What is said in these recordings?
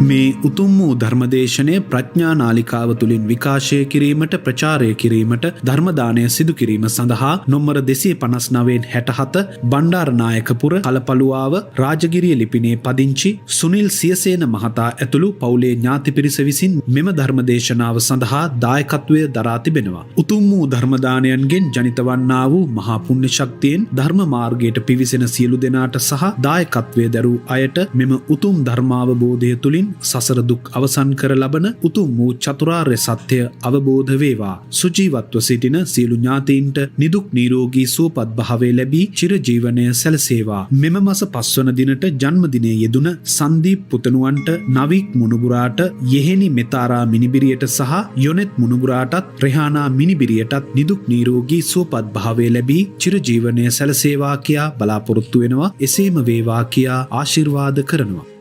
මේ උතුම් වූ ධර්මදේශනය ප්‍රඥා නාලිකාව තුළින් විකාශය කිරීමට ප්‍රචාරය කිරීමට ධර්මදානය සිදු කිරීම සඳහා නොම්බර 259/67 බණ්ඩාරනායකපුර කලපලුවාව රාජගිරිය ලිපිනේ පදිංචි සුනිල් සියසේන මහතා ඇතුළු පවුලේ ඥාති පිරිස විසින් මෙම ධර්මදේශනාව සඳහා දායකත්වය දරා තිබෙනවා. උතුම් වූ ධර්මදානයන්ගෙන් ජනිත වන්නා වූ මහා පුණ්‍ය ශක්තියෙන් ධර්ම මාර්ගයට පිවිසෙන සියලු දෙනාට සහ දායකත්වය දරූ අයට මෙම උතුම් ධර්මාවබෝධය තුළින් සසර දුක් අවසන් කර ලබන උතුම් වූ චතුරාර්ය සත්‍ය අවබෝධ වේවා. සුජීවත්ව සිටින සියලු ඥාතීන්ට නිදුක් නිරෝගී සුවපත් භාවය ලැබී චිරජීවනය සැලසේවා. මෙම මාස 5 වන දිනට ජන්මදිනයේ යෙදුන සංදීප් පුතණුවන්ට, නවීක් මුණුබුරාට, යෙහෙනි මෙතාරා මිනිබිරියට සහ යොනෙත් මුණුබුරාටත් රෙහානා මිනිබිරියටත් නිදුක් නිරෝගී සුවපත් භාවය ලැබී චිරජීවනය සැලසේවා කියා බලාපොරොත්තු වෙනවා. එසේම වේවා කියා ආශිර්වාද කරනවා.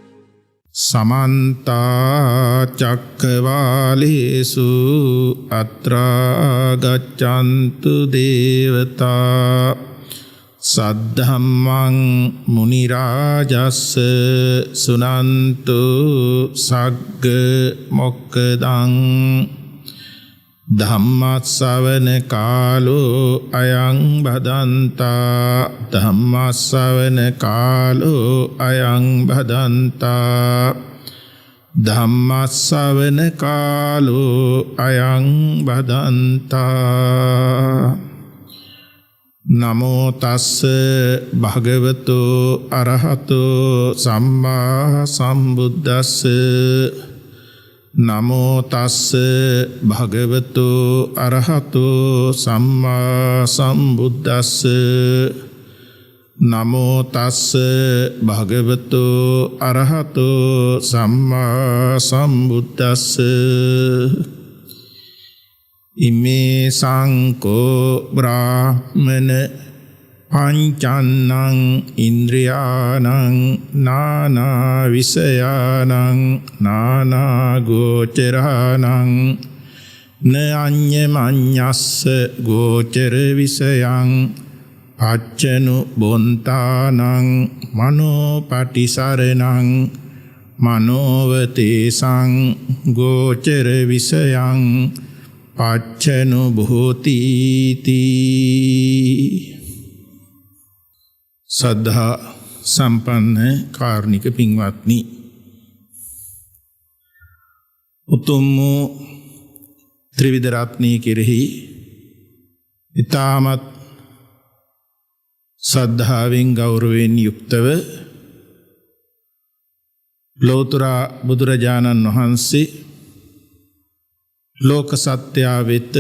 समन्त चक्रवालेषु अत्रा गच्छन्तु देवता सद्धम्मं मुनिराजस्स सुनन्तु सग्ग मोक्खदं ධම්මස්සවන කාලෝ අයං බදන්තා ධම්මස්සවන කාලෝ අයං බදන්තා ධම්මස්සවන කාලෝ අයං බදන්තා. නමෝ තස්ස භගවතෝ අරහතෝ සම්මා සම්බුද්දස්ස නමෝ තස්ස භගවතු අරහතෝ සම්මා සම්බුද්දස්ස නමෝ තස්ස භගවතු අරහතෝ සම්මා සම්බුද්දස්ස. ඉමේ සංකෝ බ්‍රාහ්මන පංචන්නං ඉන්ද්‍රියාණං නානා විසයානං නානා ගෝචරාණං න අඤ්ඤමඤ්ඤස්ස ගෝචර විසයං පච්චනු බොන්තානං මනෝ පටිසරණං මනෝවතේසං ගෝචර විසයං පච්චනු භූතිති. සද්ධා සම්පන්න කාරුණික පින්වත්නි, උතුම් ත්‍රිවිධ රත්නයේ කෙරෙහි ඊ타මත් ශ්‍රද්ධාවෙන් ගෞරවයෙන් යුක්තව ලෝතර බුදුරජාණන් වහන්සේ ලෝක සත්‍යය වෙත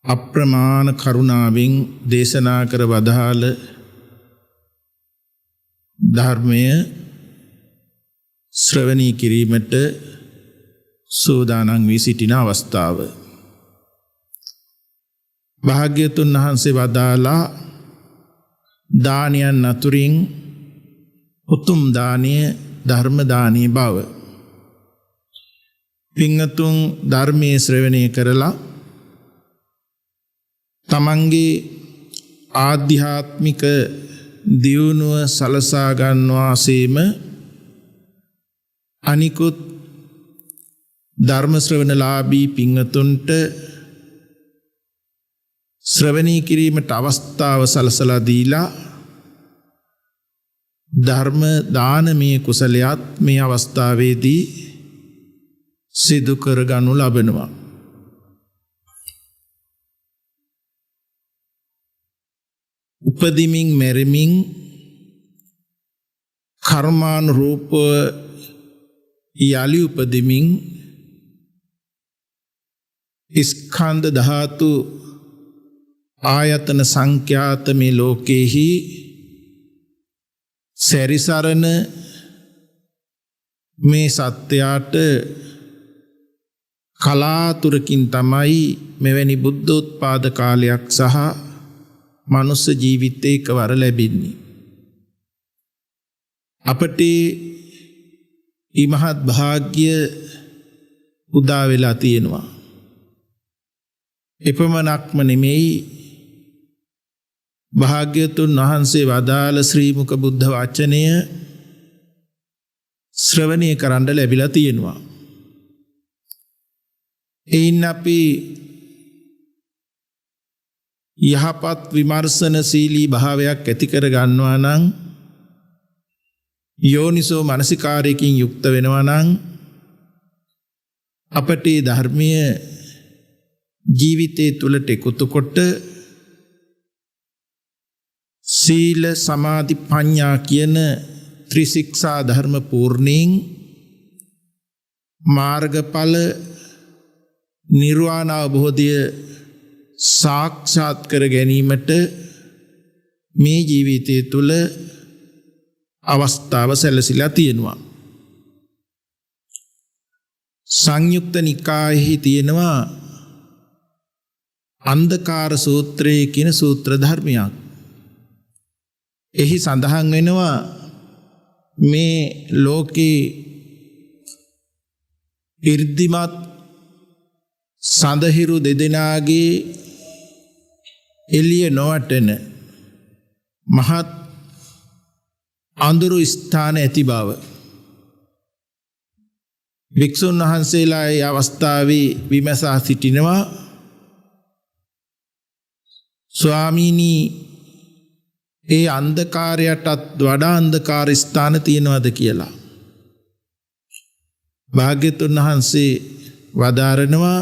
අප්‍රමාණ කරුණාවෙන් දේශනා කර වදාළ ධර්මය ශ්‍රවණී කිරීමට සූදානම් වී සිටින අවස්ථාව. භාග්‍යතුන් වහන්සේ වදාළා දානයන් අතුරින් උතුම් දානය ධර්ම දානී බව. පින්වතුන් ධර්මයේ ශ්‍රවණය කරලා තමන්ගේ ආධ්‍යාත්මික දියුණුව සලසා ගන්නවාසේම අනිකුත් ධර්ම ශ්‍රවණලාභී පින්වතුන්ට ශ්‍රවණී කිරීමට අවස්ථාව සලසලා දීලා ධර්ම දානමය කුසලයක් මේ අවස්ථාවේදී සිදු කරගනු ලබනවා. උපදිමින් මැරෙමින් කර්මානුරූපව යලි උපදිමින් ස්කන්ධ ධාතු ආයතන සංඛ්‍යාත මේ ලෝකේහි සැරිසරන මේ සත්‍යයට කලාතුරකින් තමයි මෙවැනි බුද්ධෝත්පාද කාලයක් සහ මනුස්ස ජීවිතේ එකවර ලැබෙන්නේ. අපට ඉමහත් භාග්‍ය උදා වෙලා තියෙනවා. එපමණක්ම නෙමෙයි, භාග්‍යතුන් වහන්සේ වදාළ ශ්‍රී මුක බුද්ධ වචනය ශ්‍රවණය කරන්න ලැබිලා තියෙනවා. එයින් අපි යහපත් විමර්ශනශීලී භාවයක් ඇති කර ගන්නවා නම් යෝනිසෝ මනසිකාරයකින් යුක්ත වෙනවා නම් අපට ධර්මීය ජීවිතය තුළට එකතු කොට සීල සමාධි ප්‍රඥා කියන ත්‍රිශික්ෂා ධර්ම පූර්ණයෙන් මාර්ගඵල නිර්වාණ අවබෝධය සාක්ෂාත් කර ගැනීමට මේ ජීවිතය තුළ අවස්ථාව සැලසිලා තියෙනවා. සංයුක්ත නිකායෙහි තියෙනවා අන්ධකාර සූත්‍රය කියන සූත්‍ර ධර්මයක්. එහි සඳහන් වෙනවා මේ ලෝකේ 이르දිමත් සඳහිරු දෙදෙනාගේ එළිය නොවටන මහත් අඳුරු ස්ථාන ඇති බව. වික්ෂුන් වහන්සේලා ඒ අවස්ථාවේ විමසා සිටිනවා, ස්වාමීනි, ඒ අන්ධකාරයටත් වඩා අන්ධකාර ස්ථාන තියෙනවද කියලා. භාග්‍යවතුන් වහන්සේ වදාරනවා,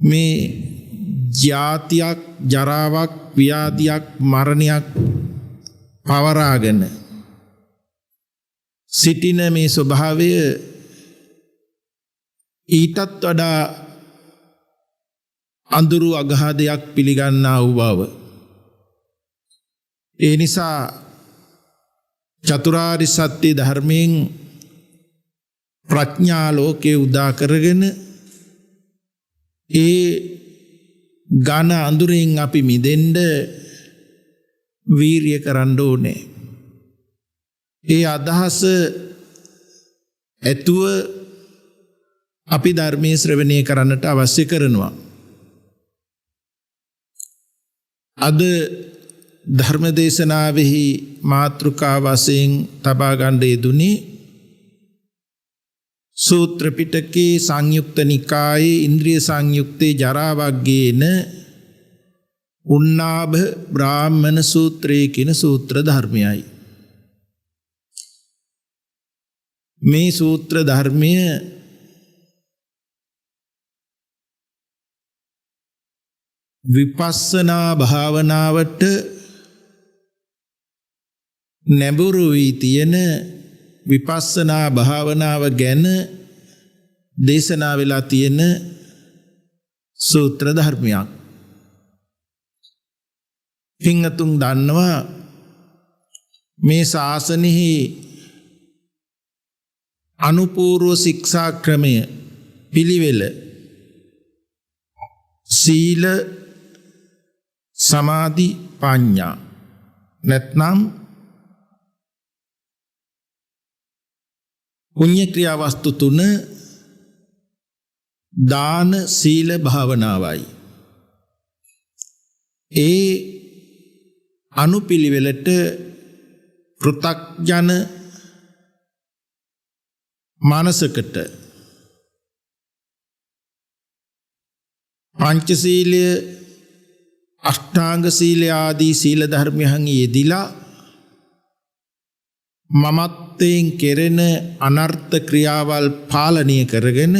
මේ ජාතියක්, ජරාවක්, ව්‍යාධියක්, මරණයක් පවරාගෙන සිටින මේ ස්වභාවය ඊටත් වඩා අඳුරු අගාධයක් පිළිගන්නා වූ බව. ඒ නිසා චතුරාර්ය සත්‍ය ධර්මයෙන් ප්‍රඥා ලෝකේ උදා කරගෙන ඒ ඝන අඳුරෙන් අපි මිදෙන්න වීරිය කරන්න ඕනේ. ඒ අදහස ඇතුව අපි ධර්මයේ ශ්‍රවණය කරන්නට අවශ්‍ය කරනවා. අද ධර්ම දේශනාවෙහි මාතෘකා වශයෙන් තබා ගන්න යෙදුනේ සූත්‍ර පිටකේ සංයුක්ත නිකායේ ඉන්ද්‍රිය සංයුක්තේ ජරා වග්ගේන උන්නාභ බ්‍රාහ්මණ සූත්‍රයේ කියන සූත්‍ර ධර්මයයි. මේ සූත්‍ර ධර්මය විපස්සනා භාවනාවට නැඹුරු වී තියෙන විපස්සනා භාවනාව ගැන දේශනා වෙලා තියෙන සූත්‍ර ධර්මයක්. පින්වතුන් දන්නවා මේ ශාසනයෙහි අනුපූර්ව ශික්ෂා ක්‍රමය පිළිවෙල සීල සමාධි ප්‍රඥා නැත්නම් පුණ්‍ය ක්‍රියා වස්තු තුන දාන සීල භාවනාවයි. ඒ අනුපිළිවෙලට පෘථග්ජන මානසකට පංචශීලය අෂ්ටාංග සීලය ආදී සීල ධර්මයන් යෙදිලා මමත්වයෙන් කෙරෙන අනර්ථ ක්‍රියාවල් පාලනය කරගෙන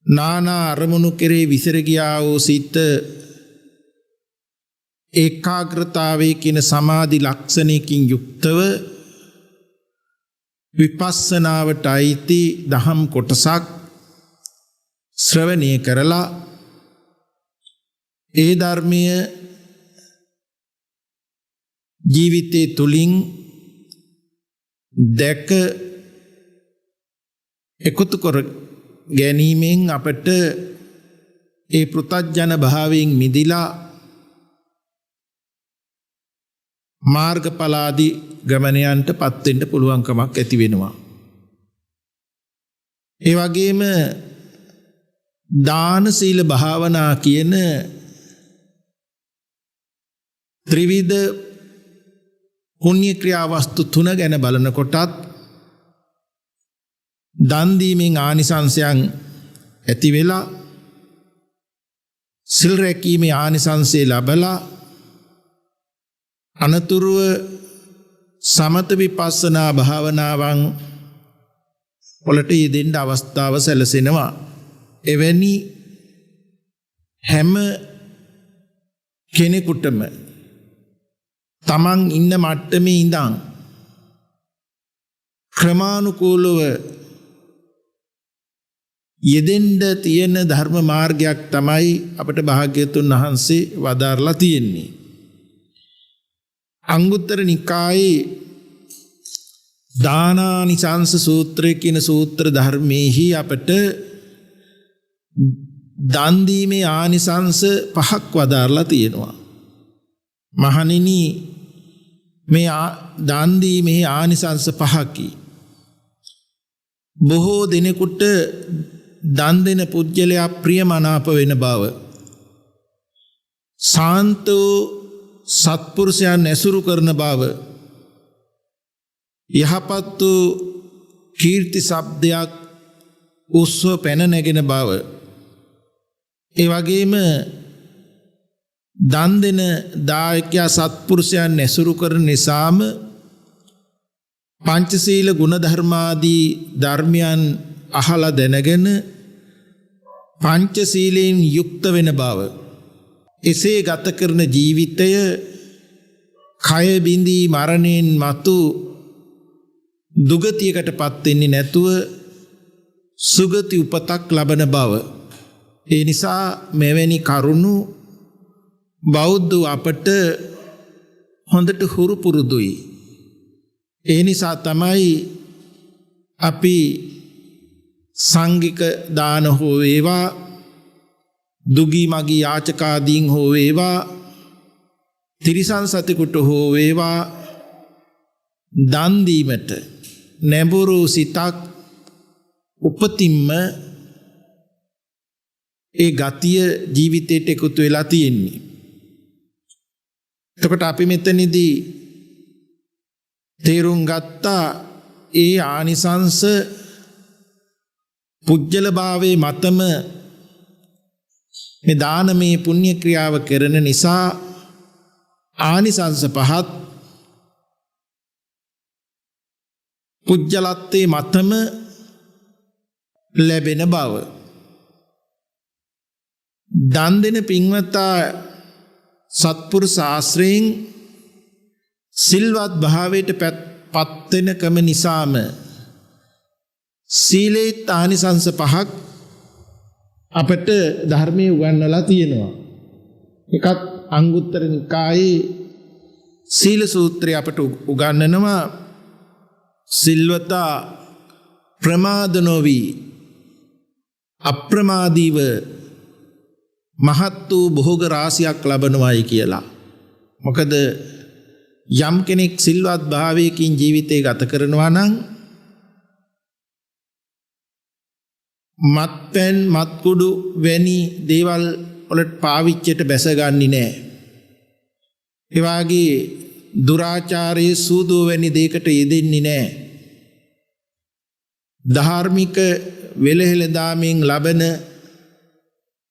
නානා අරමුණු කෙරේ විසිර ගියා වූ සිත ඒකාග්‍රතාවයේ කියන සමාධි ලක්ෂණයකින් යුක්තව විපස්සනාවට අයිති දහම් කොටසක් ශ්‍රවණය කරලා ඒ ධර්මය ජීවිතේ තුලින් දැක එකතු කර ගැනීමෙන් අපට ඒ පෘථග්ජන භාවයෙන් මිදිලා මාර්ගඵලාදී ගමනයන්ට පත් වෙන්න පුළුවන්කමක් ඇති වෙනවා. ඒ වගේම දාන සීල භාවනා කියන ත්‍රිවිධ පුණ්‍ය ක්‍රියා වස්තු 3 ගැන බලනකොටත් දන් දීමෙන් ආනිසංසයන් ඇති වෙලා සිල් රැකීමේ ආනිසංසය ලැබලා අනතුරුව සමත විපස්සනා භාවනාවන් වලට යෙදෙන්න අවස්ථාව සැලසෙනවා. එවැනි හැම කෙනෙකුටම තමන් ඉන්න මට්ටමේ ඉඳන් ක්‍රමානුකූලව යෙදෙන්න තියෙන ධර්ම මාර්ගයක් තමයි අපට භාග්‍යවතුන් වහන්සේ වදාරලා තියෙන්නේ. අංගුත්තර නිකායේ දානානිසංස සූත්‍රය කියන සූත්‍ර ධර්මයේහි අපට දන් දීමේ ආනිසංස 5ක් වදාරලා තියෙනවා. මහණෙනි මේ දන් දීමේ ආනිසංස 5කි. බොහෝ දිනෙකට දන් දෙන පුජ්‍යලයා ප්‍රියමනාප වෙන බව, සාන්තෝ සත්පුරුෂයන් ඇසුරු කරන බව, යහපත් වූ කීර්ති ශබ්දයක් උස්ව පැන නැගෙන බව, ඒ වගේම දන් දෙන දායකයා සත්පුරුෂයන් ඇසුරු කරන නිසාම පංචශීල ගුණ ධර්මාදී ධර්මයන් අහලා දැනගෙන පංචශීලයෙන් යුක්ත වෙන බව, එසේ ගත කරන ජීවිතය කය බිඳී මරණයෙන් මතු දුගතියකටපත් වෙන්නේ නැතුව සුගති උපතක් ලබන බව. ඒ නිසා මෙවැනි කරුණු බෞද්ධ අපට හොඳට හුරු පුරුදුයි. ඒ නිසා තමයි අපි සංඝික දාන හෝ වේවා, දුගී මගී යාචකාදීන් හෝ වේවා, තිරිසන් සතෙකුට හෝ වේවා දන් දීමට නැඹුරු සිතක් උපතින්ම ඒ ගතිය ජීවිතයට එකතු වෙලා තියෙන්නේ. එතකොට අපි මෙතනදී තේරුම් ගත්තා ඒ ආනිසංස පුජ්‍යල භාවයේ මතම මේ දානමය පුණ්‍ය ක්‍රියාව කරන නිසා ආනිසංස 5ත් පුජ්‍යලත්වයේ මතම ලැබෙන බව. දන් දෙන පින්වතා සත්පුරුෂ ආශ්‍රයෙන් සිල්වත් භාවයට පත් වෙන කම නිසාම සීලේ ආනිසංස 5ක් අපට ධර්මයේ උගන්වලා තියෙනවා. එකක් අංගුත්තර නිකායේ සීල සූත්‍රය අපට උගන්වනවා. සිල්වතා ප්‍රමාද නොවි අප්‍රමාදීව මහත් වූ භෝග රාශියක් ලබනවායි කියලා. මොකද යම් කෙනෙක් සිල්වත් භාවයකින් ජීවිතය ගත කරනවා නම් මත්පැන් මත්කුඩු වැනි දේවල් වලට පාවිච්චයට බැසගන්නේ නැහැ. ඒ වාගේ දුරාචාරයේ සූදෝ වැනි දෙයකට යෙදෙන්නේ නැහැ. ධාර්මික වෙලහෙල දාමින් ලබන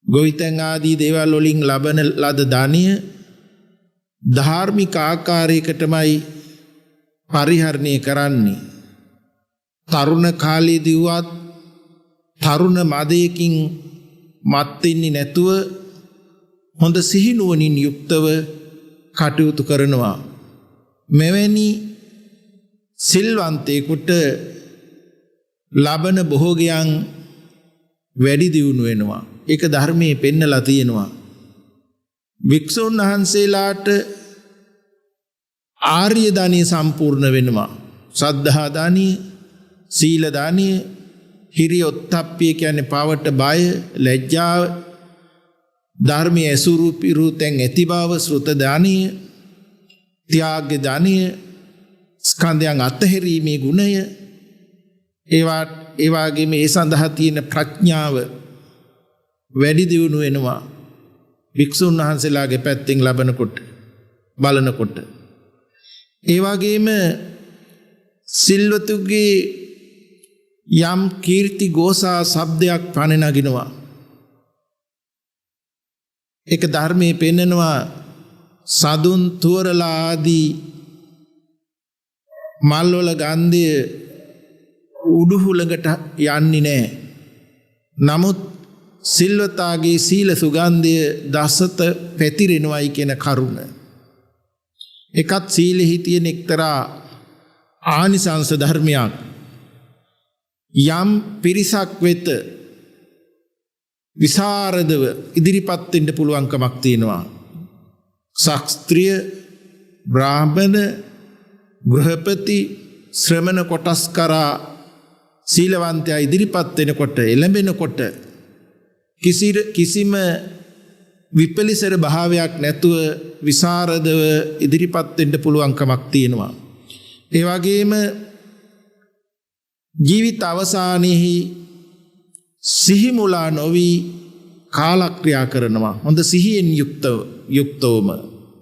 ගොවිතැන් ආදී දේවල් වලින් ලබන ලද ධාන්‍ය ධාර්මික ආකාරයකටමයි පරිහරණය කරන්නේ. තරුණ කාලයේදීවත් තරුණ මදයකින් මත් වෙන්නේ නැතුව හොඳ සිහිනුවණින් යුක්තව කටයුතු කරනවා. මෙවැනි සිල්වන්තයෙකුට ලබන භෝගයන් වැඩි දියුණු වෙනවා. ඒක ධර්මයේ පෙන්නලා තියෙනවා. වික්ෂුන් වහන්සේලාට ආර්ය දානිය සම්පූර්ණ වෙනවා. ශ්‍රද්ධා දානිය, සීල දානිය, හිරිය ඔත්තප්පිය කියන්නේ පාවට බය, ලැජ්ජාව, ධර්මයේ ඇසුරු පිරුතෙන් ඇති බව ශ්‍රුත දානිය, ත්‍යාග දානිය, ස්කන්ධයන් අත්හැරීමේ ගුණය, ඒ වගේම ඒ සඳහා තියෙන ප්‍රඥාව වැඩි දියුණු වෙනවා. වික්ෂුන් වහන්සේලාගේ පැත්තෙන් ලබනකොට බලනකොට ඒ වගේම සිල්වතුගේ යම් කීර්ති ගෝසා ශබ්දයක් පණ නගිනවා. ඒක ධර්මයේ පෙන්නනවා සදුන් තුවරලා ආදී මල්වල ගන්ධය උඩුහුලඟට යන්නේ නැහැ. නමුත් සිල්වතාගේ සීල සුගන්ධය දසත පැතිරෙනවයි කියන කරුණ. එකත් සීලෙහි තියෙන එක්තරා ආනිසංස ධර්මයක්. යම් පිරිසක් වෙත විසරදව ඉදිරිපත් වෙන්න පුළුවන්කමක් තියෙනවා. ශාස්ත්‍රීය බ්‍රාහ්මණ ගෘහපති ශ්‍රමණ කොටස් කරා සීලවන්තයා ඉදිරිපත් වෙනකොට එළඹෙනකොට කිසිම විපලිසර භාවයක් නැතුව විසරදව ඉදිරිපත් වෙන්න පුළුවන්කමක් තියෙනවා. ඒ වගේම ජීවිත අවසානයේහි සිහිමුලා නොවි කාලක්‍රියා කරනවා. හොඳ සිහියෙන් යුක්තවම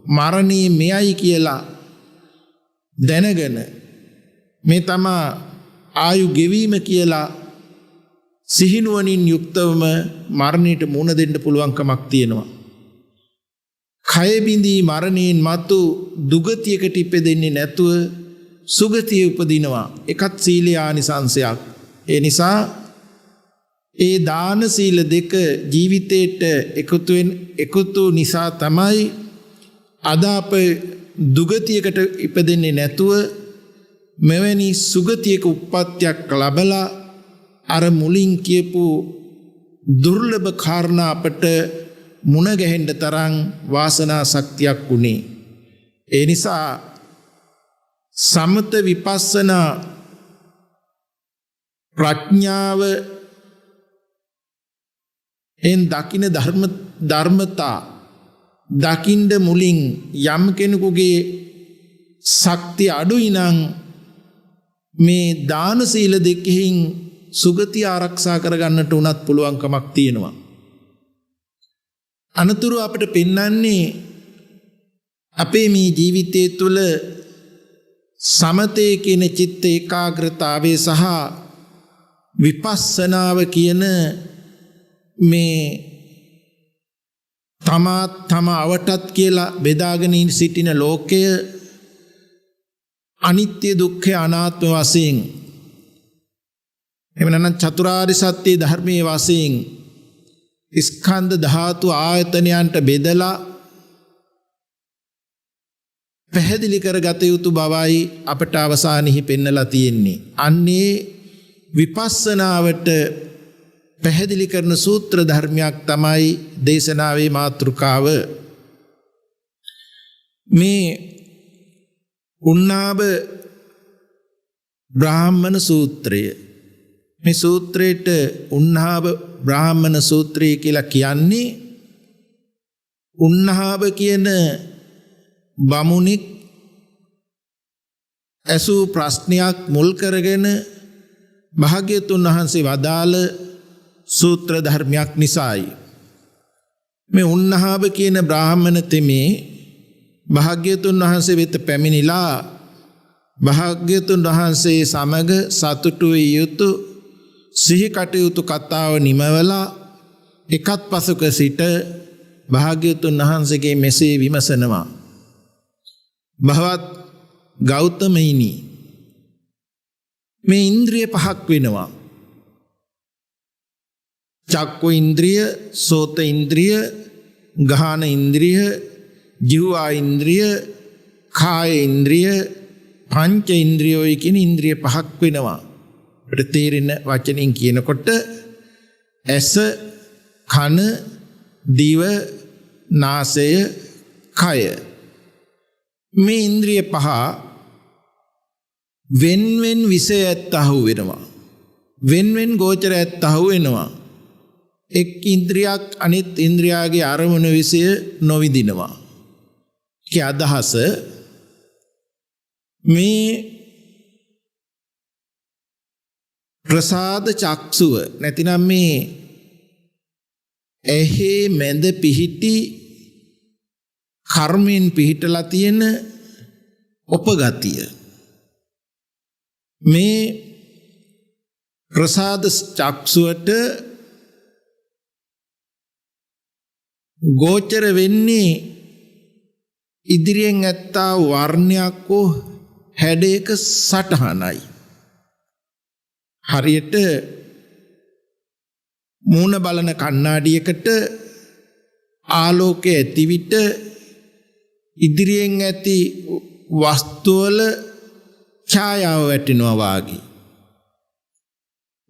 මරණේ මෙයයි කියලා දැනගෙන මේ තමා ආයු ගෙවීම කියලා සිහිනුවණින් යුක්තවම මරණයට මුහුණ දෙන්න පුළුවන්කමක් තියෙනවා. කය බිඳී මරණයෙන් මතු දුගතියකට ඉපදෙන්නේ නැතුව සුගතිය උපදිනවා. එකත් සීලේ ආනිසංසයක්. ඒ නිසා ඒ දාන සීල දෙක ජීවිතේට එකතු නිසා තමයි අද අප දුගතියකට ඉපදෙන්නේ නැතුව මෙවැනි සුගතියක උප්පත්තියක් ලැබලා අර මුලින් කියපු දුර්ලභ කාරණා අපට මුණ ගැහෙන්න තරම් වාසනා ශක්තියක් උනේ. ඒ නිසා සමත විපස්සනා ප්‍රඥාව එන් දකින ධර්මතා දකින්ද මුලින් යම් කෙනෙකුගේ ශක්තිය අඩුයි නම් මේ දාන සීල දෙකෙන් සුගතිය ආරක්ෂා කරගන්නට උනත් පුළුවන්කමක් තියෙනවා. අනතුරු අපිට පෙන්වන්නේ අපේ මේ ජීවිතය තුළ සමතේ කියන චිත්ත ඒකාග්‍රතාවය සහ විපස්සනාව කියන මේ තම අවටත් කියලා බෙදාගෙන සිටින ලෝකය අනිත්‍ය දුක්ඛ අනාත්ම වශයෙන් එහෙම නැත්නම් චතුරාර්ය සත්‍ය ධර්මයේ වශයෙන් ස්කන්ධ ධාතු ආයතනයන්ට බෙදලා පැහැදිලි කරගත යුතු බවයි අපට අවසානයේ පෙන්නලා තියෙන්නේ. අන්නේ විපස්සනාවට පැහැදිලි කරන සූත්‍ර ධර්මයක් තමයි දේශනාවේ මාතෘකාව. මේ උන්නාබ බ්‍රාහ්මණ සූත්‍රය. මේ සූත්‍රයට උන්නාබ බ්‍රාහ්මණ සූත්‍රය කියලා කියන්නේ උන්නාබ කියන බමුණෙක් ඇසූ ප්‍රශ්නයක් මුල් කරගෙන භාග්‍යතුන් වහන්සේ වදාළ සූත්‍ර ධර්මයක් නිසායි. මේ උන්නාබ කියන බ්‍රාහ්මණ තෙමේ භාග්‍යතුන් වහන්සේ වෙත පැමිණිලා භාග්‍යතුන් වහන්සේ සමග සතුටු විය යුතු සිහි කටයුතු කතාව නිමවලා එකත් පසුක සිට භාග්‍යතුන් වහන්සේගේ මෙසේ විමසනවා. භවත් ගෞතමයිනි, මේ ඉන්ද්‍රිය පහක් වෙනවා. චක්කු ඉන්ද්‍රිය, සෝත ඉන්ද්‍රිය, ගාහන ඉන්ද්‍රිය, ජීවා ඉන්ද්‍රිය, කාය ඉන්ද්‍රිය, පංච ඉන්ද්‍රියෝයි කියන ඉන්ද්‍රිය පහක් වෙනවා. අපිට තේරෙන වචනෙන් කියනකොට ඇස, කන, දිව, නාසය, කය. මේ ඉන්ද්‍රිය පහ වෙන්වෙන් විෂය ඇත්තහු වෙනවා. වෙන්වෙන් ගෝචර ඇත්තහු වෙනවා. එක් ඉන්ද්‍රියක් අනිත් ඉන්ද්‍රියාගේ අරමුණ විෂය නොවිදිනවා. කී අදහස මේ ප්‍රසාද චක්සුව නැතිනම් මේ ඇහි මැද පිහිටි කර්මයෙන් පිහිටලා තියෙන උපගතිය මේ ප්‍රසාද චක්ෂුවට ගෝචර වෙන්නේ ඉදිරියෙන් ඇත්තා වර්ණයක් හෝ හැඩයක සටහනයි. හරියට මූණ බලන කණ්ණාඩියකට ආලෝකය ඇති විට ඉදිරියෙන් ඇති වස්තුවල ඡායාව වැටෙනවා වාගේ.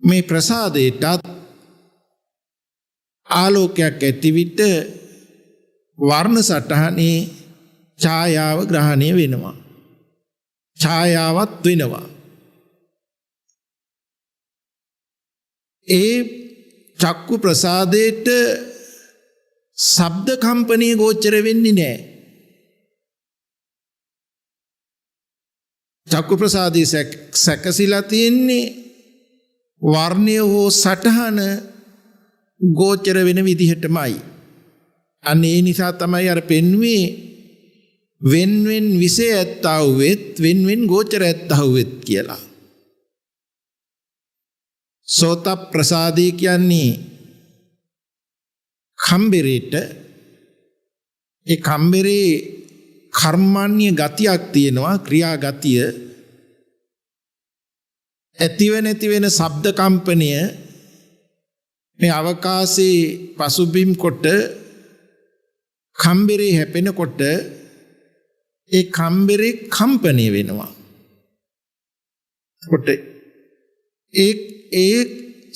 මේ ප්‍රසාදයටත් ආලෝකයක් ඇති විට වර්ණ සටහනේ ඡායාව ග්‍රහණය වෙනවා. ඡායාවත් වෙනවා. ඒ චක්කු ප්‍රසාදයට ශබ්ද කම්පනය ගෝචර වෙන්නේ නැහැ. චක්කු ප්‍රසාදයේ සැකසීලා තියෙන්නේ වර්ණය හෝ සටහන ගෝචර වෙන විදිහටමයි. අන්න ඒ නිසා තමයි අර පෙන්වේ වෙන්වෙන් විෂය ඇත්තා වෙත් වෙන්වෙන් ගෝචර ඇත්තා වෙත් කියලා. සෝත ප්‍රසාදය කියන්නේ කම්බරේට ඒ කම්බරේ කර්මන්‍ය ගතියක් තියෙනවා ක්‍රියා ගතිය ඇතිව නැති වෙන ශබ්ද කම්පනය මේ අවකාශයේ පසුබිම් කොට කම්බරේ හැපෙනකොට ඒ කම්බරේ කම්පණය වෙනවා. කොට ඒ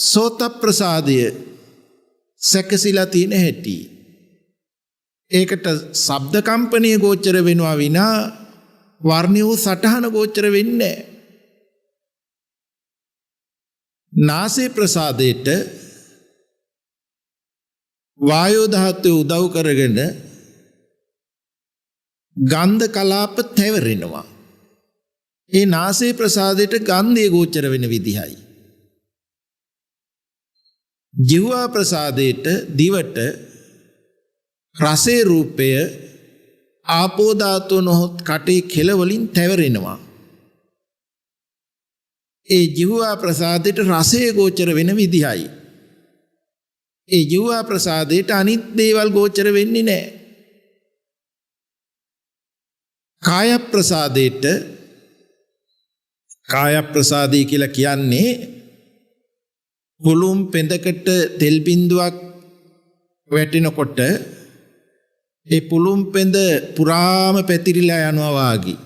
සෝත ප්‍රසාදය සැකසීලා තියෙන හැටි. ඒකට ශබ්ද කම්පනය ගෝචර වෙනවා විනා වර්ණය වූ සටහන ගෝචර වෙන්නේ නැහැ. නාසය ප්‍රසාදයට වායෝ ධාතුව උදව් කරගෙන ගන්ධ කලාප තැවරෙනවා. ඒ නාසය ප්‍රසාදයට ගන්ධය ගෝචර වෙන විදිහයි. ජීවා ප්‍රසාදයට දිවට රසේ රූපය ආපෝ ධාතුව නොහොත් කටේ කෙල වලින් තැවරෙනවා. ඒ ජීවා ප්‍රසාදයට රසය ගෝචර වෙන විදිහයි. ඒ ජීවා ප්‍රසාදයට අනිත් දේවල් ගෝචර වෙන්නේ නැහැ. කාය ප්‍රසාදයට කාය ප්‍රසාදය කියලා කියන්නේ පුළුම් පෙඳකට තෙල් බින්දුවක් වැටෙනකොට ඒ පුළුම් පෙඳ පුරාම පැතිරිලා යනවා වාගේ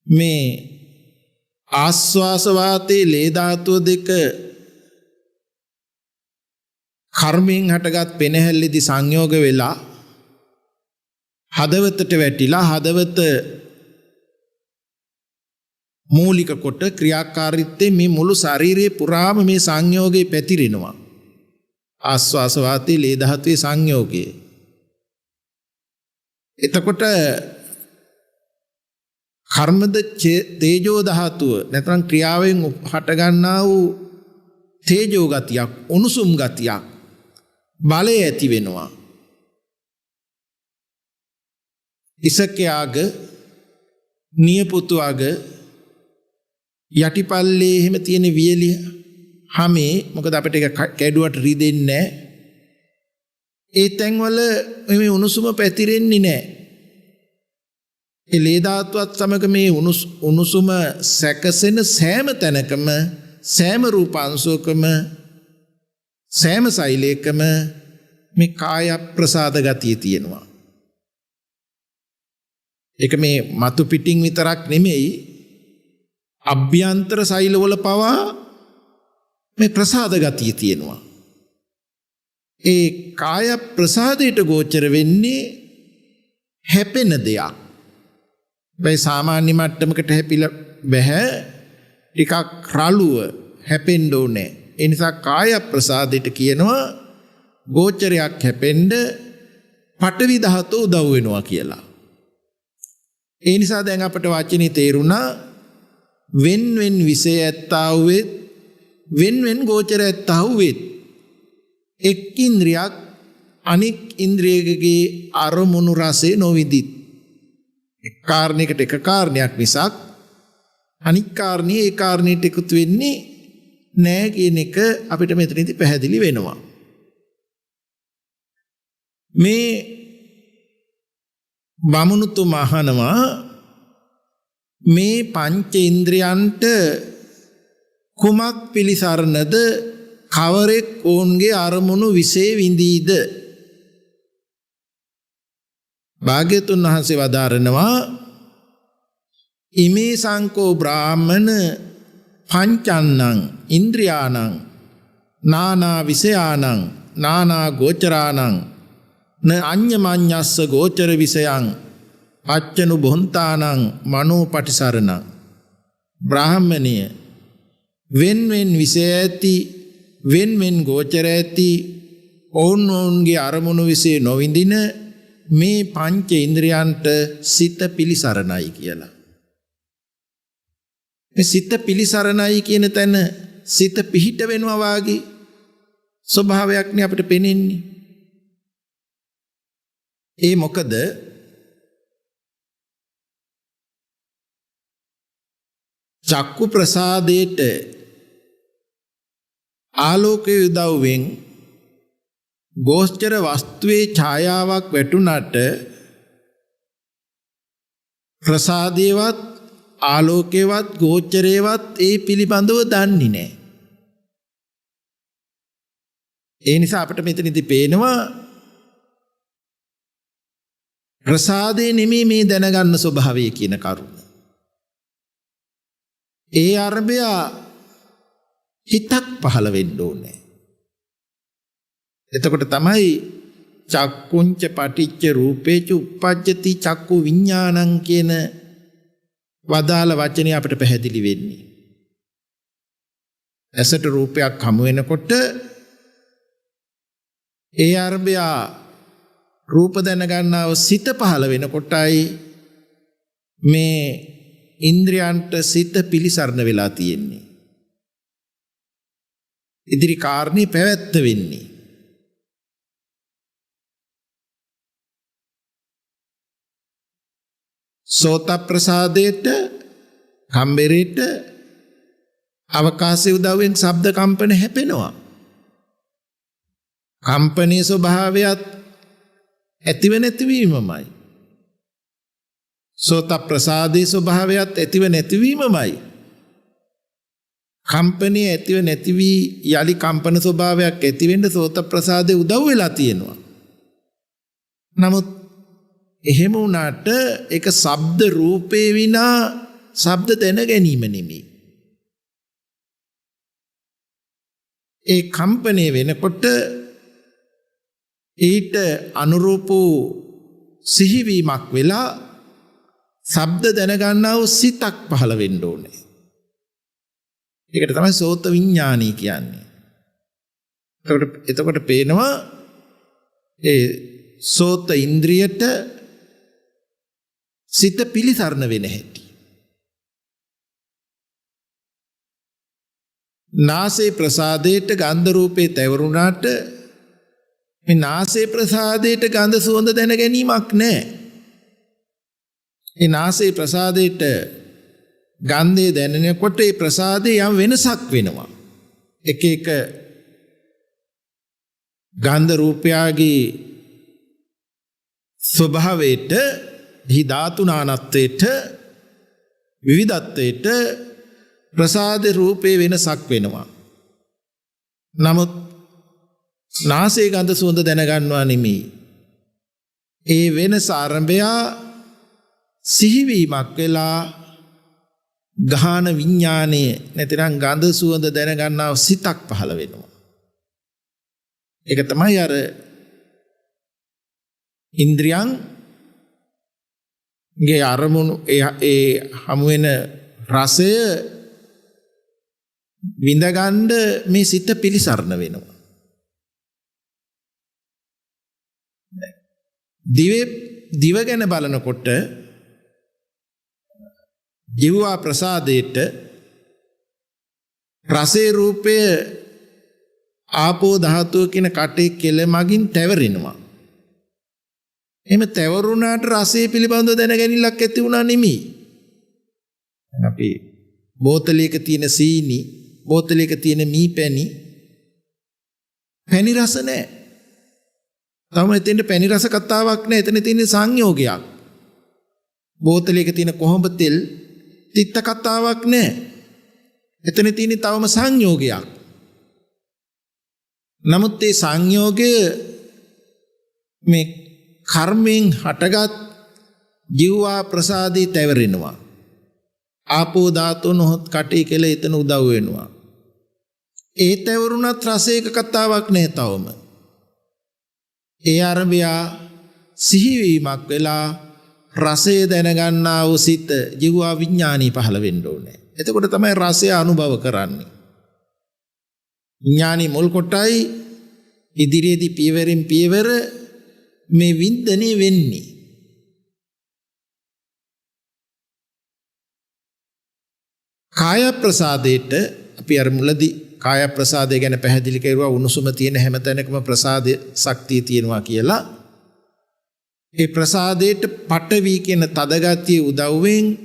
මේ ආස්වාස වාතයේ ලේ ධාතුව දෙක කර්මයෙන් හටගත් පෙනහැල්ලේදී සංයෝග වෙලා හදවතට වැටිලා හදවත මූලික කොට ක්‍රියාකාරීත්වයේ මේ මුළු ශරීරයේ පුරාම මේ සංයෝගේ පැතිරෙනවා. ආස්වාස වාතයේ ලේ ධාතුවේ සංයෝගය. එතකොට කර්මද තේජෝ ධාතුව නැත්නම් ක්‍රියාවෙන් හට ගන්නා වූ තේජෝ ගතියක් උණුසුම් ගතියක් බලය ඇති වෙනවා. ඉසකයාග නියපොතුවග යටිපල්ලේ එහෙම තියෙන වියලිය හැමේ මොකද අපිට ඒක කැඩුවට රිදෙන්නේ නැහැ. ඒ තැන්වල මේ උණුසුම පැතිරෙන්නේ නැහැ. ඒ ලේ ධාතුවත් සමග මේ උණුසුම සැකසෙන සෑම තැනකම සෑම රූපාංශකම සෑම සෛලයකම මේ කාය ප්‍රසාද ගතිය තියෙනවා. ඒක මේ මතු පිටින් විතරක් නෙමෙයි අභ්‍යන්තර සෛලවල පවා මේ ප්‍රසාද ගතිය තියෙනවා. ඒ කාය ප්‍රසාදයට ගෝචර වෙන්නේ හැපෙන දෙයක්. මේ සාමාන්‍ය මට්ටමකට හැපිලා බෑ. ටිකක් රළුව හැපෙන්න ඕනේ. ඒ නිසා කාය ප්‍රසාදයට කියනවා ගෝචරයක් හැපෙන්න පඨවි ධාතුව උදව් වෙනවා කියලා. ඒ නිසා දැන් අපට වචනේ තේරුණා වෙන්වෙන් විෂය ඇත්තා වූ වෙන්වෙන් ගෝචර ඇත්තා වූ එක් ඉන්ද්‍රියක් අනික් ඉන්ද්‍රියකගේ අරමුණු රසේ නොවිදිත්. එක් කාරණයකට එක කාරණයක් මිසක් අනික් කාරණේ ඒ කාරණේට එකතු වෙන්නේ නෑ කියන එක අපිට මෙතනදී පැහැදිලි වෙනවා. මේ බමුණුතුමා අහනවා මේ පංචේන්ද්‍රයන්ට කුමක් පිළිසරණද කවරෙක් ඔවුන්ගේ අරමුණු විසේ විඳීද? භාග්‍යතුන් වහන්සේ වදාරනවා ඉමේ සංකෝ බ්‍රාහ්මණ පංචන්නං ඉන්ද්‍රියාණං නානා විෂයාණං නානා ගෝචරාණං න අඤ්ඤමඤ්ඤස්ස ගෝචර විෂයං අච්චනු බොන්තානං මනෝ පටිසරණං. බ්‍රාහ්මණය වෙන් වෙන් විෂය ඇති වෙන් වෙන් ගෝචර ඇති ඔවුන්ගේ අරමුණු විසේ නොවිඳින මේ පංච ඉන්ද්‍රයන්ට සිත පිළිසරණයි කියලා. මේ සිත පිළිසරණයි කියන තැන සිත පිහිට වෙනවා වාගේ ස්වභාවයක් නේ අපිට පෙනෙන්නේ. ඒ මොකද චක්කු ප්‍රසාදයට ආලෝකයේ උදව්වෙන් ගෝචර වස්තුවේ ඡායාවක් වැටුණට ප්‍රසාදේවත් ආලෝකේවත් ගෝචරේවත් ඒ පිළිබඳව දන්නේ නැහැ. ඒ නිසා අපිට මෙතනදී පේනවා ප්‍රසාදේ නෙමෙයි මේ දැනගන්න ස්වභාවය කියන කරුණ. ඒ අරබය හිතක් පහළ වෙන්න ඕනේ. එතකොට තමයි චක්කුංච පටිච්ච රූපේච උප්පජ්ජති චක්කු විඥානං කියන වදාළ වචනේ අපිට පැහැදිලි වෙන්නේ. ඇසට රූපයක් හමු වෙනකොට ඒ අරබය රූප දැනගන්නව සිත පහළ වෙනකොටයි මේ ඉන්ද්‍රයන්ට සිත පිළිසරණ වෙලා තියෙන්නේ. ඉදිරි කාරණේ පැවැත්ත වෙන්නේ. සෝත ප්‍රසාදයට කම්බරේට අවකාශයේ උදව්වෙන් ශබ්ද කම්පන හැපෙනවා. කම්පනයේ ස්වභාවයත් ඇතිව නැතිවීමමයි. සෝත ප්‍රසාදයේ ස්වභාවයත් ඇතිව නැතිවීමමයි. කම්පනයේ ඇතිව නැති වී යලි කම්පන ස්වභාවයක් ඇති වෙන්න සෝත ප්‍රසාදේ උදව් වෙලා තියෙනවා. නමුත් එහෙම වුණාට ඒක ශබ්ද රූපේ විනා ශබ්ද දැන ගැනීම නෙමෙයි. ඒ කම්පණය වෙනකොට ඊට අනුරූප සිහිවීමක් වෙලා ශබ්ද දැනගන්නා වූ සිතක් පහළ වෙන්න ඕනේ. ඒකට තමයි සෝත විඥානී කියන්නේ. එතකොට පේනවා ඒ සෝත ඉන්ද්‍රියට සිත පිළිසරණ වෙන හැටි. නාසයේ ප්‍රසාදයට ගන්ධ රූපේ තැවරුණාට මේ නාසයේ ප්‍රසාදයට ගන්ධ සුවඳ දැන ගැනීමක් නැහැ. ඒ නාසයේ ප්‍රසාදයට ගන්ධය දැනෙනකොට ඒ ප්‍රසාදේ යම් වෙනසක් වෙනවා. එක එක ගන්ධ රූපයාගේ ස්වභාවයට හි ධාතු නානත්වයට විවිධත්වයට ප්‍රසාද රූපේ වෙනසක් වෙනවා. නමුත් නාසයේ ගඳ සුවඳ දැනගන්නවා නෙමෙයි. ඒ වෙනස ආරම්භය සිහිවීමක් වෙලා ගාහන විඥානයේ නැතිනම් ගඳ සුවඳ දැනගන්නා සිතක් පහළ වෙනවා. ඒක තමයි අර ඉන්ද්‍රියන් ගේ අරමුණු ඒ හමු වෙන රසය විඳගන්න මේ සිත පිළිසරණ වෙනවා. දිව ගැන බලනකොට ජීවා ප්‍රසාදයට රසේ රූපය ආපෝ ධාතුව කියන කටේ කෙල මගින් තැවරෙනවා. එහෙම තැවරුණාට රසය පිළිබඳව දැනගැනිල්ලක් ඇති වුණා නෙමෙයි. අපි බෝතලයක තියෙන සීනි, බෝතලයක තියෙන මී පැණි රස නැහැ. තවම එතෙන්ට පැණි රස කතාවක් නැහැ. එතන තියෙන සංයෝගයක්. බෝතලයක තියෙන කොහොඹ තෙල් තිත්ත කතාවක් නැහැ. එතන තියෙන තවම සංයෝගයක්. නමුත් මේ සංයෝගය මේ කර්මෙන් හටගත් ජීවා ප්‍රසාදී තැවරෙනවා. ආපෝ ධාතු නොහොත් කටේ කියලා එතන උදව් වෙනවා. ඒ තැවරුණත් රසයක කතාවක් නැහැ තවම. ඒ අරබියා සිහිවීමක් වෙලා රසය දැනගන්නා වූ සිත ජීවා විඥානී පහළ වෙන්න ඕනේ. එතකොට තමයි රසය අනුභව කරන්නේ. විඥානී මුල් කොටයි ඉදිරියේදී පියවරෙන් පියවර මේ වින්දනේ වෙන්නේ. කාය ප්‍රසාදයට අපි අර මුලදී කාය ප්‍රසාදය ගැන පැහැදිලි කරුවා උණුසුම තියෙන හැම තැනකම ප්‍රසාද ශක්තිය තියෙනවා කියලා. ඒ ප්‍රසාදයට පටවි කියන තදගතිය උදව්වෙන්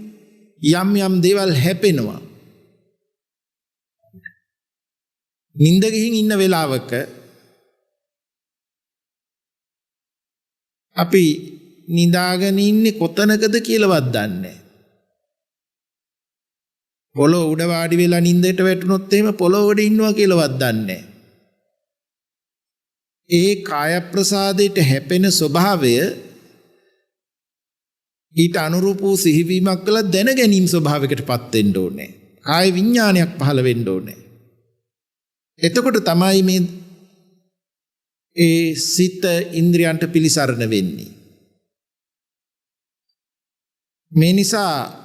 යම් යම් දේවල් හැපෙනවා. නිින්ද ගිහින් ඉන්න වෙලාවක අපි නිදාගෙන ඉන්නේ කොතනකද කියලාවත් දන්නේ නැහැ. පොළොව උඩ වාඩි වෙලා නිින්දට වැටුනොත් එහෙම පොළොව උඩ ඉන්නවා කියලාවත් දන්නේ නැහැ. ඒ කාය ප්‍රසාදයට හැපෙන ස්වභාවය ඊට අනුරූප වූ සිහිවීමක් කළා දැන ගැනීම ස්වභාවයකටපත් වෙන්න ඕනේ. කාය විඥානයක් පහළ වෙන්න ඕනේ. එතකොට තමයි මේ ඒ සිත ඉන්ද්‍රියන්ට පිළිසරණ වෙන්නේ. මේ නිසා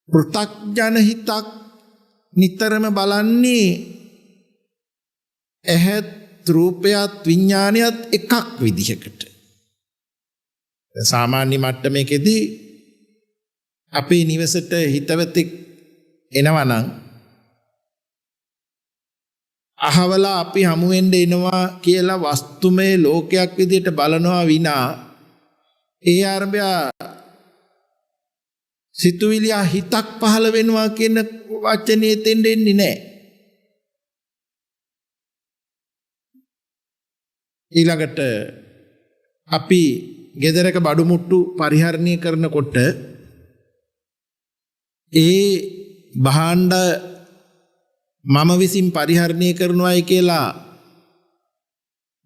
පෘථග්ජන හිතක් නිතරම බලන්නේ ඇහත් රූපයත් විඥානයත් එකක් විදිහකට. සාමාන්‍ය මට්ටමේකදී අපේ නිවසට හිතවතෙක් එනවා නම් අහවලා අපි හමු වෙන්න එනවා කියලා වස්තුමය ලෝකයක් විදිහට බලනවා විනා ඒ ආරම්භය සිතුවිලි හිතක් පහළ වෙනවා කියන වචනේ තෙන්ඩ එන්නේ නැහැ. ඊළඟට අපි ගෙදරක බඩු මුට්ටු පරිහරණය කරනකොට ඒ භාණ්ඩ මම විසින් පරිහරණය කරනවායි කියලා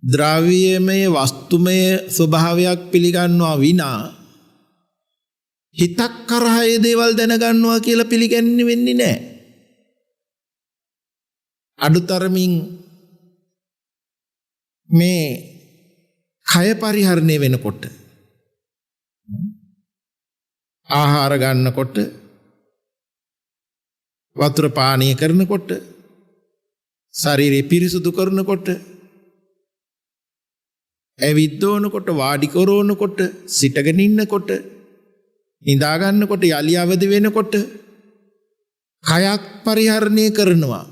ද්‍රව්‍යමය වස්තුමය ස්වභාවයක් පිළිගන්නවා විනා හිතක් කරහා ඒ දේවල් දැනගන්නවා කියලා පිළිගන්නේ වෙන්නේ නැහැ. අඩුතරමින් මේ කය පරිහරණය වෙනකොට ආහාර ගන්නකොට වතුර පානය කරනකොට ශරීරය පිරිසුදු කරනකොට ඇවිද්දෝනකොට වාඩි කරවනකොට සිටගෙන ඉන්නකොට නිදා ගන්නකොට යලි අවදි වෙනකොට කයක් පරිහරණය කරනවා.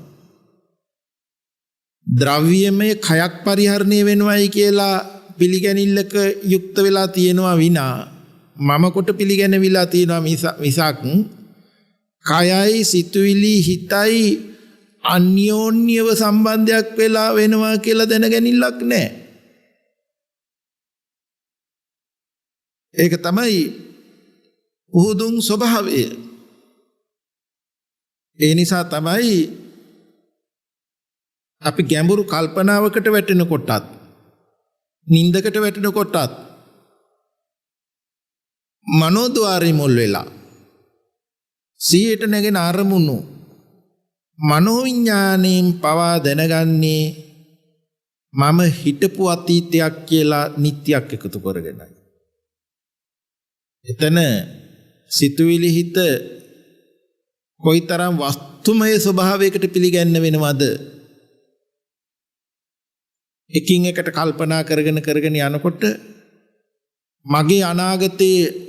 ද්‍රව්‍යමය කයක් පරිහරණය වෙනවයි කියලා පිළිගැනිල්ලක යුක්ත වෙලා තියෙනවා විනා මම කොට පිළිගැනවිලා තියෙනවා මිසක් කයයි සිතුවිලි හිතයි අන්‍යෝන්‍යව සම්බන්ධයක් වෙලා වෙනවා කියලා දැනගැනිල්ලක් නැහැ. ඒක තමයි උහුදුන් ස්වභාවය. ඒ නිසා තමයි අපි ගැඹුරු කල්පනාවකට වැටෙනකොටත් නින්දකට වැටෙනකොටත් මනෝද්වාරي මුල් වෙලා සියයට නැගෙන අරමුණු මනෝවිඥාණයෙන් පවා දැනගන්නේ මම හිතපු අතීතයක් කියලා නිත්‍යක් එකතු කරගෙනයි. එතන සිතුවිලි හිත කොයිතරම් වස්තුමය ස්වභාවයකට පිළිගන්න වෙනවද? එකින් එකට කල්පනා කරගෙන යනකොට මගේ අනාගතයේ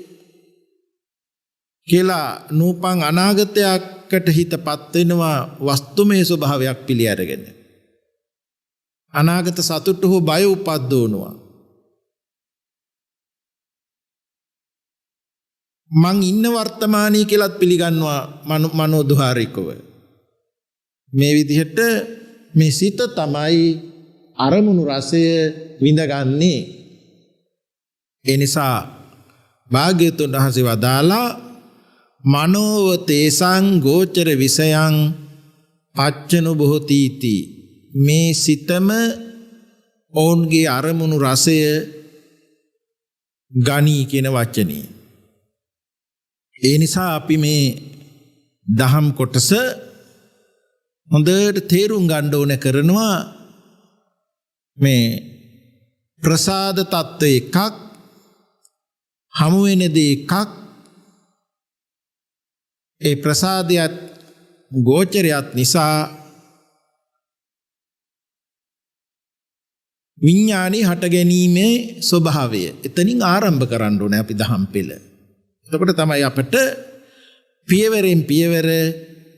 කියලා නූපන් අනාගතයකට හිතපත් වෙනවා වස්තුමය ස්වභාවයක් පිළි අරගෙන. අනාගත සතුට හෝ බය උපද්දවනවා. මං ඉන්න වර්තමානයේ කියලාත් පිළිගන්නවා මනෝද්වාරිකව. මේ විදිහට මේ සිත තමයි අරමුණු රසය විඳගන්නේ. ඒ නිසා භාග්‍යවතුන් වහන්සේ වදාලා මනෝව තේසං ගෝචර විසයං පච්චනුභෝතීති. මේ සිතම ඔවුන්ගේ අරමුණු රසය ගනී කියන වචනේ. ඒ නිසා අපි මේ දහම් කොටස හොඳට තේරුම් ගන්න ඕන කරනවා. මේ ප්‍රසාද තත්ත්ව එකක්, හමු වෙන දේ එකක්, ඒ ප්‍රසාදයත් ගෝචරයත් නිසා විඥානි හට ගැනීමේ ස්වභාවය. එතනින් ආරම්භ කරන්න ඕනේ අපි දහම් පෙළ. එතකොට තමයි අපට පියවරෙන් පියවර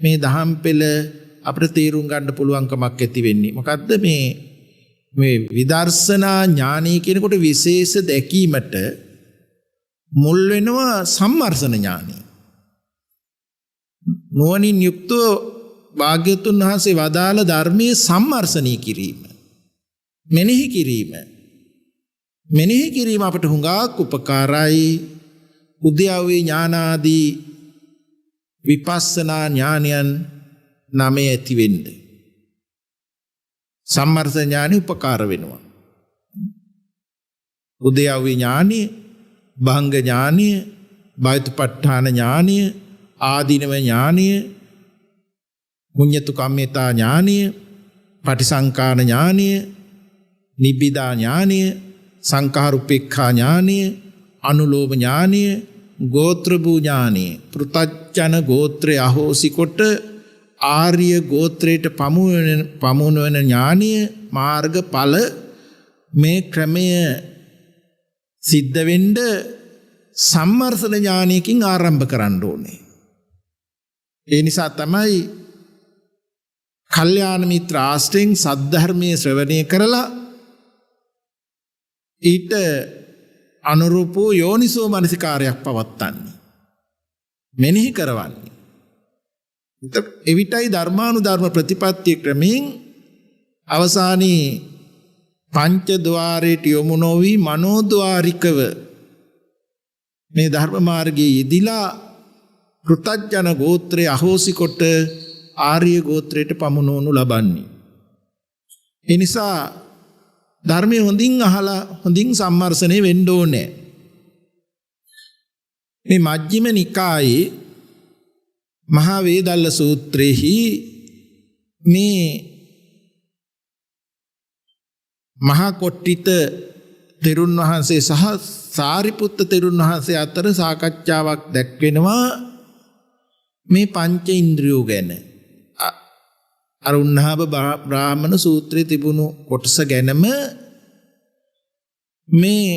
මේ දහම් පෙළ අපිට තේරුම් ගන්න පුළුවන්කමක් ඇති වෙන්නේ. මොකද්ද මේ විදර්ශනා ඥානය කියනකොට විශේෂ දැකීමට මුල් වෙනවා සම්මර්ෂණ ඥානය. නුවණින් යුක්තව භාග්‍යවතුන් වහන්සේ වදාළ ධර්මයේ සම්මර්ෂණී කිරීම, මෙනෙහි කිරීම. මෙනෙහි කිරීම අපට හුඟක් උපකාරයි. උද්‍යව්‍ය ඥානාදී විපස්සනා ඥානයන් නමේ ඇති වෙන්න සම්මර්ෂණ ඥානෙ උපකාර වෙනවා. උද්‍යව්‍ය ඥානෙ, භංග ඥානෙ, බයතුපට්ඨාන ඥානෙ, ආදීනව ඥානෙ, මුඤ්ඤතු කම්මිතා ඥානෙ, පටිසංකාන ඥානෙ, නිබ්බිදා ඥානෙ, සංඛාරුපේක්ඛා ඥානෙ, අනුලෝම ඥානෙ, ගෝත්‍ර භූ ඥානෙ, පෘතජ්ජන ගෝත්‍රය අහෝසි කොට ආර්ය ගෝත්‍රයට පමුණවන ඥානය, මාර්ගඵල, මේ ක්‍රමය සිද්ධ වෙන්න සම්මර්ෂණ ඥානයකින් ආරම්භ කරන්න ඕනේ. ඒ නිසා තමයි කල්යාණ මිත්‍ර ආශ්‍රයෙන් සද්ධර්මයේ ශ්‍රවණය කරලා ඊට අනුරූප යෝනිසෝ මනසිකාරයක් පවත්තන්නේ, මෙනෙහි කරවන්නේ. එවිටයි ධර්මානුධර්ම ප්‍රතිපත්තිය ක්‍රමයෙන් අවසානයේ පංච ద్వාරයට යොමු නොවි මනෝද්වාරිකව මේ ධර්ම මාර්ගයේ යෙදිලා පෘතජ්ජන ගෝත්‍රය අහෝසි කොට ආර්ය ගෝත්‍රයට පමුණවනු ලබන්නේ. ඒ නිසා ධර්මයේ හොඳින් අහලා හොඳින් සම්මර්ෂණය වෙන්න ඕනේ. මේ මජ්ක්‍ධිම නිකායේ මහා වේදල්ල සූත්‍රයේහි මේ මහා කොට්ටිත තෙරුන් වහන්සේ සහ සාරිපුත්ත තෙරුන් වහන්සේ අතර සාකච්ඡාවක් දැක්වෙනවා මේ පංච ඉන්ද්‍රියෝ ගැන. අර උන්හාබ බ්‍රාහ්මණ සූත්‍රයේ තිබුණු කොටස ගැනම මේ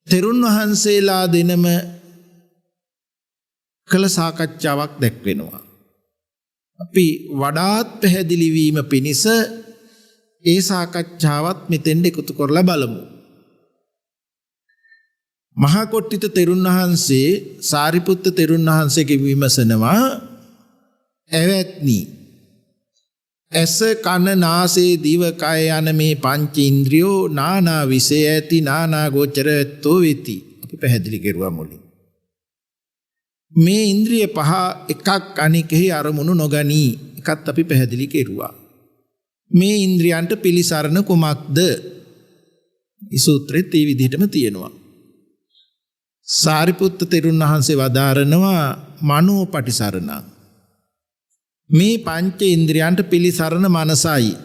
තෙරුන් වහන්සේලා දෙනම කළ සාකච්ඡාවක් දැක්වෙනවා. අපි වඩාත් පැහැදිලි වීම පිණිස ඒ සාකච්ඡාවත් මෙතෙන්ට එකතු කරලා බලමු. මහා කොට්ටිත තෙරුන් වහන්සේ සාරිපුත්ත තෙරුන් වහන්සේගේ විමසනවා, "ඇවැත්නි, ඇස කන නාසය දිව කය යන මේ පංච ඉන්ද්‍රියෝ නානා විෂය ඇති නානා ගෝචරත්වෝ වෙති." අපි පැහැදිලි කරුවා මුලින්. මේ ඉන්ද්‍රිය පහ එකක් අනිකෙහි අරමුණු නොගනී. එකත් අපි පැහැදිලි කෙරුවා. මේ ඉන්ද්‍රියන්ට පිළිසරණ කුමක්ද? මේ සූත්‍රෙත් මේ විදිහටම තියෙනවා. සාරිපුත්ත තෙරුන් වහන්සේ වදාරනවා මනෝ පටිසරණ. මේ පංච ඉන්ද්‍රියන්ට පිළිසරණ මනසයි.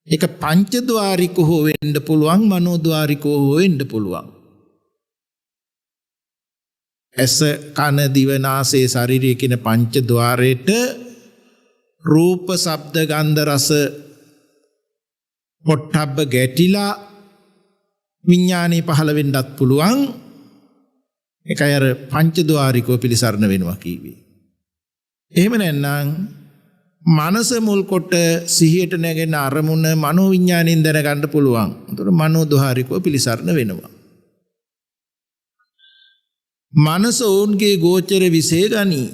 ඒක පංචද්වාරික හෝ වෙන්න පුළුවන්, මනෝද්වාරික හෝ වෙන්න පුළුවන්. ඇස කන දිව නාසය ශරීරය කියන පංච ద్వාරයට රූප ශබ්ද ගන්ධ රස පොට්ටබ්බ ගැටිලා විඥානේ පහළ වෙන්නත් පුළුවන්. ඒකයි අර පංච ద్వාරිකව පිළිසරණ වෙනවා කිව්වේ. එහෙම නැත්නම් මනස මුල් කොට සිහියට නැගෙන අරමුණ මනෝ විඥාණයෙන් දැනගන්න පුළුවන්. ඒතකොට මනෝ ద్వාරිකව පිළිසරණ වෙනවා. මනස ඔවුන්ගේ ගෝචර විසේ ගනී.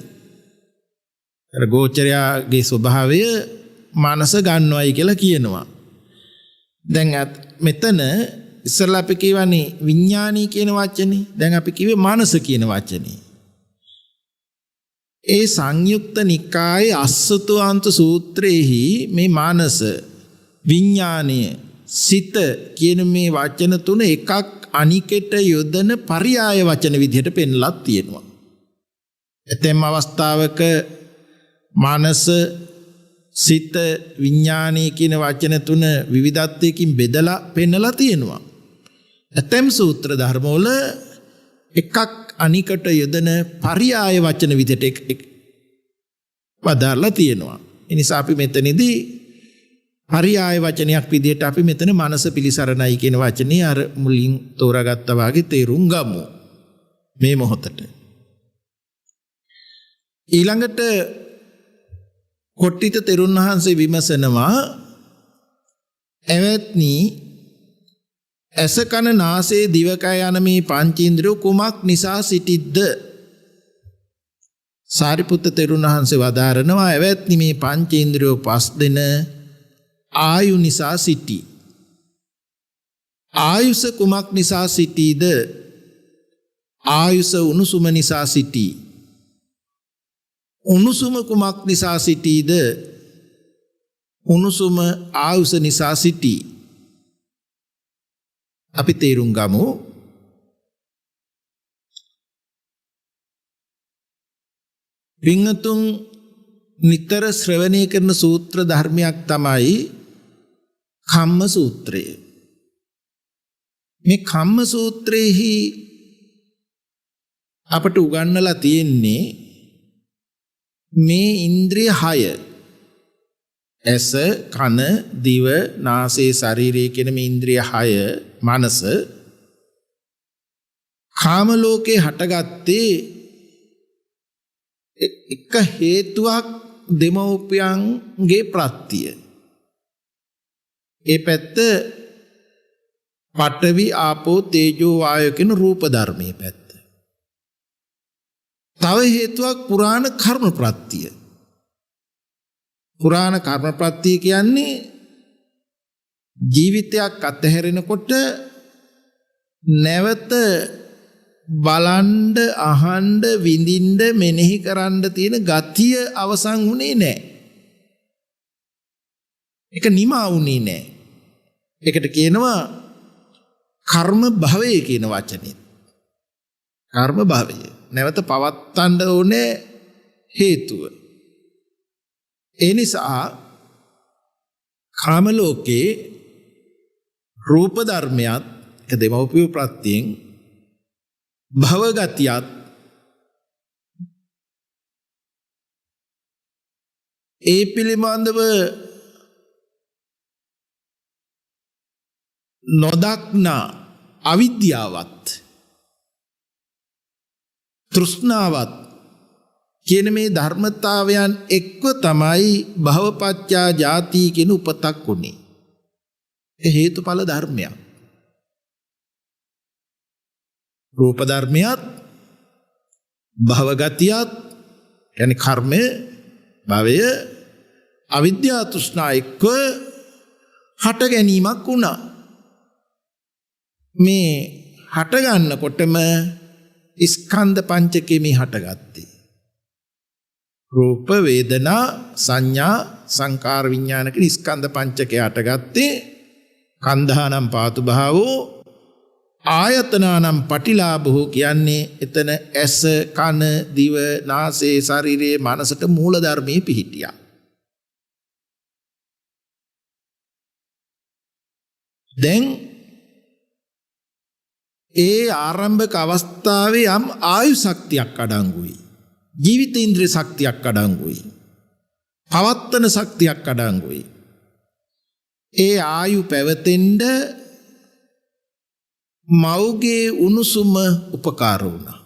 ගෝචරයාගේ ස්වභාවය මනස ගන්නවයි කියලා කියනවා. දැන් මෙතන ඉස්සරලා අපි කියවනේ විඥානී කියන වචනේ. දැන් අපි කිව්වේ මනස කියන වචනේ. ඒ සංයුක්ත නිකායේ අස්සතෝන්ත සූත්‍රයේහි මේ මානස විඥානය සිත කියන මේ වචන තුන එකක් අනිකට යොදන පරියාය වචන විදිහට පෙන්ලා තියෙනවා. එතෙම් අවස්ථාවක මානස සිත විඥානය කියන වචන තුන විවිධත්වයකින් බෙදලා පෙන්ලා තියෙනවා. එතෙම් සූත්‍ර ධර්මවල එකක් අනිකට යොදන පරියාය වචන විදිහට වදාරලා තියෙනවා. ඒ නිසා අපි මෙතනදී පරියාය වචනයක් විදිහට අපි මෙතන මනස පිලිසරණයි කියන වචනේ අර මුලින් තෝරාගත්තා වාගේ තේරුම් ගමු මේ මොහොතට. ඊළඟට කොට්ටිත තෙරුන් වහන්සේ විමසනවා එවත්නි ඇස කන නාසය දිවකය යන මේ පංචේන්ද්‍රිය කුමක් නිසා සිටිද්ද? සාරිපුත්ත තෙරුන් වහන්සේ වදාරනවා එවත්නි මේ පංචේන්ද්‍රිය පස් දෙන ආයු නිසා සිටී. ආයුෂ කුමක් නිසා සිටීද? ආයුෂ උණුසුම නිසා සිටී. උණුසුම කුමක් නිසා සිටීද? උණුසුම ආයුෂ නිසා සිටී. අපි තේරුම් ගමු. වින්නතුන් නිතර ශ්‍රවණය කරන සූත්‍ර ධර්මයක් තමයි කම්ම සූත්‍රය. මේ කම්ම සූත්‍රයේහි අපට උගන්වලා තියෙන්නේ මේ ඉන්ද්‍රිය 6 ඇස කන දිව නාසය ශරීරය කියන මේ ඉන්ද්‍රිය 6 මනස කාම ලෝකේ හටගත්තේ එක හේතුවක් දෙමව්පියන්ගේ ප්‍රත්‍ය. ඒ පැත්ත පඨවි ආපෝ තේජෝ වායෝ කියන රූප ධර්මයේ පැත්ත. තව හේතුවක් පුරාණ කර්ම ප්‍රත්‍ය. පුරාණ කර්ම ප්‍රත්‍ය කියන්නේ ජීවිතයක් අත්හැරෙනකොට නැවත බලන්ඩ අහන්ඩ විඳින්ඩ මෙනෙහි කරන්න තියෙන ගතිය අවසන් වුණේ නැහැ. ඒක නිමා වුණේ නැහැ. ඒකට කියනවා කර්ම භවය කියන වචනේ. කර්ම භවය. නැවත පවත්තන්න ඕනේ හේතුව. ඒ නිසා කාම ලෝකේ රූප ධර්මයක් දෙමව්පිය ප්‍රත්‍යයෙන් භවගතියත් ඒ පිළිබඳව නොදක්නා අවිද්‍යාවත් තෘෂ්ණාවත් කියන මේ ධර්මතාවයන් එක්ව තමයි භවපච්චා ජාති කියන උපතක් උනේ. ඒ හේතුඵල ධර්මයක්. රූප ධර්මයක් භවගතියත් යන්නේ කර්මය භවය අවිද්‍යා තෘෂ්ණා එක්ව හට ගැනීමක් වුණා. මේ හට ගන්නකොටම ස්කන්ධ පංචකේ මේ හටගත්තේ. රූප වේදනා සංඥා සංකාර විඥාන කියන ස්කන්ධ පංචකේ හටගත්තේ කන්ධානම් පාතු භාවෝ ආයතනානම් පටිලාභෝ කියන්නේ එතන ඇස කන දිව නාසය ශරීරයේ මනසට මූල ධර්මයේ පිහිටියා. දැන් ඒ ආරම්භක අවස්ථාවේ යම් ආයු ශක්තියක් අඩංගුයි. ජීවිත ඉන්ද්‍රිය ශක්තියක් අඩංගුයි. පවත්තන ශක්තියක් අඩංගුයි. ඒ ආයු පැවතෙන්න මව්ගේ උණුසුම උපකාර වුණා.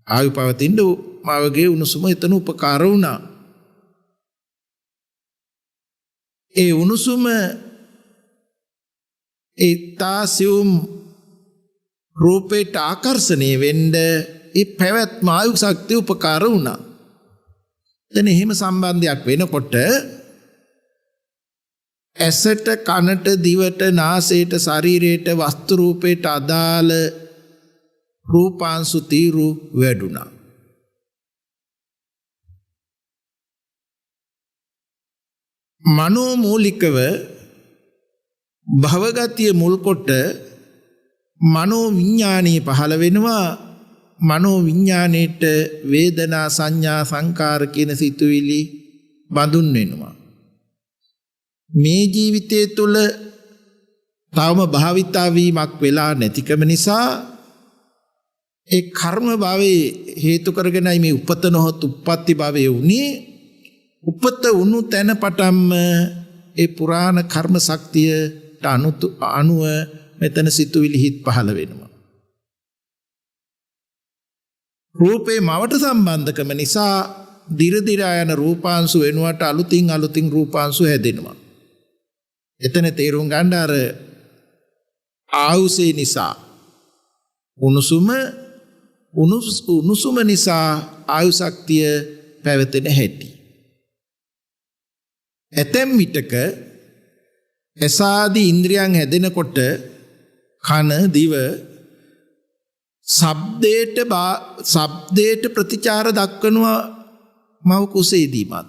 ආයු පැවතෙන්න මව්ගේ උණුසුම එතන උපකාර වුණා. ඒ උණුසුම ඒ තාසියුම් රූපයට ආකර්ෂණය වෙන්න ඒ පැවැත්ම ආයු ශක්තිය උපකාර වුණා. දැන් එහෙම සම්බන්ධයක් වෙනකොට ඇසට කනට දිවට නාසයට ශරීරයට වස්තු රූපයට අදාළ රූපාංශු තීරු වැඩුණා. මනෝමූලිකව භවගතිය මුල් කොට මනෝ විඥානීය පහළ වෙනවා. මනෝ විඥාණයට වේදනා සංඥා සංකාර කියන සිතුවිලි බඳුන් වෙනවා. මේ ජීවිතය තුළ තවම භාවිතා වීමක් වෙලා නැතිකම නිසා ඒ කර්ම භවයේ හේතු කරගෙනයි මේ උපත නොහොත් උප්පත්ති භවයේ උනේ. උපත උණු තැන පටන්ම ඒ පුරාණ කර්ම ශක්තියට අනුව මෙතන සිතුවිලි හිත් පහළ වෙනවා. රූපේ මවට සම්බන්ධකම නිසා දිරදිරා යන රූපාංශු වෙනුවට අලුතින් රූපාංශු හැදෙනවා. එතන තේරුම් ගන්න අර ආයුසේ නිසා උණුසුම නිසා ආයු ශක්තිය පැවතෙන හැටි. ඇතැම් විටක එසාදී ඉන්ද්‍රියන් හැදෙනකොට කන දිව ශබ්දයට ප්‍රතිචාර දක්වනවා මව කුසේදීමත්.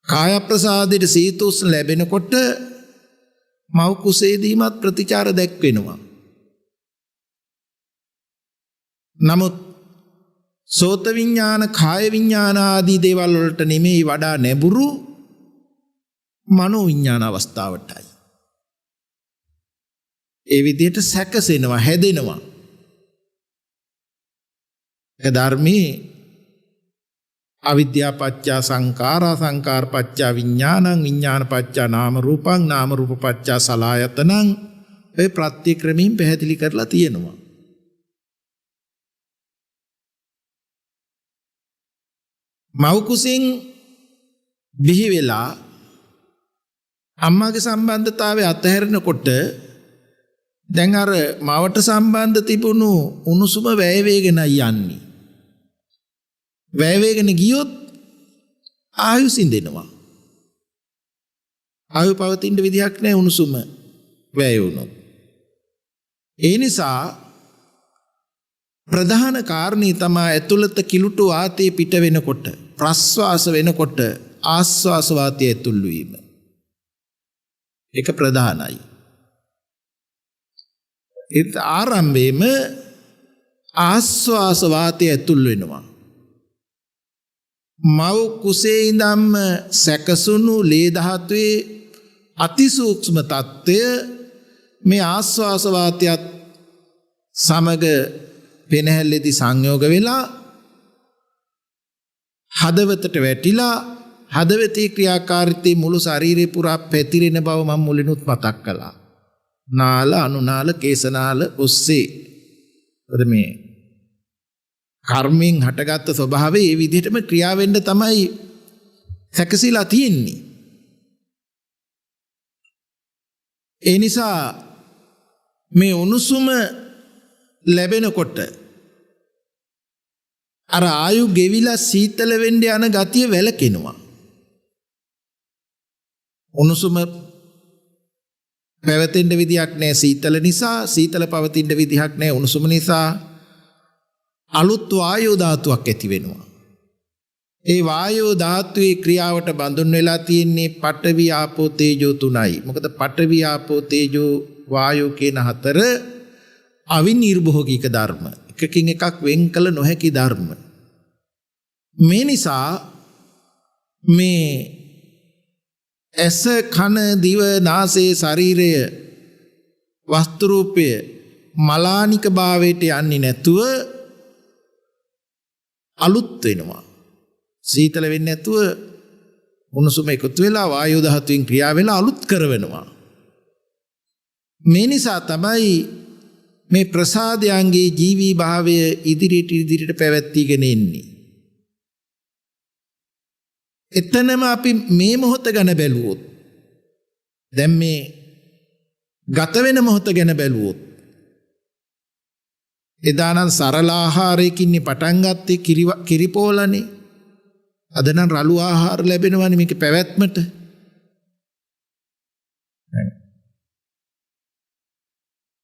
කාය ප්‍රසාදයට සීතෝෂ්ණ ලැබෙනකොට මව කුසේදීමත් ප්‍රතිචාර දැක්වෙනවා. නමුත් සෝත විඥාන කාය විඥාන ආදී දේවල් වලට නෙමෙයි වඩා නැඹුරු මනෝ විඥාන අවස්ථාවටයි. ඒ විදිහට සැකසෙනවා හැදෙනවා. ඒ ධර්මයේ අවිද්‍යා පත්‍ය සංඛාරා සංඛාර පත්‍ය විඥානං විඥාන පත්‍ය නාම රූපං නාම රූප පත්‍ය සලආයතනං ඔය ප්‍රත්‍යක්‍රමයෙන් පැහැදිලි කරලා තියෙනවා. මව් කුසින් බිහි වෙලා අම්මාගේ සම්බන්ධතාවය අතහැරෙනකොට දැන් අර මවට සම්බන්ධ තිබුණු උණුසුම වැය වේගෙන යන්නේ. වැය වේගෙන ගියොත් ආයු සිඳෙනවා. ආයු පවතින විදිහක් නැහැ උණුසුම වැය වුණොත්. ඒ නිසා ප්‍රධාන කාරණේ තමයි ඇතුළත කිලුට වාතයේ පිට වෙනකොට ප්‍රස්වාස වෙනකොට ආස්වාස වාතය ඇතුල් වීම. ඒක ප්‍රධානයි. ඒත් ආරම්භයේම ආස්වාස වාතය ඇතුල් වෙනවා. මව් කුසේ ඉඳන්ම සැකසුණු ලේ ධාතුවේ අතිසූක්ෂම තත්ත්වය මේ ආස්වාස වාතයත් සමග පෙනහැල්ලේදී සංයෝග වෙලා හදවතට වැටිලා හදවතේ ක්‍රියාකාරීත්වයේ මුළු ශරීරේ පුරා පැතිරෙන බව මම මුලිනුත් මතක් කළා. නාල අනුනාල කේසනාල ඔස්සේ මේ කර්මෙන් හටගත්ත ස්වභාවය ඒ විදිහටම ක්‍රියා වෙන්න තමයි සැකසීලා තියෙන්නේ. ඒ නිසා මේ උණුසුම ලැබෙනකොට අර ආයු ගෙවිලා සීතල වෙන්න යන ගතිය වැළකෙනවා. උණුසුම පැවතෙන්න විදියක් නැහැ සීතල නිසා, සීතල පවතින්න විදියක් නැහැ උණුසුම නිසා. අලුත් වායෝ ධාතුවක් ඇති වෙනවා. ඒ වායෝ ධාතුවේ ක්‍රියාවට බඳුන් වෙලා තියෙන්නේ පඨවි ආපෝ තේජෝ තුනයි. මොකද පඨවි ආපෝ තේජෝ වායෝ කියන හතර අවිනිර්භෝගික ධර්ම. එකකින් එකක් වෙන් කළ නොහැකි ධර්ම. මේ නිසා මේ ඇස කන දිව නාසය ශරීරය වස්තු රූපය මලානික භාවයට යන්නේ නැතුව අලුත් වෙනවා. සීතල වෙන්නේ නැතුව උණුසුම එකතු වෙලා වායු ධාතුවෙන් ක්‍රියා වෙලා අලුත් කරවෙනවා. මේ නිසා තමයි මේ ප්‍රසාදයන්ගේ ජීවී භාවය ඉදිරියට පැවැත්වීගෙන එන්නේ. එතනම අපි මේ මොහොත ගැන බැලුවොත්, දැන් මේ ගත වෙන මොහොත ගැන බැලුවොත් එදානම් සරල ආහාරයකින් පටන් ගත්තේ කිරිපෝලනේ. අද නම් රළු ආහාර ලැබෙනවනේ මේක පැවැත්මට.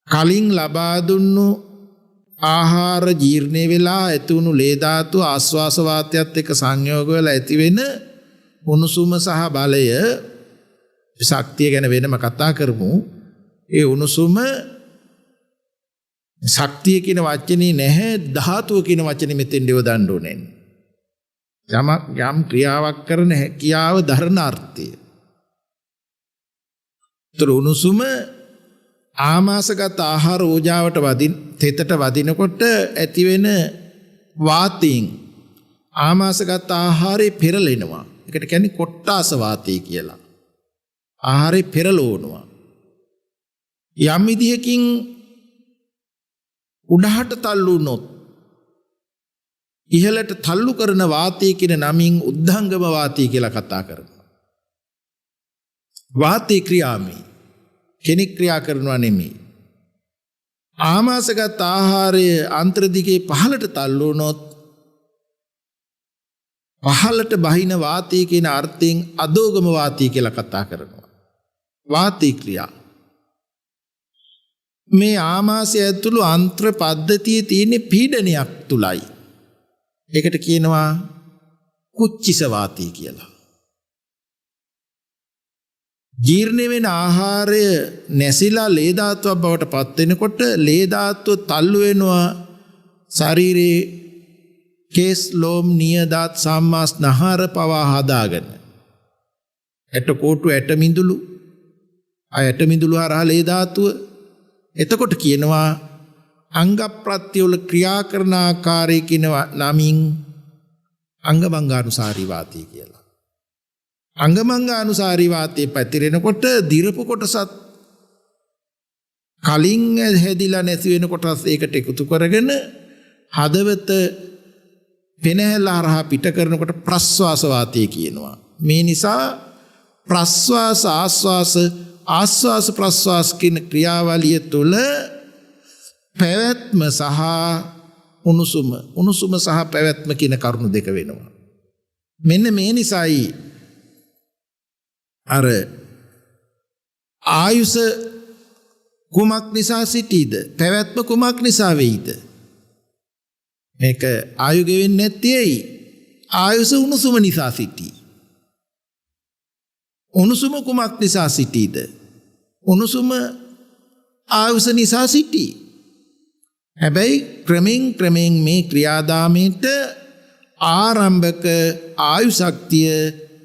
කලින් ලබා දුන්නු ආහාර ජීර්ණය වෙලා ඇති වුණු ලේ ධාතුව ආශ්වාස වාතයත් එක්ක සංයෝග වෙලා ඇති වෙන උණුසුම සහ බලය ශක්තිය ගැන වෙනම කතා කරමු. ඒ උණුසුම ශක්තිය කියන වචනේ නැහැ, ධාතුව කියන වචනේ මෙතෙන් යොදන්න ඕනේ. යම් ක්‍රියාවක් කරන හැකියාව දරන අර්ථය. උණුසුම ආමාශගත ආහාර ඕජාවට තෙතට වදිනකොට ඇතිවෙන වාතයෙන් ආමාශගත ආහාරය පෙරලෙනවා. ඒකට කියන්නේ කොට්ටාස වාතය කියලා. ආහාරය පෙරලවනවා. යම් විදිහකින් උඩහට තල්ලු වුණොත් ඉහළට තල්ලු කරන වාතය කියන නමින් උද්ධංගම වාතය කියලා කතා කරනවා. වාතය ක්‍රියාමයි. කෙනෙක් ක්‍රියා කරනවා නෙමෙයි. ආමාශගත ආහාරය අන්ත්‍ර දිගේ පහළට තල්ලු වුණොත් පහළට බහින වාතය කියන අර්ථයෙන් අදෝගම වාතය කියලා කතා කරනවා. වාතය ක්‍රියා. මේ ආමාශය ඇතුළු අන්ත්‍ර පද්ධතියේ තියෙන පීඩනයක් තුලයි. ඒකට කියනවා කුච්චිස වාතය කියලා. ජීර්ණ වෙන ආහාරය නැසිලා ලේ ධාතුවක් බවට පත් වෙනකොට ලේ ධාතුව තල්ලු වෙනවා ශරීරයේ කේස් ලෝම් නියදාත් සම්මාස් නහර පවා හදාගෙන. ඇට කොටු ඇට මිදුළු ඇට මිදුළු හරහා ලේ ධාතුව. එතකොට කියනවා අංග ප්‍රත්‍ය වල ක්‍රියා කරන ආකාරය කියන නමින් අංගමංගානුසාරී වාතය කියලා. අංගමංගානුසාරී වාතයේ පැතිරෙනකොට දිරපු කොටසත් කලින් හැදිලා නැති වෙන කොටස් ඒකට එකතු කරගෙන හදවත පෙනහැල්ල හරහා පිට කරනකොට ප්‍රස්වාස වාතය කියනවා. මේ නිසා ප්‍රස්වාස ආස්වාස ප්‍රස්වාස කියන ක්‍රියාවලිය තුළ පැවැත්ම සහ උණුසුම සහ පැවැත්ම කියන කරුණු දෙක වෙනවා. මෙන්න මේ නිසායි අර ආයුෂ කුමක් නිසා සිටීද? පැවැත්ම කුමක් නිසා වෙයිද? මේක ආයු ගෙවෙන්නේ නැත්තේ ආයුෂ උණුසුම නිසා සිටී. උණුසුම කුමක් නිසා සිටීද? උණුසුම ආයුෂ නිසා සිටී. හැබැයි ක්‍රමෙන් මේ ක්‍රියාදාමයට ආරම්භක ආයු ශක්තිය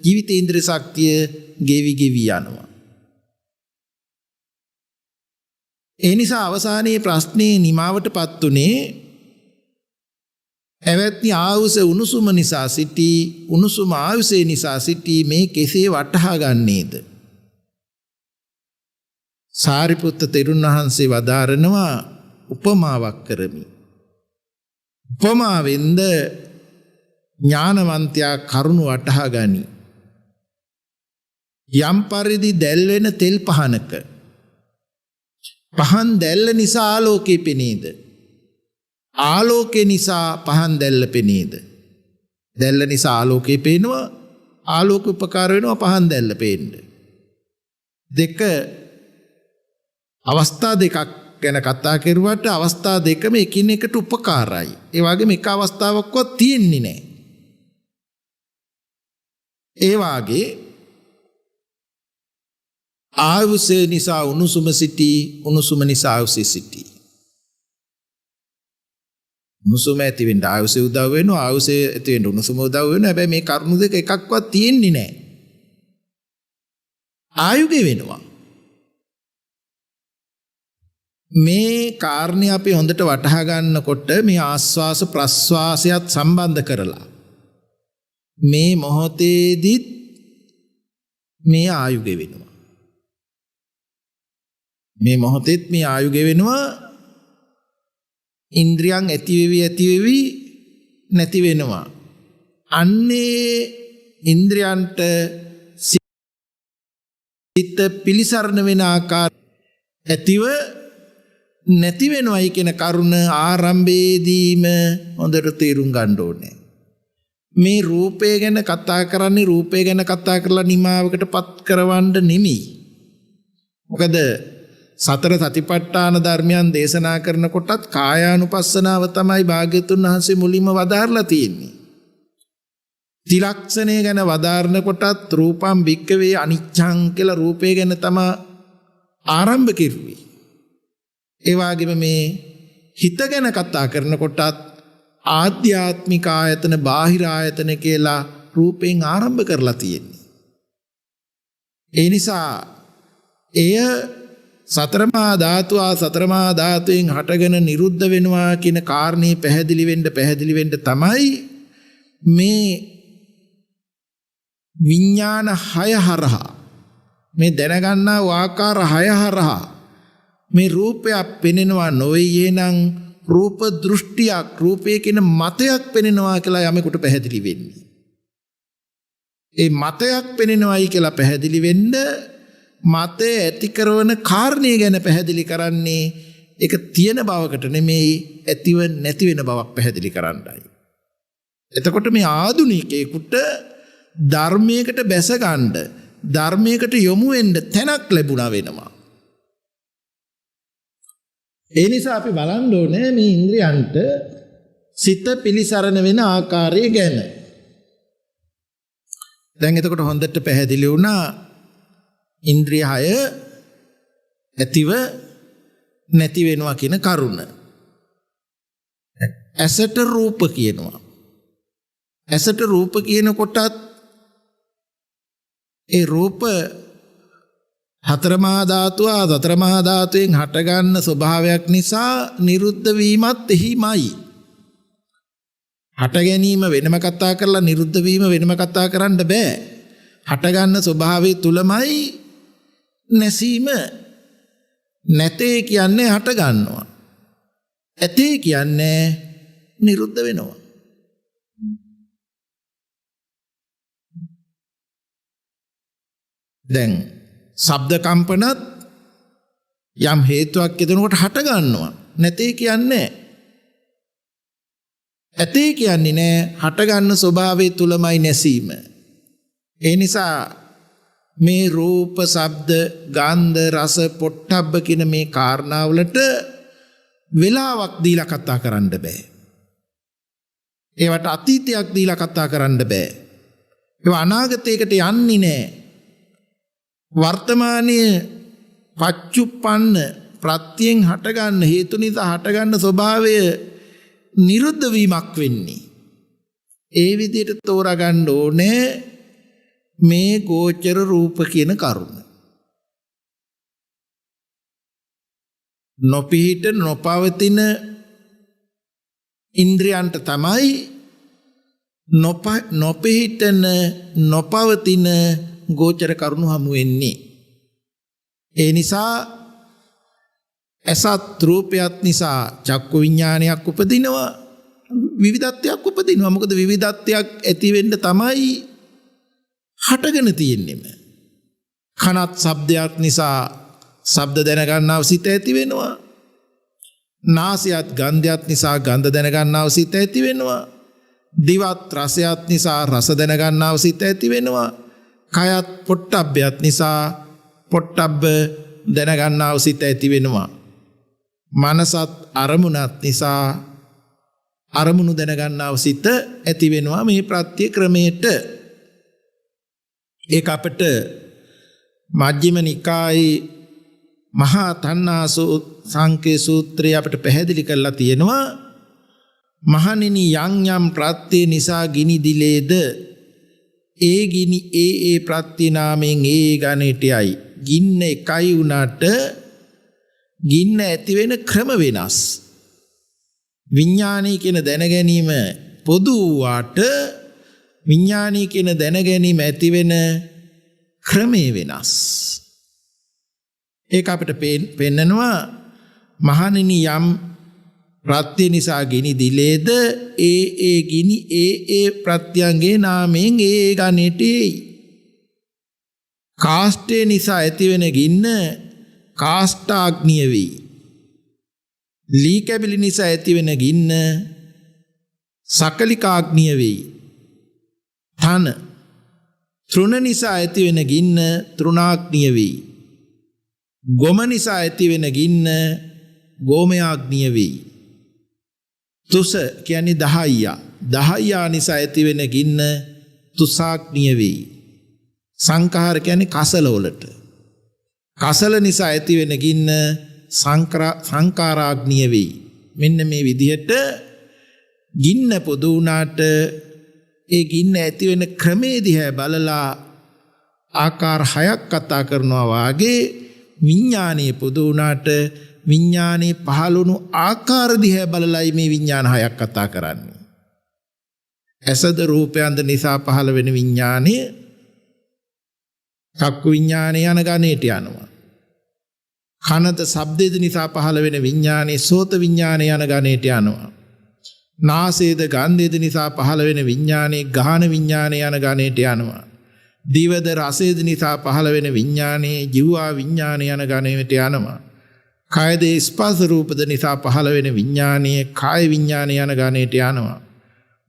ජීවිතේන්ද්‍රිය ශක්තිය ගෙවි යනවා. ඒ නිසා අවසානයේ ප්‍රශ්නේ නිමාවටපත් උනේ එවැත්නි ආයුෂ උණුසුම නිසා සිටී, උණුසුම ආයුෂේ නිසා සිටී. මේ කෙසේ වටහා ගන්නේද? සාරිපුත්ත තෙරුන් වහන්සේ වදාරනවා උපමාවක් කරමි. උපමාවෙන්ද ඥානවන්තයා කරුණු වටහා ගනි. යම් පරිදි දැල් වෙන තෙල් පහනක පහන් දැල්ල නිසා ආලෝකය පෙනේද? ආලෝකය නිසා පහන් දැල්ල පෙනේද? දැල්ල නිසා ආලෝකය පේනවා, ආලෝක උපකාර වෙනවා පහන් දැල්ල පේන්න. දෙක අවස්ථා දෙකක් ගැන කතා කරුවට අවස්ථා දෙකම එකිනෙකට උපකාරයි. ඒ වගේම එක අවස්ථාවක්වත් තියෙන්නේ නැහැ. ඒ වාගේ ආයුෂ නිසා උණුසුම සිටී, උණුසුම නිසා ආයුෂ සිටී. උණුසුම ඇති වෙන්න ආයුෂ උදව් වෙනවා, ආයුෂ ඇති වෙන්න උණුසුම උදව් වෙනවා. හැබැයි මේ කරුණු දෙක එකක්වත් තියෙන්නේ නැහැ. ආයු ගෙවෙනවා. මේ කාරණේ අපි හොඳට වටහා ගන්නකොට මේ ආස්වාස ප්‍රස්වාසයත් සම්බන්ධ කරලා මේ මොහොතේදීත් මේ ආයු ගෙවෙනවා. මේ මොහොතෙත් මේ ආයු ගෙවෙනවා. ඉන්ද්‍රියන් ඇති වෙවි නැති වෙනවා. අන්නේ ඉන්ද්‍රියන්ට සිත පිලිසරණ වෙන ආකාර ඇතිව නැති වෙනවයි කියන කරුණ ආරම්භයේදීම හොඳට තේරුම් ගන්න ඕනේ. මේ රූපය ගැන කතා කරන්නේ රූපය ගැන කතා කරලා නිමාවකටපත් කරවන්න නෙමෙයි. මොකද සතර සතිපට්ඨාන ධර්මයන් දේශනා කරනකොටත් කායානුපස්සනාව තමයි භාග්‍යතුන් වහන්සේ මුලින්ම වදාරලා තියෙන්නේ. ත්‍රිලක්ෂණය ගැන වදාරන කොටත් රූපම් භික්කවේ අනිච්ඡං කියලා රූපය ගැන තමයි ආරම්භ කෙරුවේ. ඒ වගේම මේ හිත ගැන කතා කරන කොටත් ආධ්‍යාත්මික ආයතන බාහිර ආයතන කියලා රූපෙන් ආරම්භ කරලා තියෙන්නේ. ඒ නිසා එය සතරමා ධාතුවා සතරමා ධාතුවෙන් හටගෙන නිරුද්ධ වෙනවා කියන කාරණේ පැහැදිලි වෙන්න තමයි මේ විඥාන 6 හරහා මේ දැනගන්නා ආකාර 6 හරහා මේ රූපයක් පෙනෙනවා නොවේ නම් රූප දෘෂ්ටියක් රූපය කියන මතයක් පෙනෙනවා කියලා යමෙකුට පැහැදිලි වෙන්නේ. ඒ මතයක් පෙනෙනවයි කියලා පැහැදිලි වෙන්න මතය ඇති කරන කාරණේ ගැන පැහැදිලි කරන්නේ ඒක තියෙන බවකට නෙමෙයි ඇතිව නැති වෙන බවක් පැහැදිලි කරන්නයි. එතකොට මේ ආධුනිකයෙකුට ධර්මයකට බැස ගන්න ධර්මයකට යොමු වෙන්න තැනක් ලැබුණා වෙනවා. ඒ නිසා අපි බලන්න ඕනේ මේ ඉන්ද්‍රයන්ට සිත පිලිසරණ වෙන ආකාරය ගැන. දැන් එතකොට හොඳට පැහැදිලි වුණා ඉන්ද්‍රිය 6 ඇතිව නැති වෙනවා කියන කරුණ. ඇසට රූප කියනවා. ඇසට රූප කියනකොටත් ඒ රූප හතරමහා ධාතුවා සතරමහා ධාතුවෙන් හටගන්න ස්වභාවයක් නිසා නිරුද්ධ වීමත් එහිමයි. හට ගැනීම වෙනම කතා කරලා නිරුද්ධ වීම වෙනම කතා කරන්න බෑ. හටගන්න ස්වභාවය තුලමයි නැසීම. නැතේ කියන්නේ හට ගන්නවා. ඇතේ කියන්නේ නිරුද්ධ වෙනවා. දැන් ශබ්ද කම්පනත් යම් හේතුවක් යෙදෙනකොට හට ගන්නවා. නැතේ කියන්නේ ඇතේ කියන්නේ නෑ හට ගන්න ස්වභාවය තුලමයි නැසීම. ඒ නිසා මේ රූප, ශබ්ද, ගන්ධ, රස, පොට්ටබ්බ කියන මේ කාරණාවලට වෙලාවක් දීලා කතා කරන්න බෑ. ඒවට අතීතයක් දීලා කතා කරන්න බෑ. ඒවා අනාගතයකට යන්නේ නෑ. වර්තමානයේ පච්චුප්පන්න ප්‍රත්‍යයෙන් හටගන්න හේතු නිසා හටගන්න ස්වභාවය නිරුද්ධ වීමක් වෙන්නේ. ඒ විදිහට තෝරගන්න ඕනේ මේ ගෝචර රූප කියන කරුණ. නොපිහිට නොපවතින ඉන්ද්‍රයන්ට තමයි නොපිහිටන නොපවතින ගෝචර කරුණු හමු වෙන්නේ. ඒ නිසා අසත් රූපයත් නිසා චක්කු විඥානයක් උපදිනවා විවිධත්වයක් උපදිනවා. මොකද විවිධත්වයක් ඇති වෙන්න තමයි හටගෙන තියෙන්නේම. කනත් ශබ්දයක් නිසා ශබ්ද දැනගන්නව සිත ඇති වෙනවා. නාසයත් ගන්ධයත් නිසා ගන්ධ දැනගන්නව සිත ඇති වෙනවා. දිවත් රසයත් නිසා රස දැනගන්නව සිත ඇති වෙනවා. කයත් පොට්ටබ්බයත් නිසා පොට්ටබ්බ දැනගන්නව සිත ඇති වෙනවා. මනසත් අරමුණත් නිසා අරමුණු දැනගන්නව සිත ඇති වෙනවා. මේ ප්‍රත්‍ය ක්‍රමයට ඒක අපට මජ්ක්‍ධිම නිකායේ මහා තණ්හා සංකේ සූත්‍රය අපට පැහැදිලි කරලා තියෙනවා. මහණෙනි යම් යම් ප්‍රත්‍ය නිසා ගිනි දිලේද ඒ ගිනි ඒ ප්‍රත්‍ය නාමයෙන් ඒ ගණයට යයි. ගින්න එකයි වුණාට ගින්න ඇති වෙන ක්‍රම වෙනස්. විඥානී කියන දැන ගැනීම පොදු වාට විඥානී කියන දැන ගැනීම ඇති වෙන ක්‍රමේ වෙනස්. ඒක අපිට පෙන්නනවා මහණෙනි යම් ප්‍රත්‍ය නිසා ගිනි දිලේද ඒ ගිනි ඒ ප්‍රත්‍යංගේ නාමයෙන් ඒ ගණයට එයි. කාෂ්ඨය නිසා ඇතිවෙන ගින්න කාෂ්ඨාග්නිය වෙයි. ලී කැබිලි නිසා ඇතිවෙන ගින්න සකලිකාග්නිය වෙයි. තන තෘණ නිසා ඇතිවෙන ගින්න තෘණාග්නිය වෙයි. ගොම නිසා ඇතිවෙන ගින්න ගෝමයාග්නිය වෙයි. තුස කියන්නේ දහයියා. දහයියා නිසා ඇතිවෙන ගින්න තුසාග්නිය වෙයි. සංඛාර කියන්නේ කසලවලට. කසල නිසා ඇතිවෙන ගින්න සංකාරාග්නිය වෙයි. මෙන්න මේ විදිහට ගින්න පොදු වුණාට ඒ ගින්න ඇතිවෙන ක්‍රමේ දිහා බලලා ආකාර 6ක් කතා කරනවා වාගේ විඥානීය පොදු වුණාට විඥානයේ පහළුණු ආකාර දිහා බලලයි මේ විඥාන 6ක් කතා කරන්නේ. ඇසද රූපයන්ද නිසා පහළ වෙන විඥානය චක්කු විඥානය යන ගණේට යනවා. කනද ශබ්දේද නිසා පහළ වෙන විඥානයේ සෝත විඥානය යන ගණේට යනවා. නාසයේද ගන්ධයේද නිසා පහළ වෙන විඥානයේ ගාහන විඥානය යන ගණේට යනවා. දිවද රසයේද නිසා පහළ වෙන විඥානයේ ජීවා විඥානය යන ගණේට යනවා. කායද ස්පර්ශ රූපද නිසා පහළ වෙන විඥානයේ කාය විඥානය යන ගණේට යනවා.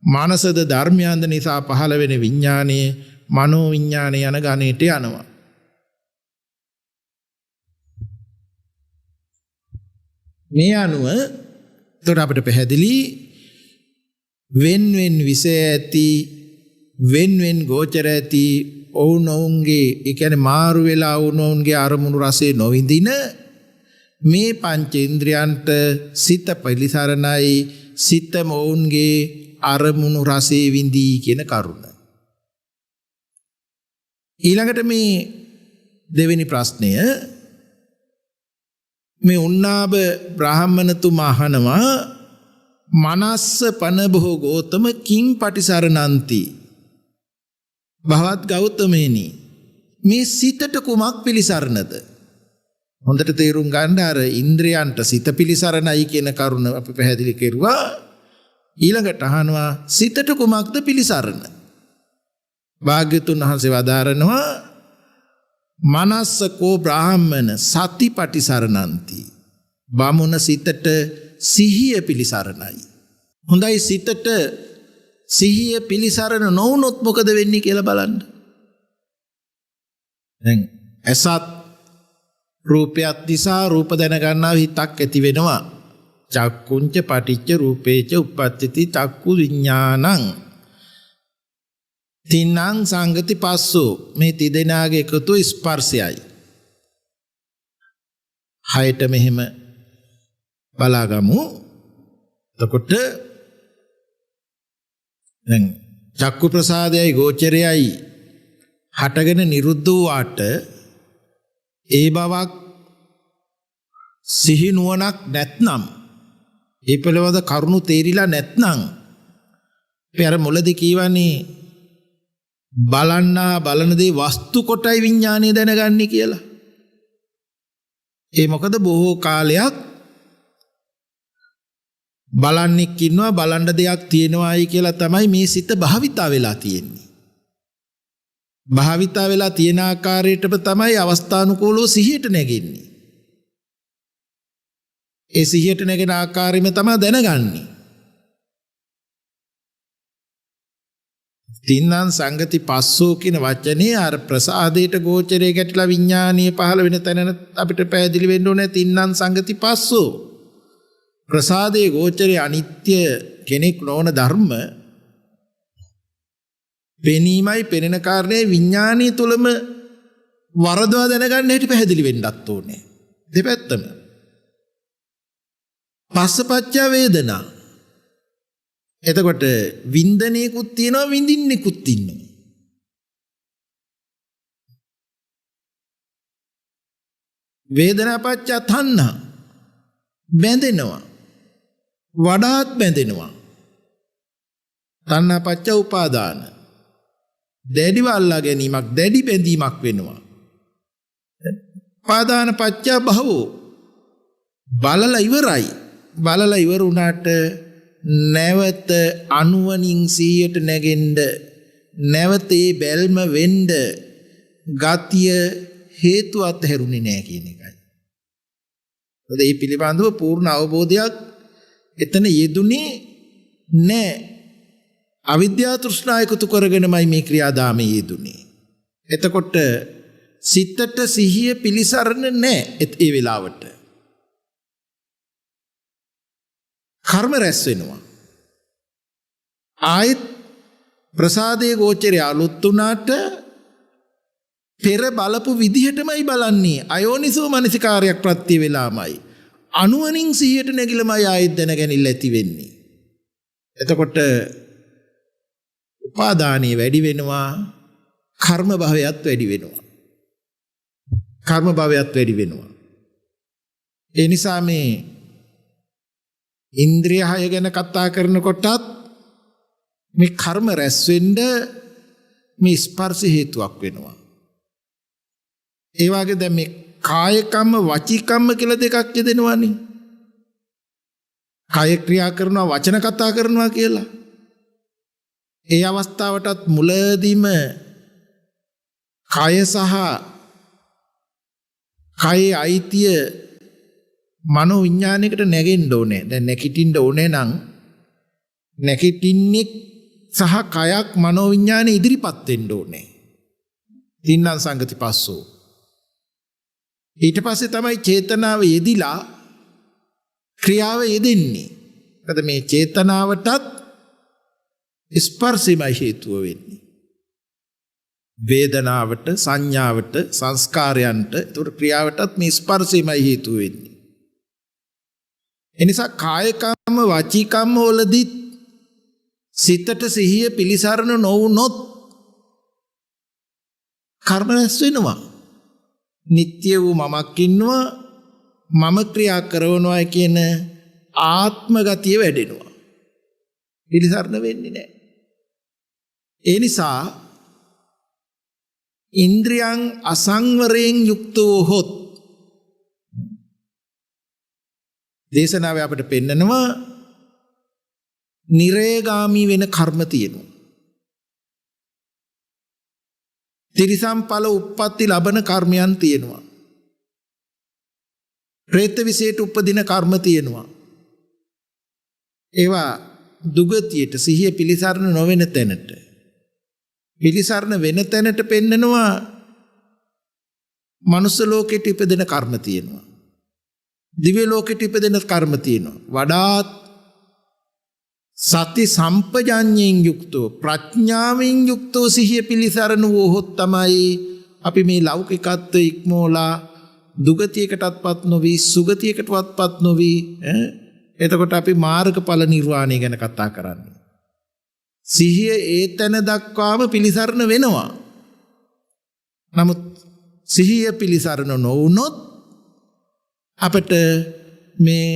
මනසද ධර්මයන්ද නිසා පහළ වෙන විඥානයේ මනෝ විඥානය යන ගණේට යනවා. මේ අනුව එතකොට අපිට පැහැදිලි වෙන් විෂය ඇති වෙන් ගෝචර ඇති ඔවුනොවුන්ගේ ඒ කියන්නේ මාරු වෙලා ඔවුනොවුන්ගේ අරමුණු රසේ නොවිඳින මේ පංචේන්ද්‍රයන්ට සිත පිළිසරණයි සිත මොවුන්ගේ අරමුණු රසේ විඳී කියන කරුණ. ඊළඟට මේ දෙවෙනි ප්‍රශ්නය මේ උන්නාබ බ්‍රාහ්මණතුමා අහනවා මනස්ස පනබෝ ගෝතම කිං පටිසරණන්ති භවත් ගෞතමේනි මේ සිතට කුමක් පිළිසරණද? හොඳට තේරුම් ගන්න අර ඉන්ද්‍රයන්ට සිත පිළිසරණයි කියන කරුණ අපි පැහැදිලි කෙරුවා. ඊළඟට අහනවා සිතට කුමක්ද පිළිසරණ? භාග්‍යතුන් වහන්සේ වදාරනවා මනස්ස කෝ බ්‍රාහ්මණ සති පටිසරණන්ති. බමුණ සිතට සිහිය පිළිසරණයි. හොඳයි සිතට සිහිය පිළිසරණ නොවුනොත් මොකද වෙන්නේ කියලා බලන්න. දැන් ඇසත් රූපයත් නිසා රූප දැනගන්නා හිතක් ඇති වෙනවා. චක්කුංච පටිච්ච රූපේච උප්පත්තිති චක්කු විඥානං තින්නං සංගති පස්සෝ මේ තිදෙනාගේ එකතු ස්පර්ශයයි. හයට මෙහෙම බලාගමු. එතකොට දැන් චක්කු ප්‍රසාදයයි ගෝචරයයි හටගෙන නිරුද්ධ වූාට ඒ බවක් සිහි නුවණක් නැත්නම් ඒ පිළිවෙත කරුණු තේරිලා නැත්නම් පෙර මුලදී කියවනේ බලන්නා බලන දේ වස්තු කොටයි විඥානය දැනගන්නේ කියලා. ඒ මොකද බොහෝ කාලයක් බලන්නෙක් ඉන්නවා බලන්න දෙයක් තියෙනවායි කියලා තමයි මේ සිත භාවිතා වෙලා තියෙන්නේ. භාවිතා වෙලා තියෙන ආකාරයටම තමයි අවස්ථානුකූලව සිහියට නැගෙන්නේ. ඒ සිහියට නැගෙන ආකාරයෙම තමයි දැනගන්නේ. තින්නං සංගති පස්සෝ කියන වචනේ අර ප්‍රසාදයට ගෝචරයේ ගැටලා විඥානීය පහළ වෙන තැන අපිට පැහැදිලි වෙන්න ඕනේ. තින්නං සංගති පස්සෝ ප්‍රසාදයේ ගෝචරයේ අනිත්‍ය කෙනෙක් නොවන ධර්ම පෙනීමයි පෙනෙන කාරණේ විඥානීය තුලම වරදවා දැනගන්න හැටි පැහැදිලි වෙන්නත් ඕනේ. දෙපැත්තම. පස්සපච්ච වේදනා. එතකොට වින්දනයකුත් තියෙනවා විඳින්නෙකුත් ඉන්නවා. වේදනාපච්ච තණ්හා බැඳෙනවා. වඩාත් බැඳෙනවා. තණ්හාපච්ච උපාදාන දැඩිව අල්ලා ගැනීමක් දැඩි බැඳීමක් වෙනවා. උපාදානපච්ච භවෝ බලලා ඉවරයි. බලලා ඉවර වුණාට නැවත අනුවණින් 100ට නැගෙන්න නැවතේ බැල්ම වෙන්න ගතිය හේතු අත්හැරුනේ නැහැ කියන එකයි. ඒ පිළිබඳව පූර්ණ අවබෝධයක් එතන යෙදුනේ නැහැ. අවිද්‍යා තෘෂ්ණා එකතු කරගෙනමයි මේ ක්‍රියාදාමයේ යෙදුනේ. එතකොට සිතට සිහිය පිලිසරණ නැහැ ඒ වෙලාවට. කර්ම රැස් වෙනවා. ආයත් ප්‍රසාදයේ ගෝචරය අලුත් වුණාට පෙර බලපු විදිහටමයි බලන්නේ. අයෝනිසෝ මනසිකාරයක් ප්‍රත්‍ය වෙලාමයි. අනුවණින් සිහියට නැගිලමයි ආයත් දැනගැනිල්ල ඇති වෙන්නේ. එතකොට උපාදානිය වැඩි වෙනවා, කර්ම භවයත් වැඩි වෙනවා. කර්ම භවයත් වැඩි වෙනවා. ඒ නිසා මේ ඉන්ද්‍රිය හය ගැන කතා කරනකොටත් මේ කර්ම රැස් වෙන්න මේ ස්පර්ශ හේතුවක් වෙනවා. ඒ වගේ දැන් මේ කාය කම්ම වචී කම්ම කියලා දෙකක් යෙදෙනවානේ. කාය ක්‍රියා කරනවා වචන කතා කරනවා කියලා. ඒ අවස්ථාවටත් මුලදීම කාය සහ කායේ අයිතිය මනෝ විඥානයකට නැගෙන්න ඕනේ. දැන් නැගිටින්න ඕනේ නම් නැගිටින්නේ සහ කයක් මනෝ විඥානේ ඉදිරිපත් වෙන්න ඕනේ. තින්නම් සංගති පස්සෝ. ඊට පස්සේ තමයි චේතනාව යෙදිලා ක්‍රියාව යෙදෙන්නේ. මොකද මේ චේතනාවටත් ස්පර්ශයමයි හේතුව වෙන්නේ. වේදනාවට, සංඥාවට, සංස්කාරයන්ට, ඒතර ක්‍රියාවටත් මේ ස්පර්ශයමයි හේතුව වෙන්නේ. එනිසා කාය කම්ම වචී කම්ම වලදී සිතට සිහිය පිලිසරණ නොවුනොත් කර්ම රැස් වෙනවා. නිත්‍ය වූ මමක් ඉන්නවා, මම ක්‍රියා කරනවා කියන ආත්ම ගතිය වැඩෙනවා. පිළිසරණ වෙන්නේ නැහැ. ඒ නිසා ඉන්ද්‍රියං අසංවරයෙන් යුක්තව හොත් දේශනාවේ අපිට පෙන්නනවා නිරේගාමී වෙන කර්ම තියෙනවා. තිරිසම්පල උප්පත්ති ලබන කර්මයන් තියෙනවා. പ്രേත විශේෂ උපදින කර්ම තියෙනවා. ඒවා දුගතියට සිහිය පිලිසරණ නොවන තැනට පිලිසරණ වෙන තැනට පෙන්නනවා. මනුස්ස ලෝකෙට ඉපදෙන කර්ම තියෙනවා. දිව්‍ය ලෝකෙට ඉපදෙන කර්ම තියෙනවා. වඩාත් සති සම්පජාඤ්ඤයෙන් යුක්තව ප්‍රඥාවෙන් යුක්තව සිහිය පිලිසරණ වූහොත් තමයි අපි මේ ලෞකිකත්වයේ ඉක්මෝලා දුගතියකටත්පත් නොවි සුගතියකටවත් නොවි එතකොට අපි මාර්ගඵල නිර්වාණය ගැන කතා කරන්නේ. සිහිය ඒතන දක්වාම පිලිසරණ වෙනවා. නමුත් සිහිය පිලිසරණ නොවුනොත් අපට මේ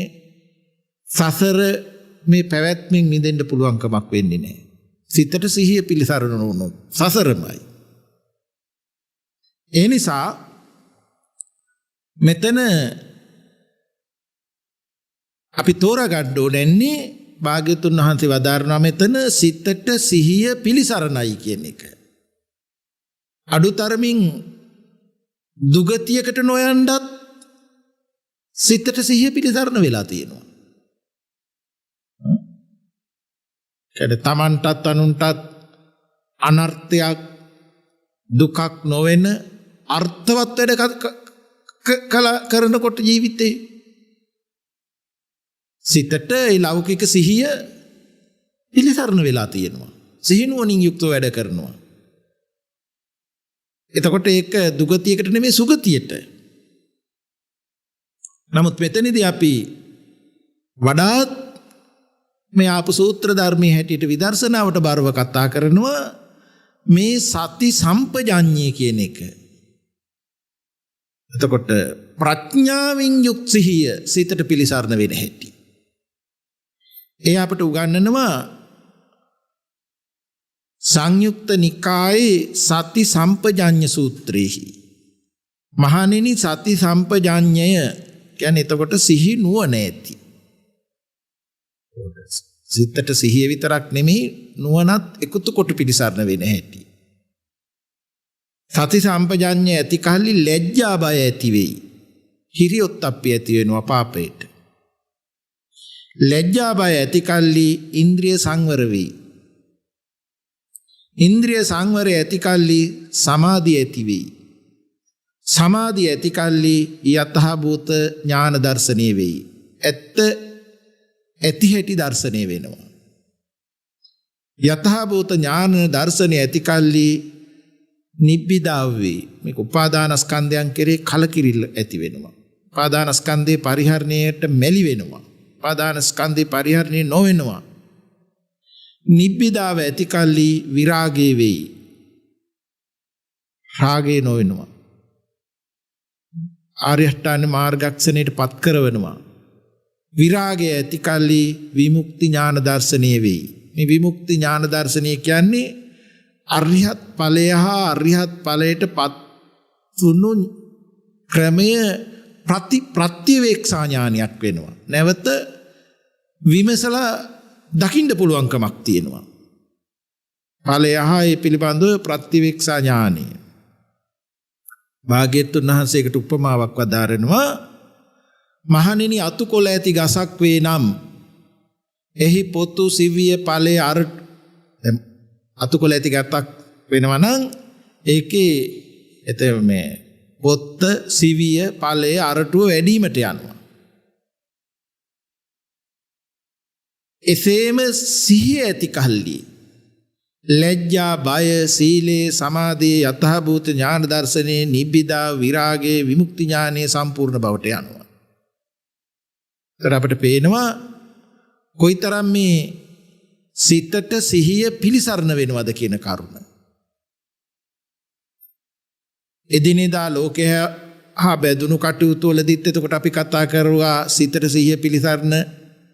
සසර මේ පැවැත්මෙන් මිදෙන්න පුළුවන්කමක් වෙන්නේ නැහැ. සිතට සිහිය පිලිසරණ නොවුනොත් සසරමයි. ඒ නිසා මෙතන අපි තෝරගන්න ඕනේ භාග්‍යතුන් වහන්සේ වදාරනවා මෙතන සිතට සිහිය පිලිසරණයි කියන එක. අඩුතරමින් දුගතියකට නොයන්නත් සිතට සිහිය පිලිසරණ වෙලා තියෙනවා. කියන්නේ තමන්ටත් අනුන්ටත් අනර්ථයක් දුකක් නොවන අර්ථවත් වැඩ කරනකොට ජීවිතේ සිතට ඒ ලෞකික සිහිය පිළිසරණ වෙලා තියෙනවා. සිහිනුවණින් යුක්තව වැඩ කරනවා. එතකොට ඒක දුගතියකට නෙමෙයි සුගතියට. නමුත් මෙතනදී අපි වඩාත් මේ ආපු සූත්‍ර ධර්මයේ හැටියට විදර්ශනාවට බරව කතා කරනවා මේ සති සම්පජාඤ්ඤය කියන එක. එතකොට ප්‍රඥාවෙන් යුක්ත සිහිය සිතට පිළිසරණ වෙන හැටි. ඒ අපට උගන්වනවා සංයුක්ත නිකායේ සති සම්පජාඤ්ඤ සූත්‍රයේහි. මහණෙනි සති සම්පජාඤ්ඤය කියන්නේ එතකොට සිහි නුවණ ඇති. සිතට සිහිය විතරක් නෙමෙයි නුවණත් එකතු කොට පිළිසරණ වෙන හැටි. සති සම්පජාඤ්ඤය ඇති කල්ලි ලැජ්ජා බය ඇති වෙයි. හිරියොත් අපි ඇති වෙනවා පාපයට. ලැජ්ජා බය ඇති කල්ලි ඉන්ද්‍රිය සංවර වෙයි. ඉන්ද්‍රිය සංවරය ඇති කල්ලි සමාධිය ඇති වෙයි. සමාධිය ඇති කල්ලි යතහභූත ඥාන දර්ශනය වෙයි. ඇත්ත ඇති හැටි දර්ශනය වෙනවා. යතහභූත ඥාන දර්ශනය ඇති කල්ලි නිබ්බිදාව වෙයි. මේක උපාදානස්කන්ධයන් කෙරේ කලකිරිල්ල ඇති වෙනවා. උපාදානස්කන්ධේ පරිහරණයට මැලි වෙනවා. උපාදානස්කන්ධේ පරිහරණය නොවෙනවා. නිබ්බිදාව ඇති කල්ලි විරාගය වෙයි. රාගය නොවෙනවා. ආර්ය අෂ්ටාංග මාර්ගක්ෂණයට පත් කරවනවා. විරාගය ඇති කල්ලි විමුක්ති ඥාන දර්ශනය වෙයි. මේ විමුක්ති ඥාන දර්ශනය කියන්නේ අරිහත් ඵලය හා අරිහත් ඵලයට පත් වුණු ක්‍රමය ප්‍රතිවේක්ෂා ඥානයක් වෙනවා. නැවත විමසලා දකින්න පුළුවන්කමක් තියෙනවා. ඵලය හා ඒ පිළිබඳව ප්‍රතිවේක්ෂා ඥානය. භාග්‍යවතුන් වහන්සේකට උපමාවක් වදාරනවා. මහණෙනි අතුකොළ ඇති ගසක් වේ නම් එහි පොතු සිවිය ඵලයේ අතුකොළ ඇති ගතක් වෙනවා නම් ඒකේ මේ පොත්ත සිවිය ඵලයේ අරටුව වැඩිවීමට යනවා. එසේම සිහිය ඇති කල්ලි ලැජ්ජා බය සීලේ සමාධියේ යතහභූත ඥාන දර්ශනේ නිබ්බිදා විරාගයේ විමුක්ති ඥානයේ සම්පූර්ණ බවට යනවා. ඒතර අපිට පේනවා කොයිතරම් මේ සිතට සිහිය පිලිසරණ වෙනවද කියන කරුණ. එදිනෙදා ලෝකයේ හා බැඳුණු කටයුතු වලදීත් එතකොට අපි කතා කරුවා සිතට සිහිය පිලිසරණ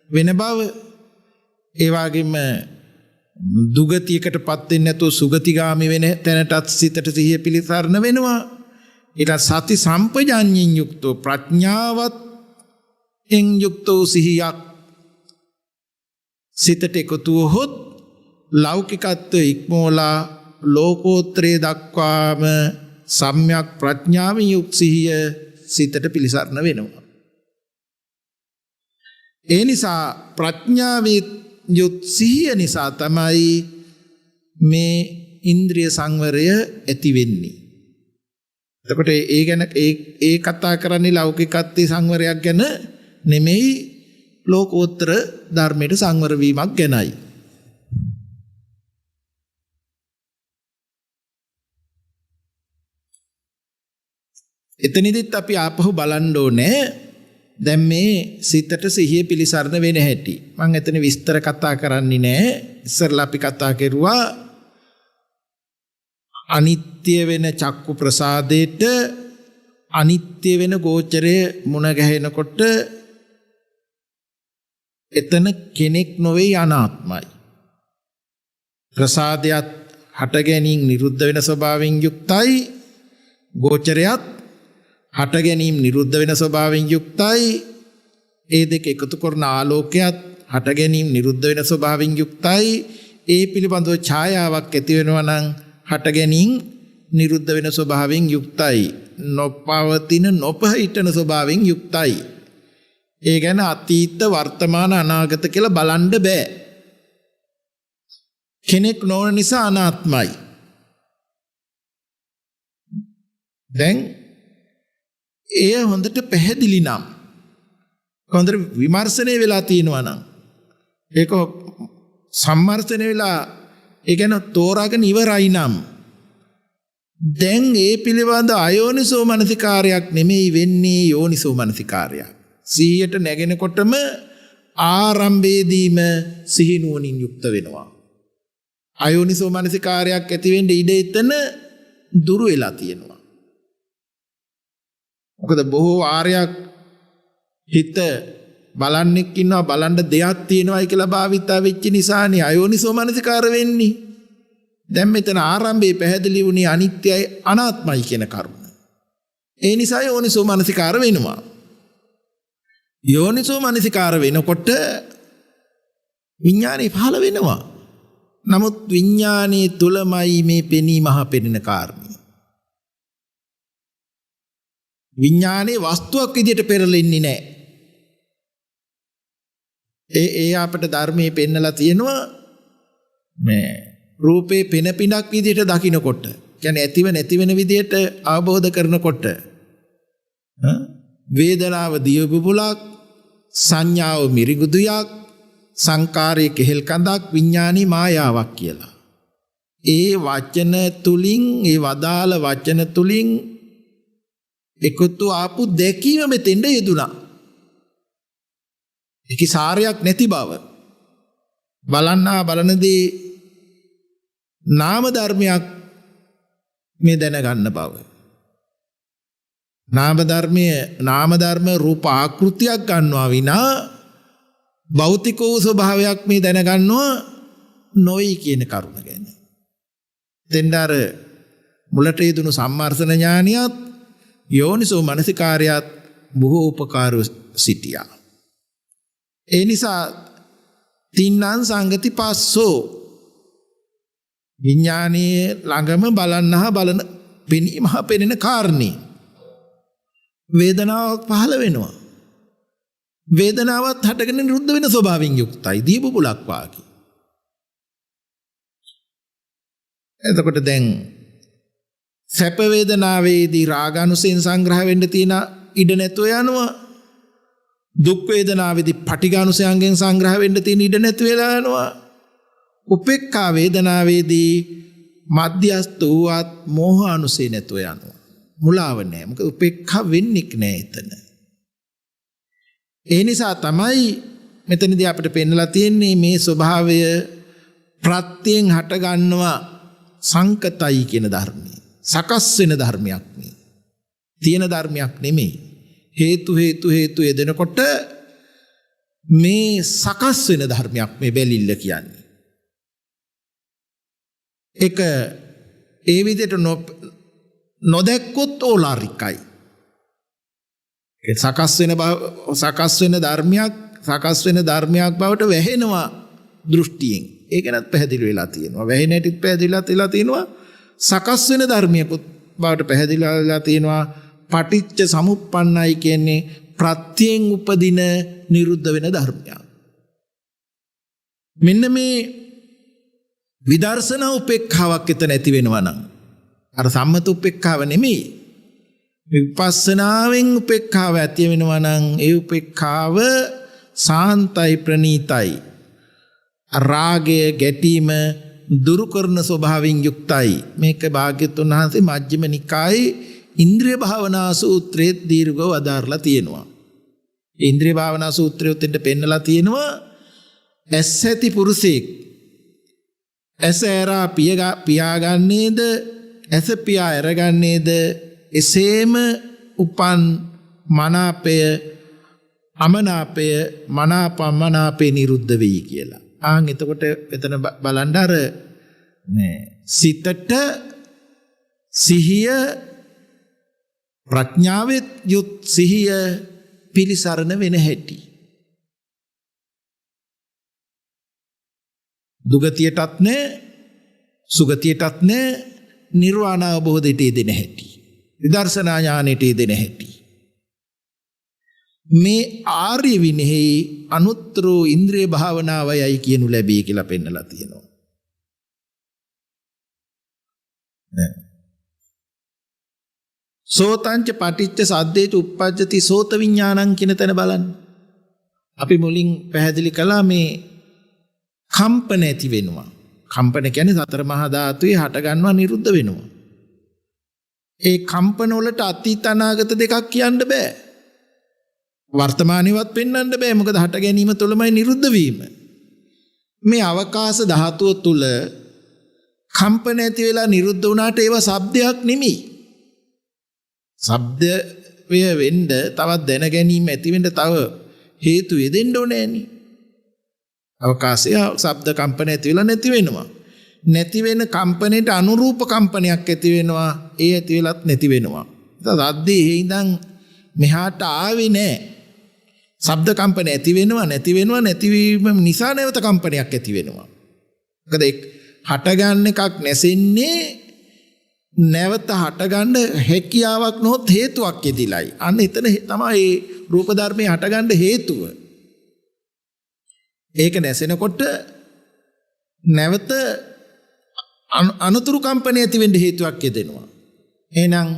වෙන බව. ඒ වගේම දුගතියකටපත් වෙන්නේ නැතුව සුගතිගාමි වෙන තැනටත් සිතට සිහිය පිලිසරණ වෙනවා. ඊට සති සම්පජාඤ්ඤයෙන් යුක්තව ප්‍රඥාවත් එන් යුක්තව සිහියක් සිතට එකතු වුවහොත් ලෞකිකත්වය ඉක්මෝලා ලෝකෝත්තරේ දක්වාම සම්‍යක් ප්‍රඥාවෙන් යුක්ත සිහිය සිතට පිලිසරණ වෙනවා. ඒ නිසා ප්‍රඥාවේ යුත් සිහිය නිසා තමයි මේ ඉන්ද්‍රිය සංවරය ඇති වෙන්නේ. එතකොට ඒ ගැන ඒ කතා කරන්නේ ලෞකිකත්වයේ සංවරයක් ගැන නෙමෙයි ලෝකෝත්තර ධර්මයේ සංවර වීමක් ගැනයි. එතනදිත් අපි ආපහු බලන්න ඕනේ දැන් මේ සිතට සිහිය පිලිසරණ වෙන හැටි. මම එතන විස්තර කතා කරන්නේ නැහැ. ඉස්සරලා අපි කතා කරුවා අනිත්‍ය වෙන චක්කු ප්‍රසාදයට අනිත්‍ය වෙන ගෝචරයේ මුණ ගැහෙනකොට එතන කෙනෙක් නොවේ අනාත්මයි. ප්‍රසාදයක් හට ගැනීම නිරුද්ධ වෙන ස්වභාවයෙන් යුක්තයි. ගෝචරයත් හට ගැනීම නිරුද්ධ වෙන ස්වභාවයෙන් යුක්තයි. ඒ දෙක එකතු කරන ආලෝකයත් හට ගැනීම නිරුද්ධ වෙන ස්වභාවයෙන් යුක්තයි. ඒ පිළිබඳව ඡායාවක් ඇති වෙනවා නම් හට ගැනීම නිරුද්ධ වෙන ස්වභාවයෙන් යුක්තයි. නොපවතින නොපහිටන ස්වභාවයෙන් යුක්තයි. ඒ ගැන අතීත වර්තමාන අනාගත කියලා බලන්න බෑ. කෙනෙක් නොවන නිසා අනාත්මයි. දැන් එය හොඳට පැහැදිලි නම් හොඳට විමර්ශනය වෙලා තියෙනවා නම් ඒක සම්මර්ෂණය වෙලා ඒ ගැන තෝරාගෙන ඉවරයි නම් දැන් ඒ පිළිබඳ අයෝනිසෝ මනසිකාරයක් නෙමෙයි වෙන්නේ යෝනිසෝ මනසිකාරයක්. 100ට නැගෙනකොටම ආරම්භයේදීම සිහිනුවණින් යුක්ත වෙනවා. අයෝනිසෝ මනසිකාරයක් ඇති වෙන්න ඉඩ එතන දුරු වෙලා තියෙනවා. මොකද බොහෝ ආර්යයක් හිත බලන්නෙක් ඉන්නවා බලන්න දෙයක් තියෙනවායි කියලා භාවිතා වෙච්ච නිසානේ අයෝනිසෝ මනසිකාර වෙන්නේ. දැන් මෙතන ආරම්භයේ පැහැදිලි වුණේ අනිත්‍යයි අනාත්මයි කියන කරුණ. ඒ නිසා යෝනිසෝ මනසිකාර වෙනවා. යෝනිසෝ මනසිකාර වෙනකොට විඥානේ පහළ වෙනවා. නමුත් විඥානයේ තුලමයි මේ පෙනීම හා පෙනෙන කාරණය. විඥානේ වස්තුවක් විදිහට පෙරලෙන්නේ නැහැ. ඒ අපට ධර්මයේ පෙන්නලා තියෙනවා මේ රූපේ පෙන පිනක් විදිහට දකින්නකොට, කියන්නේ ඇතිව නැති වෙන විදිහට අවබෝධ කරනකොට වේදනාව දිය බුබුලක්, සංඥාව මිරිඟුදුයක්, සංකාරයේ කෙහෙල් කඳක්, විඥානී මායාවක් කියලා. ඒ වචන තුලින්, ඒ වදාළ වචන තුලින් එකතු ආපු දැකීම මෙතෙන්ද යෙදුණා. ඒකේ සාරයක් නැති බව බලනදී නාම ධර්මයක් මේ දැනගන්න බව. නාම ධර්ම රූප ආකෘතියක් ගන්නවා විනා භෞතික වූ ස්වභාවයක් මේ දැනගන්නවා නොයි කියන කරුණ ගැන. දෙන්නාර මුලට යෙදුණු සම්මර්ෂණ ඥානියත් යෝනිසෝ මනසිකාරයත් බොහෝ උපකාරව සිටියා. ඒ නිසා තින්නං සංගති පස්සෝ විඥානීය ළඟම බලන්නහ බලන පෙනීමහ පෙනෙන කාරණේ වේදනාවක් පහළ වෙනවා. වේදනාවත් හටගෙන නිරුද්ධ වෙන ස්වභාවයෙන් යුක්තයි. දීපුලක් වාගේ. එතකොට දැන් සැප වේදනාවේදී රාගානුසයෙන් සංග්‍රහ වෙන්න තියෙන ඉඩ නැතුව යනවා. දුක් වේදනාවේදී පටිඝානුසයෙන් සංග්‍රහ වෙන්න තියෙන ඉඩ නැති වෙලා යනවා. උපේක්ඛා වේදනාවේදී මධ්‍යස්ත වූවත් මෝහානුසය නැතුව යනවා. මුලාව නැහැ. මොකද උපේක්ඛා වෙන්නේ නැහැ එතන. ඒ නිසා තමයි මෙතනදී අපිට පෙන්නලා තියෙන්නේ මේ ස්වභාවය ප්‍රත්‍යයෙන් හට ගන්නවා සංකතයි කියන ධර්මය. සකස් වෙන ධර්මයක් නේ. තියෙන ධර්මයක් නෙමෙයි. හේතු යෙදෙනකොට මේ සකස් වෙන ධර්මයක් මේ බැලිල්ල කියන්නේ. ඒක ඒ විදිහට නොදැක්කොත් ඕලාරිකයි. ඒ සකස් වෙන ධර්මයක් බවට වැහෙනවා දෘෂ්ටියෙන්. ඒක නත් පැහැදිලි වෙලා තියෙනවා. වැහෙන හැටිත් පැහැදිලිලා තියෙනවා. සකස් වෙන ධර්මයකුත් බවට පැහැදිලිලා තියෙනවා. පටිච්ච සමුප්පන්නයි කියන්නේ ප්‍රත්‍යයෙන් උපදින නිරුද්ධ වෙන ධර්මයක්. මෙන්න මේ විදර්ශනා උපේක්ඛාවක් එතන ඇති වෙනවා නම් අර සම්මත උපේක්ඛාව නෙමෙයි. විපස්සනාවෙන් උපේක්ඛාව ඇති වෙනවා නම් ඒ උපේක්ඛාව සාන්තයි ප්‍රණීතයි. රාගය ගැටීම දුරු කරන ස්වභාවයෙන් යුක්තයි. මේක භාග්‍යවතුන් වහන්සේ මජ්ක්‍ධිම නිකායේ ඉන්ද්‍රිය භාවනා සූත්‍රයේ දීර්ඝව අදාරලා තියෙනවා. ඉන්ද්‍රිය භාවනා සූත්‍රයේ උතෙන්ට පෙන්නලා තියෙනවා ඇස් ඇති පුරුෂයෙක් ඇස ඇරා පියාගන්නේද ඇස පියා ඇරගන්නේද එසේම උපන් මනාපය අමනාපය මනාපමනාපේ නිරුද්ධ වෙයි කියලා. එතකොට එතන බලන්න අර සිතට සිහිය ප්‍රඥාවෙත් යුත් සිහිය පිලිසරණ වෙන හැටි. දුගතියටත් නෑ සුගතියටත් නෑ නිර්වාණ අවබෝධයට යෙදෙන හැටි. විදර්ශනා ඥානයට යෙදෙන හැටි. මේ ආර්ය විනයෙහි අනුත්තර ඉන්ද්‍රිය භාවනාවයයි කියනු ලැබී කියලා පෙන්නලා තියෙනවා. සෝතංච පටිච්ච සද්දේච උප්පජ්ජති සෝත විඥානං කියන තැන බලන්න. අපි මුලින් පැහැදිලි කළා මේ කම්පන ඇති වෙනවා. කම්පන කියන්නේ සතර මහා ධාතුවේ හට ගන්නවා නිරුද්ධ වෙනවා. ඒ කම්පන වලට අතීත අනාගත දෙකක් කියන්න බෑ. වර්තමානෙවත් පෙන්වන්න බෑ. මොකද හට ගැනීම තුළමයි නිරුද්ධ වීම. මේ අවකාශ ධාතුව තුල කම්පන ඇති වෙලා නිරුද්ධ වුණාට ඒවා ශබ්දයක් නෙමෙයි. ශබ්දය වෙන්න තවත් දැන ගැනීම ඇති වෙන්න තව හේතු යෙදෙන්න ඕනේ නේ. අවකාශය ශබ්ද කම්පන ඇති වෙලා නැති වෙනවා. නැති වෙන කම්පනයට අනුරූප කම්පනයක් ඇති වෙනවා. ඒ ඇති වෙලත් නැති වෙනවා. සද්දේ ඉඳන් මෙහාට ආවේ නැහැ. ශබ්ද කම්පන ඇති වෙනවා නැතිවීම නිසා නැවත කම්පනයක් ඇති වෙනවා. මොකද හට ගන්න එකක් නැසෙන්නේ නැවත හටගන්න හැකියාවක් නොත් හේතුවක් යෙදිලයි. අන්න එතන තමයි රූප ධර්මයේ හටගන්න හේතුව. ඒක නැසෙනකොට නැවත අනුතුරු කම්පනය ඇති වෙන්න හේතුවක් යෙදෙනවා. එහෙනම්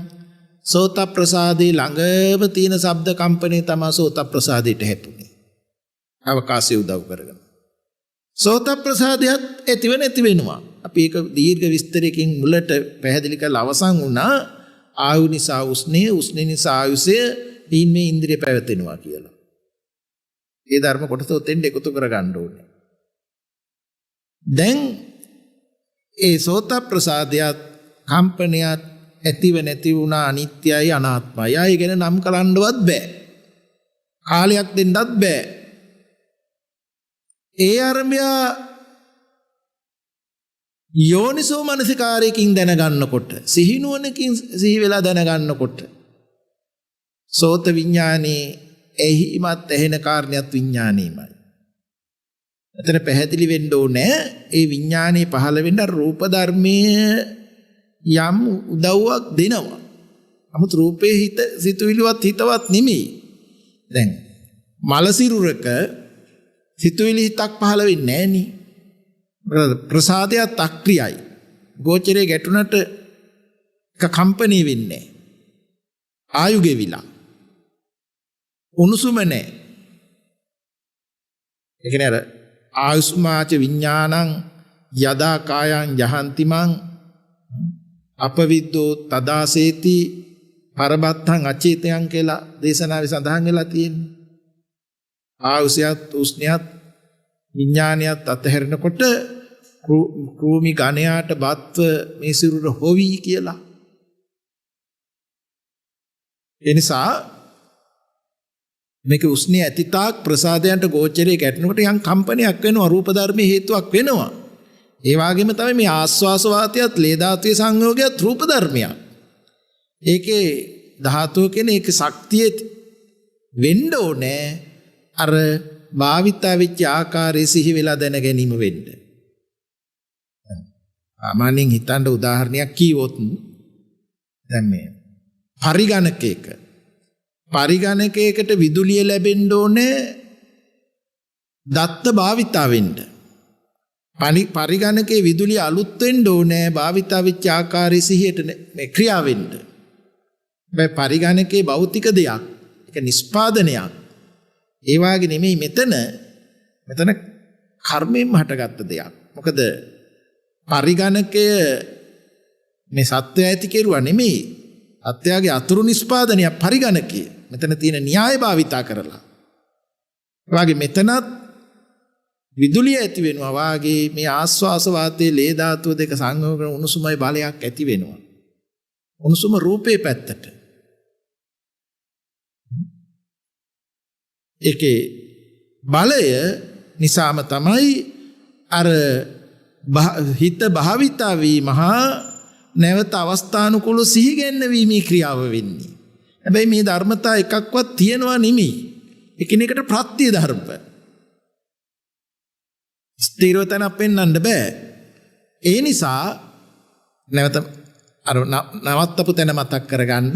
සෝත ප්‍රසාදේ ළඟම තියෙන ශබ්ද කම්පනය තමයි සෝත ප්‍රසාදයට හැපුනේ. අවකාශය උදව් කරගෙන. සෝත ප්‍රසාදයක් ඇතිව නැති වෙනවා. අපි ඒක දීර්ඝ විස්තරයකින් මුලට පැහැදිලි කරලා අවසන් වුණා. ආයු නිසා උස්නේ, උස්නේ නිසා ආයුෂය, මේ ඉන්ද්‍රිය පැවතෙනවා කියලා. ඒ ධර්ම කොටස උතෙන් එකතු කරගන්න ඕනේ. දැන් ඒ සෝත ප්‍රසාදයක් කම්පනයක් ඇතිව නැති වුණා, අනිත්‍යයි අනාත්මයි. ආයෙ ගැන නම් කරන්නවත් බෑ. කාලයක් දෙන්නත් බෑ. ඒ අරඹය යෝනිසෝ මනසිකාරයකින් දැනගන්නකොට, සිහිනුවණකින් සිහි වෙලා දැනගන්නකොට සෝත විඥානේ එහිමත් ඇහෙන කාරණයක් විඥානීමයි. එතන පැහැදිලි වෙන්න ඕනේ ඒ විඥානේ පහළ වෙන්න රූප ධර්මයේ යම් උදව්වක් දෙනවා. නමුත් රූපේ හිත සිතුවිලිවත් හිතවත් නෙමෙයි. දැන් මල සිරුරක සිතුවිලි හිතක් පහළ වෙන්නේ නැහෙනි. ප්‍රසාදයක් අක්‍රියයි. ගෝචරයේ ගැටුණට කම්පණය වෙන්නේ. ආයු ගෙවිලා. උණුසුම නැහැ. ඒ කියන්නේ අර ආයුස්මාච විඥානං යදා කායං යහන්තිමං අපවිද්දෝ තදාසේති පරබත්තං අචේතයන් කියලා දේශනාවේ සඳහන් වෙලා තියෙන්නේ. ආයුෂයත් උස්නියත් විඥානියත් අතහැරෙනකොට කෘමි ගණයාට බත්ව මේ සිරුර හොවි කියලා. ඒ නිසා මේක උස්නිය ඇතිතාක් ප්‍රසාදයන්ට ගෝචරයේ ගැටෙනකොට යම් කම්පනයක් වෙනවා, රූප ධර්මයේ හේතුවක් වෙනවා. ඒ වගේම තමයි මේ ආස්වාස වාතයත් ලේ ධාතුවේ සංයෝගයත් රූප ධර්මයක්. ඒකේ ධාතුව කියන්නේ ඒක ශක්තිය වෙන්න ඕනේ. අර භාවිතා වෙච්ච ආකාරයේ සිහි වෙලා දැන ගැනීම වෙන්න. ආමානෙන් හිතන්න උදාහරණයක් කිව්වොත් දැන් මේ පරිගණකයකට විදුලිය ලැබෙන්න ඕනේ දත්ත භාවිතා වෙන්න. පරිගණකයේ විදුලිය අලුත් වෙන්න ඕනේ භාවිතා වෙච්ච ආකාරයේ සිහියට මේ ක්‍රියා වෙන්න. මේ පරිගණකයේ භෞතික දෙයක්. ඒක නිස්පාදනයක්. ඒ වාගේ නෙමෙයි මෙතන කර්මයෙන් හටගත්ත දෙයක්. මොකද පරිගණකය මේ සත්‍ය ඇති කෙරුවා නෙමෙයි. අත්‍යගේ අතුරු නිස්පාදනයක් පරිගණකය. මෙතන තියෙන න්‍යාය භාවිතා කරලා. ඒ වාගේ මෙතනත් විදුලිය ඇති වෙනවා වාගේ මේ ආස්වාස වාතයේ ලේ ධාතුව දෙක සංයෝග කරන උණුසුමයි බලයක් ඇති වෙනවා. උණුසුම රූපේ පැත්තට. ඒකේ බලය නිසාම තමයි අර හිත භාවිතා වීමහා නැවත අවස්ථානුකූල සිහි ගැන්වීමේ ක්‍රියාව වෙන්නේ. හැබැයි මේ ධර්මතා එකක්වත් තියෙනවා නෙමෙයි. එකිනෙකට ප්‍රත්‍ය ධර්ම. ස්ථිරව තැනක් පෙන්වන්න බෑ. ඒ නිසා නැවත අර නවත්තපු තැන මතක් කරගන්න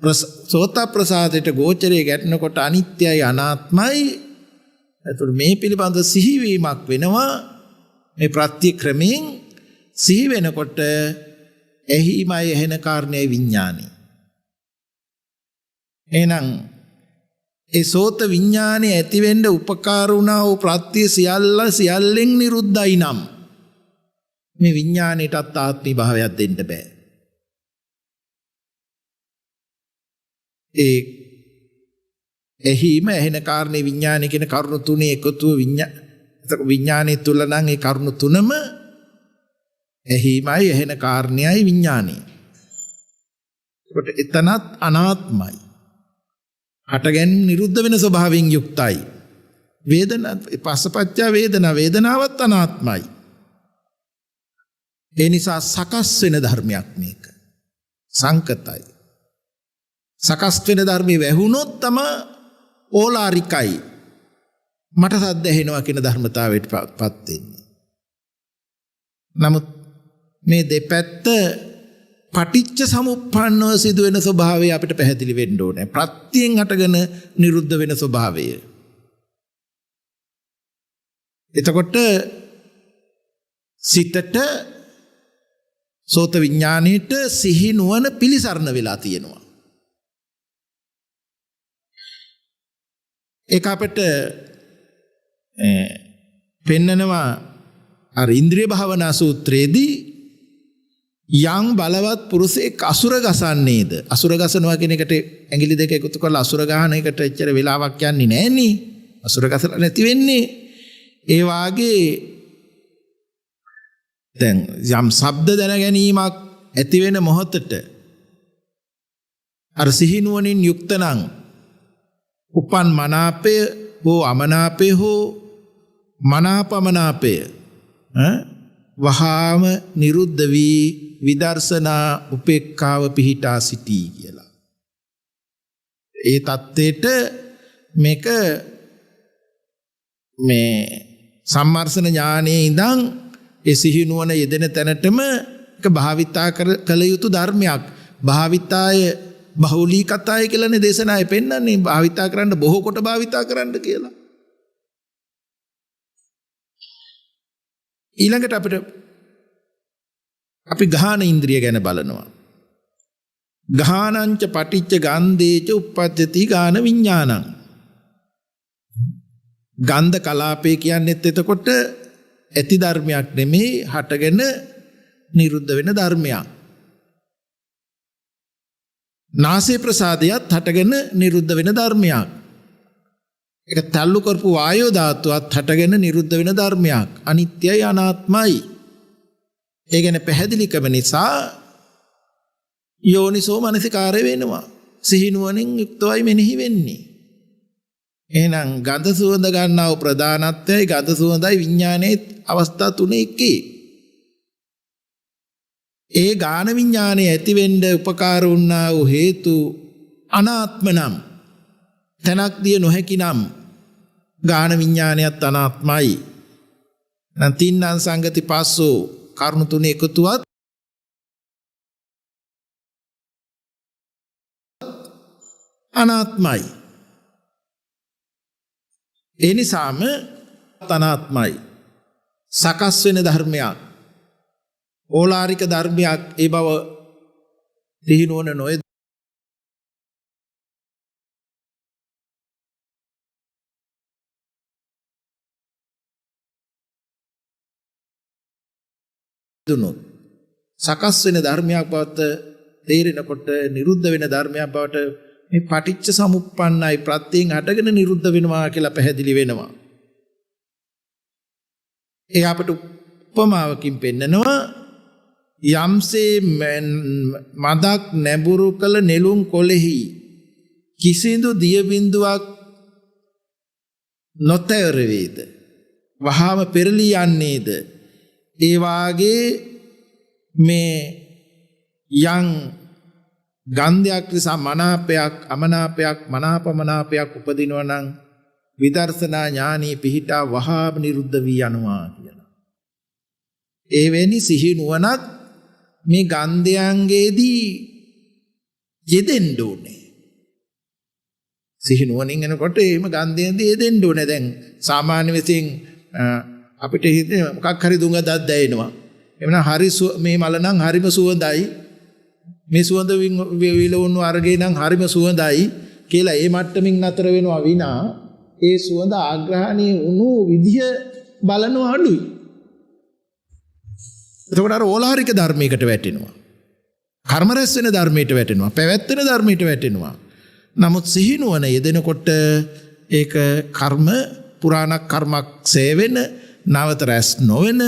සෝත ප්‍රසාදයට ගෝචරයේ ගැටෙනකොට අනිත්‍යයි අනාත්මයි. එතකොට මේ පිළිබඳ සිහිවීමක් වෙනවා. මේ ප්‍රත්‍ය ක්‍රමයෙන් සිහි වෙනකොට එහිමයි එහෙන කාරණේ විඥානයි. එහෙනම් ඒ සෝත විඥානේ ඇති වෙන්න උපකාර වුණා වූ ප්‍රත්‍ය සියල්ලෙන් නිරුද්ධයි නම් මේ විඥාණයටත් ආත්මී භාවයක් දෙන්න බෑ. එහිම එහෙන කාරණේ විඥානය කියන කරුණු තුනේ එකතුව විඥානයේ තුල නම් ඒ කරුණු තුනම එහිමයි එහෙන කාරණේයි විඥානය. ඒකට එතනත් අනාත්මයි. හටගෙන නිරුද්ධ වෙන ස්වභාවයෙන් යුක්තයි. වේදනා පස්සපච්චා වේදනාවත් අනාත්මයි. ඒ නිසා සකස් වෙන ධර්මයක් මේක. සංකතයි. සකස් වෙන ධර්මයේ වැහුනොත් තම ඕලාරිකයි. මට සද්ද ඇහෙනවා කියන ධර්මතාවයටපත් වෙන්නේ. නමුත් මේ දෙපැත්ත පටිච්ච සමුප්පන්නව සිදුවෙන ස්වභාවය අපිට පැහැදිලි වෙන්න ඕනේ. ප්‍රත්‍යයෙන් හටගෙන නිරුද්ධ වෙන ස්වභාවය. එතකොට සිතට සෝත විඥාණයට සිහි නුවණ පිලිසරණ වෙලා තියෙනවා. ඒක අපිට පෙන්නනවා අර ඉන්ද්‍රිය භාවනා සූත්‍රයේදී යම් බලවත් පුරුෂයෙක් අසුර ගසන්නේද අසුර ගසනවා කියන එකට ඇඟිලි දෙක එකතු කරලා අසුර ගහන එකට එච්චර වෙලාවක් යන්නේ නැහනේ. අසුර ගසලා නැති වෙන්නේ. ඒ වාගේ දැන් යම් ශබ්ද දැන ගැනීමක් ඇති වෙන මොහොතට අර සිහිනුවණින් යුක්ත නම් උපන් මනාපය හෝ අමනාපය හෝ මනාපමනාපය වහාම නිරුද්ධ වී විදර්ශනා උපේක්ඛාව පිහිටා සිටී කියලා. ඒ தത്വෙට මේක මේ සම්මර්ෂණ ඥානයේ ඉඳන් ඒ සිහි නුවණ යෙදෙන තැනටම ඒක භාවිතා කළ යුතු ධර්මයක්. භාවිතාය බහුලීකතාය කියලානේ දේශනාවේ පෙන්නන්නේ. භාවිතා කරන්න බොහෝ කොට භාවිතා කරන්න කියලා. ඊළඟට අපි ගාහන ඉන්ද්‍රිය ගැන බලනවා. ගාහනංච පටිච්ච ගන්ධේච උප්පජ්ජති ගාන විඥානං. ගන්ධ කලාපේ කියන්නේත් එතකොට ඇති ධර්මයක් නෙමෙයි, හටගෙන නිරුද්ධ වෙන ධර්මයක්. නාසය ප්‍රසාදයත් හටගෙන නිරුද්ධ වෙන ධර්මයක්. ඒක තල්ලු කරපු වායෝ ධාතුවත් හටගෙන නිරුද්ධ වෙන ධර්මයක්. අනිත්‍යයි අනාත්මයි. ඒ ගැන පැහැදිලිකම නිසා යෝනිසෝ මනසිකාරය වෙනවා. සිහිනුවණින් යුක්තවයි මෙනෙහි වෙන්නේ. එහෙනම් ගඳ සුවඳ ගන්නව ප්‍රධානත්වයයි ගඳ සුවඳයි විඥානයේ අවස්ථා තුනේ එකේ. ඒ ගාන විඥානයේ ඇති වෙන්න උපකාර වුණා වූ හේතු අනාත්ම නම් තනක් දිය නොහැකි නම් ගාන විඥානයත් අනාත්මයි. නම් තින්නම් සංගති පස්සෝ කරුණු තුනේ එකතුවත් අනාත්මයි. ඒ නිසාම අනාත්මයි. සකස් වෙන ධර්මයක්, ඕලාරික ධර්මයක් ඒ බව දිහිනුවන නොයේ දුනොත් සකස් වෙන ධර්මයක් බවට තේරෙනකොට නිරුද්ධ වෙන ධර්මයක් බවට මේ පටිච්ච සමුප්පන්නයි ප්‍රත්‍යයෙන් හටගෙන නිරුද්ධ වෙනවා කියලා පැහැදිලි වෙනවා. ඒ අපට උපමාවකින් පෙන්නනවා යම්සේ මදක් නැඹුරු කළ නෙළුම් කොළෙහි කිසිදු දිය බිඳුවක් නොතැවර වේද වහාම පෙරලී යන්නේද ඒ වාගේ මේ යම් ගන්ධයක් නිසා මනාපයක් අමනාපයක් මනාපමනාපයක් උපදිනවා නම් විදර්ශනා ඥානී පිහිටා වහාම නිරුද්ධ වී යනවා කියලා. එවැනි සිහි නුවණක් මේ ගන්ධයන්ගේදී යෙදෙන්න ඕනේ. සිහි නුවණින් එනකොට එහෙම ගන්ධයන්දී යෙදෙන්න ඕනේ. දැන් සාමාන්‍ය විසින් අපිට හිතේ මොකක් හරි දුඟ දත් දැනෙනවා. එවනම් හරි මේ මල නම් හරිම සුවඳයි. මේ සුවඳ විලවුණු අරගේ නම් හරිම සුවඳයි කියලා ඒ මට්ටමින් නතර වෙනවා විනා ඒ සුවඳ ආග්‍රහණීය වුණු විදිය බලනවා අඩුයි. එතකොට අර ඕලාරික ධර්මයකට වැටෙනවා. කර්ම රැස් වෙන ධර්මයට වැටෙනවා. පැවැත්වෙන ධර්මයට වැටෙනවා. නමුත් සිහිනුවන යෙදෙනකොට ඒක කර්ම පුරාණ කර්මක් සේවෙන නැවත රැස් නොවන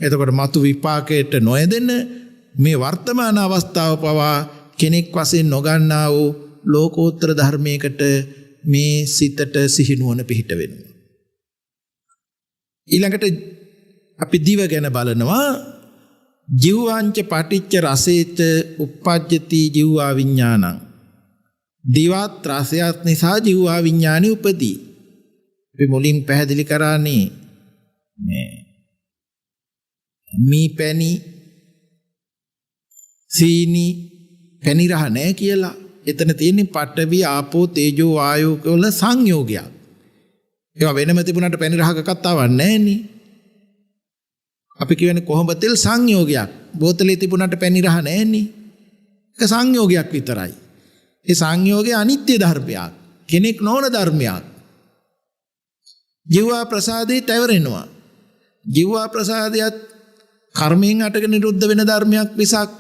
එතකොට මතු විපාකයට නොයදෙන මේ වර්තමාන අවස්ථාව පවා කෙනෙක් වශයෙන් නොගන්නා වූ ලෝකෝත්තර ධර්මයකට මේ සිතට සිහිනුවන පිහිට වෙනවා. ඊළඟට අපි දිව ගැන බලනවා. ජීවාංච පටිච්ච රසේත උප්පජ්ජති ජීවා විඥානං. දිවත් රසයත් නිසා ජීවා විඥානෙ උපදී. අපි මුලින් පැහැදිලි කරානේ මේ පැණි සීනි පැණි රහ නැහැ කියලා. එතන තියෙන්නේ පඨවි ආපෝ තේජෝ වායෝ වල සංයෝගයක්. ඒවා වෙනම තිබුණාට පැණි රහක කතාවක් නැහැ නේ. අපි කියන්නේ කොහොඹ තෙල් සංයෝගයක්. බෝතලේ තිබුණාට පැණි රහ නැහැ නේ. ඒක සංයෝගයක් විතරයි. ඒ සංයෝගය අනිත්‍ය ධර්මයක්. කෙනෙක් නොවන ධර්මයක්. ජීවා ප්‍රසාදේ තැවරෙනවා. ජීවා ප්‍රසාදයත් කර්මයෙන් අටක නිරුද්ධ වෙන ධර්මයක් විසක්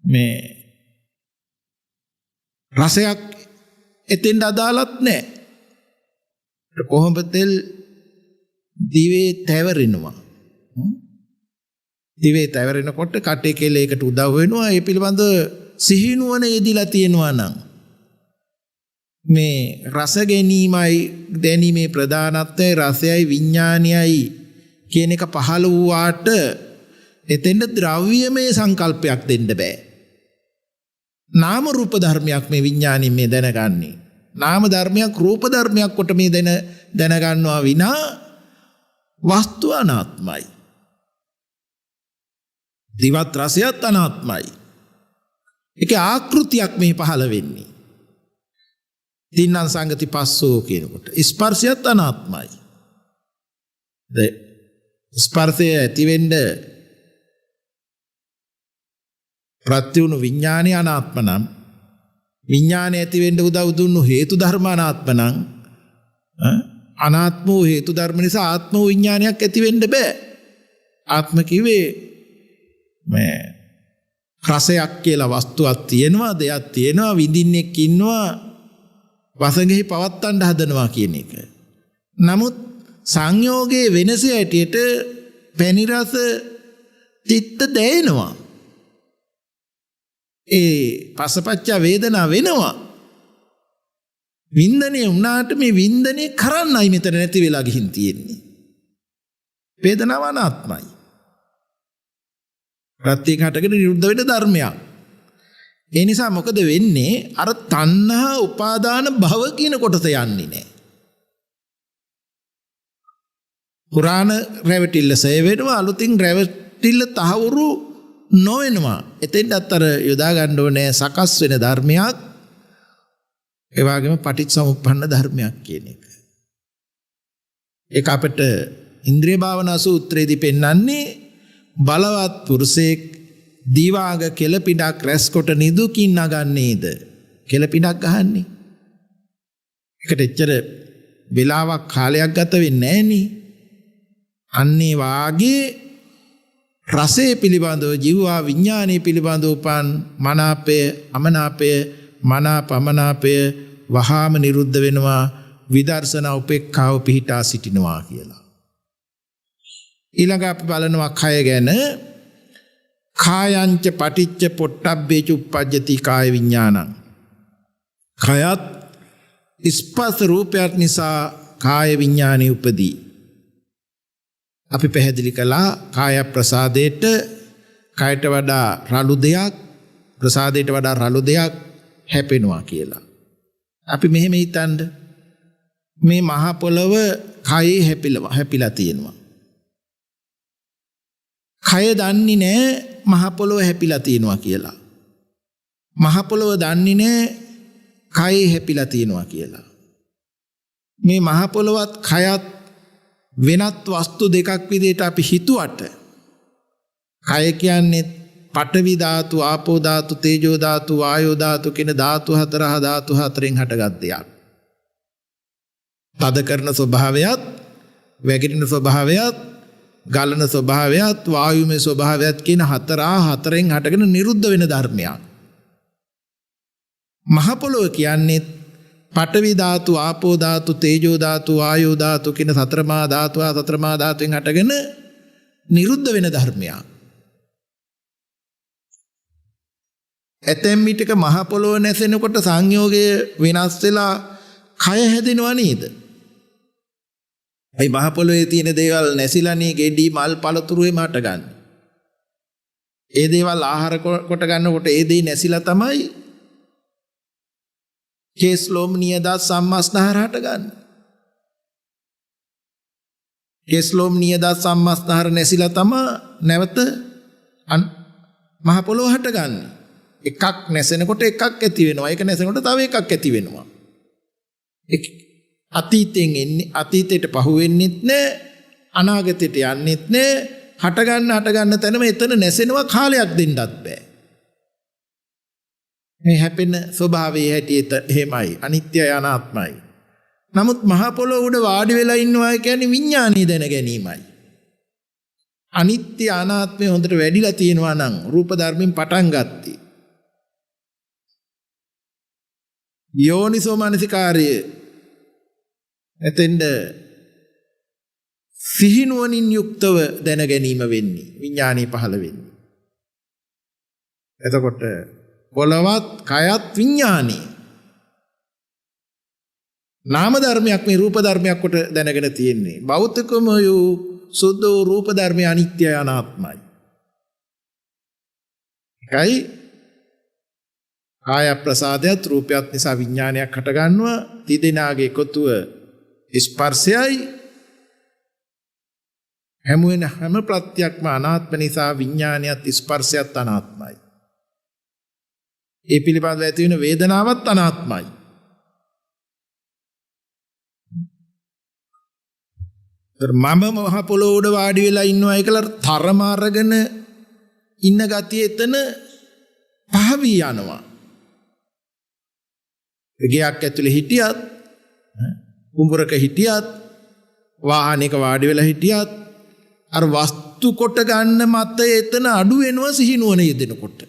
මේ රසයක් එතෙන්ට අදාළත් නැහැ. කොහොඹ තෙල් දිවේ තැවරෙනවා. දිවේ තැවරෙනකොට කටේ කෙලයකට උදව් වෙනවා. ඒ පිළිබඳ සිහිනුවන යෙදිලා තියෙනවා නම් මේ රස ගැනීමයි දැනීමේ ප්‍රධානත්වය රසයයි විඥානයයි කියන එක පහළ වූාට එතෙන්ට ද්‍රව්‍යමය සංකල්පයක් දෙන්න බෑ. නාම රූප ධර්මයක් මේ විඥානින් මේ දැනගන්නේ. නාම ධර්මයක් රූප ධර්මයක් කොට මේ දැනගන්නවා විනා වස්තු අනාත්මයි. දිවත් රසයත් අනාත්මයි. ඒකේ ආකෘතියක් මේ පහළ වෙන්නේ. තින්නම් සංගති පස්සෝ කියනකොට ස්පර්ශයත් අනාත්මයි. ස්පර්ශය ඇතිවෙන්න ප්‍රත්‍යුණු විඥානය අනාත්ම නම් විඥානය ඇතිවෙන්න උදව් දුන්නු හේතු ධර්ම අනාත්ම නම් අනාත්ම වූ හේතු ධර්ම නිසා ආත්ම වූ විඥානයක් ඇති වෙන්න බෑ. ආත්ම කිව්වේ මේ රසයක් කියලා වස්තුවක් තියෙනවා, දෙයක් තියෙනවා, විඳින්නෙක් ඉන්නවා, වසඟෙහි පවත්තන්න හදනවා කියන එක. නමුත් සංයෝගයේ වෙනස ඇටියට පැණි රස තිත්ත දැනෙනවා. ඒ පසපච්ච වේදනා වෙනවා. වින්දනය වුණාට මේ වින්දනය කරන්නයි මෙතන නැති වෙලා ගිහින් තියෙන්නේ. වේදනාව අනාත්මයි. ප්‍රත්‍යයෙන් හටගෙන නිරුද්ධ වෙන ධර්මයක්. ඒ නිසා මොකද වෙන්නේ? අර තණ්හා උපාදාන භව කියන කොටස යන්නේ නැහැ. පුරාණ රැවටිල්ල සය වෙනවා, අලුතින් රැවටිල්ල තහවුරු නොවෙනවා. එතෙන්ටත් අර යොදා ගන්න ඕනේ සකස් වෙන ධර්මයක්, ඒ වගේම පටිච්චසමුප්පන්න ධර්මයක් කියන එක. ඒක අපිට ඉන්ද්‍රිය භාවනා සූත්‍රයේදී පෙන්වන්නේ බලවත් පුරුෂයෙක් දීවාග කෙලපිඩක් රැස්කොට නිදුකින් නගන්නේද කෙලපිඩක් ගහන්නේ. ඒකට එච්චර වෙලාවක් කාලයක් ගත වෙන්නේ නැහනේ. අන්නේ වාගේ රසය පිළිබඳව ජීවා විඥානය පිළිබඳව උපන් මනාපය අමනාපය මනාපමනාපය වහාම නිරුද්ධ වෙනවා, විදර්ශනා උපේක්ඛාව පිහිටා සිටිනවා කියලා. ඊළඟ අපි බලනවා කය ගැන. කායංච පටිච්ච පොට්ටබ්බේච උප්පජ්ජති කාය විඥානං. කයත් ස්පර්ශ රූපයක් නිසා කාය විඥානෙ උපදී. අපි පැහැදිලි කළා කාය ප්‍රසාදයට කයට වඩා රළු දෙයක්, ප්‍රසාදයට වඩා රළු දෙයක් හැපෙනවා කියලා. අපි මෙහෙම හිතන්න, මේ මහ පොළව කයේ හැපිලා තියෙනවා. කය දන්නේ නැහැ මහ පොළව හැපිලා තියෙනවා කියලා. මහ පොළව දන්නේ නැහැ කයේ හැපිලා තියෙනවා කියලා. මේ මහ පොළවත් කයත් වෙනත් වස්තු දෙකක් විදිහට අපි හිතුවට, කය කියන්නේ පඨවි ධාතු, ආපෝ ධාතු, තේජෝ ධාතු, වායෝ ධාතු කියන ධාතු හතරෙන් හටගත් දෙයක්. තද කරන ස්වභාවයත්, වැగిරෙන ස්වභාවයත්, ගලන ස්වභාවයත්, වායුමය ස්වභාවයත් කියන හතරෙන් හටගෙන නිරුද්ධ වෙන ධර්මයක්. මහ පොළොව කියන්නේ පඨවි ධාතු, ආපෝ ධාතු, තේජෝ ධාතු, වායෝ ධාතු කියන සතරමා ධාතුවෙන් හටගෙන නිරුද්ධ වෙන ධර්මයක්. ඇතැම් විටක මහ පොළොව නැසෙනකොට සංයෝගය වෙනස් වෙලා කය හැදෙනවා නේද? ඒ මහ පොළොවේ තියෙන දේවල් නැසිලානේ ගෙඩි මල් පළතුරු එම හටගන්නේ. ඒ දේවල් ආහාර කොට ගන්නකොට ඒ දේ නැසිලා තමයි කේස් ලෝම නියදත් සම්මස්නහර හටගන්නේ. කේස් ලෝම නියදත් සම්මස්නහර නැසිලා තමයි නැවත මහ පොළොව හටගන්නේ. එකක් නැසෙනකොට එකක් ඇති වෙනවා. ඒක නැසෙනකොට තව එකක් ඇති වෙනවා. අතීතයෙන් එන්නේ අතීතයට පහු වෙන්නෙත් නෑ, අනාගතයට යන්නෙත් නෑ. හටගන්න තැනම එතන නැසෙනවා, කාලයක් දෙන්නත් බෑ. මේ හැපෙන ස්වභාවයේ හැටියට එහෙමයි. අනිත්‍යයි අනාත්මයි. නමුත් මහ පොළොව උඩ වාඩි වෙලා ඉන්නවා කියන්නේ විඥානීය දැන ගැනීමයි. අනිත්‍ය අනාත්මය හොඳට වැඩිලා තියෙනවා නම් රූප ධර්මෙන් පටන් ගත්තී. යෝනිසෝ මනසිකාර්ය එතෙන්ද සිහිනුවණින් යුක්තව දැන ගැනීම වෙන්නේ, විඥානීය පහළ වෙන්නේ. එතකොට පොළවත් කයත් විඥානීය නාම ධර්මයක් මේ රූප ධර්මයක් කොට දැනගෙන තියෙන්නේ. භෞතිකම වූ සුද්ධ වූ රූප ධර්මය අනිත්‍යයි අනාත්මයි. ඒකයි කාය ප්‍රසාදයට රූපයත් නිසා විඥානයක් හට ගන්නවා. තිදෙනාගේ එකතුව ස්පර්ශයයි. හැම ප්‍රත්‍යක්ම අනාත්ම නිසා විඥානයත් ස්පර්ශයත් අනාත්මයි. ඒ පිළිබඳව ඇති වෙන වේදනාවත් අනාත්මයි. මම මහ පොළොව උඩ වාඩි වෙලා ඉන්නවා කියලා තරම අරගෙන ඉන්න ගතිය එතන පහවි යනවා. ගෙයක් ඇතුලේ හිටියත්, කුඹරක හිටියත්, වාහනයක වාඩි වෙලා හිටියත් අර වස්තු කොට ගන්න මත එතන අඩු වෙනවා සිහිනුවන යෙදෙනකොට.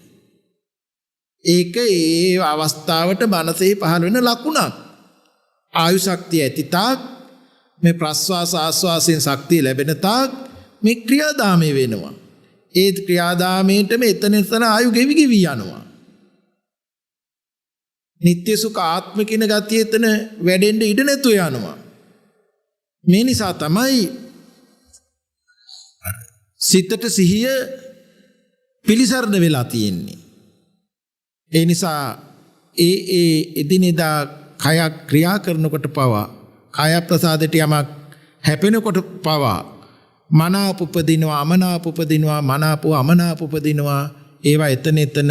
ඒක ඒ අවස්ථාවට මනසේ පහළ වෙන ලකුණක්. ආයු ශක්තිය ඇති තාක්, මේ ප්‍රස්වාස ආස්වාසයෙන් ශක්තිය ලැබෙන තාක් මේ ක්‍රියාදාමය වෙනවා. ඒ ක්‍රියාදාමයේට මෙතන ආයු ගෙවි ගෙවි යනවා. නිත්‍ය සුඛ ආත්ම කින ගතිය එතන වැඩෙන්න ඉඩ නැතුව යනවා. මේ නිසා තමයි සිතට සිහිය පිලිසරණ වෙලා තියෙන්නේ. ඒ නිසා ඒ එදිනෙදා කය ක්‍රියා කරනකොට පවා, කාය ප්‍රසාදයට යමක් හැපෙනකොට පවා මනාප උපදිනවා, අමනාප උපදිනවා, මනාප අමනාප උපදිනවා. ඒවා එතන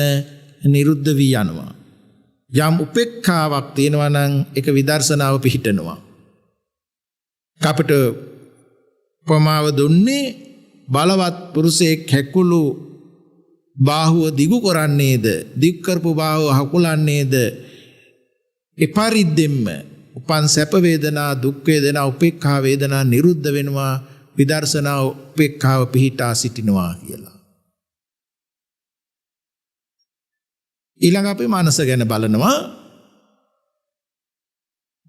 නිරුද්ධ වී යනවා. යම් උපේක්ඛාවක් තියෙනවා නම් ඒක විදර්ශනාව පිහිටනවා. අපට ප්‍රමාව දුන්නේ බලවත් පුරුෂයෙක් හැකුළු බාහුව දිගු කරන්නේද, දික් කරපු බාහුව හකුලන්නේද එපරිද්දෙම්ම උපන් සැප වේදනා, දුක් වේදනා, උපේක්ඛා වේදනා නිරුද්ධ වෙනවා, විදර්ශනා උපේක්ඛාව පිහිටා සිටිනවා කියලා. ඊළඟ අපි මනස ගැන බලනවා.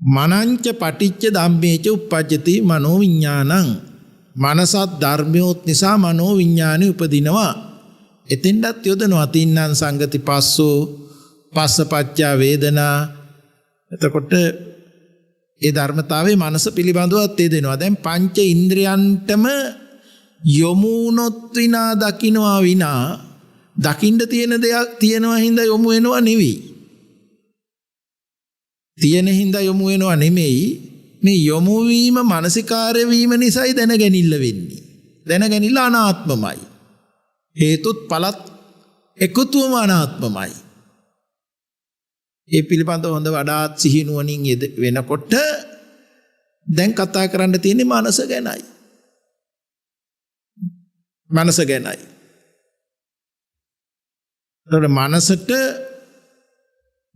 මනංච පටිච්ච ධම්මේච උප්පජ්ජති මනෝ විඥානං. මනසත් ධර්මයොත් නිසා මනෝ විඥානෙ උපදිනවා. එතෙන්ටත් යොදනවා තින්නම් සංගති පස්සෝ, පස්සපච්චා වේදනා. එතකොට ඒ ධර්මතාවයේ මනස පිළිබඳවත් දෙනවා. දැන් පංච ඉන්ද්‍රයන්ටම යොමුනොත් විනා දකින්නවා විනා දකින්න තියෙන දෙයක් තියෙනවා හින්දා යොමු වෙනවා නෙවෙයි. තියෙන හින්දා යොමු වෙනවා නෙමෙයි. මේ යොමු වීම මානසිකාර්ය වීම නිසායි දැනගැනිල්ල වෙන්නේ. දැනගැනිල්ල අනාත්මමයි. හේතුත් පලත් එකතුවම අනාත්මමයි. ඒ පිළිබඳව හොඳ වඩාත් සිහිනුවණින් වෙනකොට දැන් කතා කරන්න තියෙන්නේ මනස ගැනයි. මනස ගැනයි. මනසට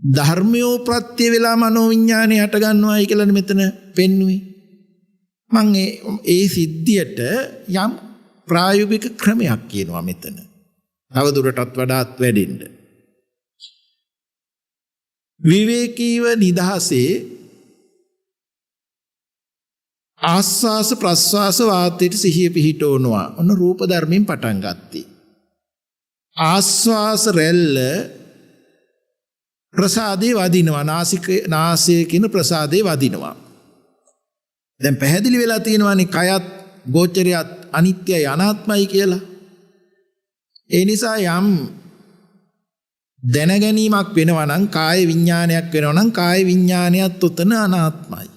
ධර්මයෝ ප්‍රත්‍ය වෙලා මනෝවිඤ්ඤාණය හට ගන්නවායි කියලා මෙතන පෙන්වුවේ. මම ඒ සිද්ධියට යම් ප්‍රායෝගික ක්‍රමයක් කියනවා මෙතන. තවදුරටත් වඩාත් වැඩෙන්න. විවේකීව නිදහසේ ආස්වාස ප්‍රස්වාස වාතයට සිහිය පිහිටවනවා. ඔන්න රූප ධර්මයෙන් පටන් ගත්තී. ආස්වාස රැල්ල ප්‍රසාදේ වදිනවා. නාසය කියන ප්‍රසාදේ වදිනවා. දැන් පැහැදිලි වෙලා තියෙනවානේ කයත් ගෝචරයත් අනිත්‍යයි අනාත්මයි කියලා. ඒ නිසා යම් දැනගැනීමක් වෙනවා නම්, කාය විඥානයක් වෙනවා නම්, කාය විඥානයත් උතන අනාත්මයි.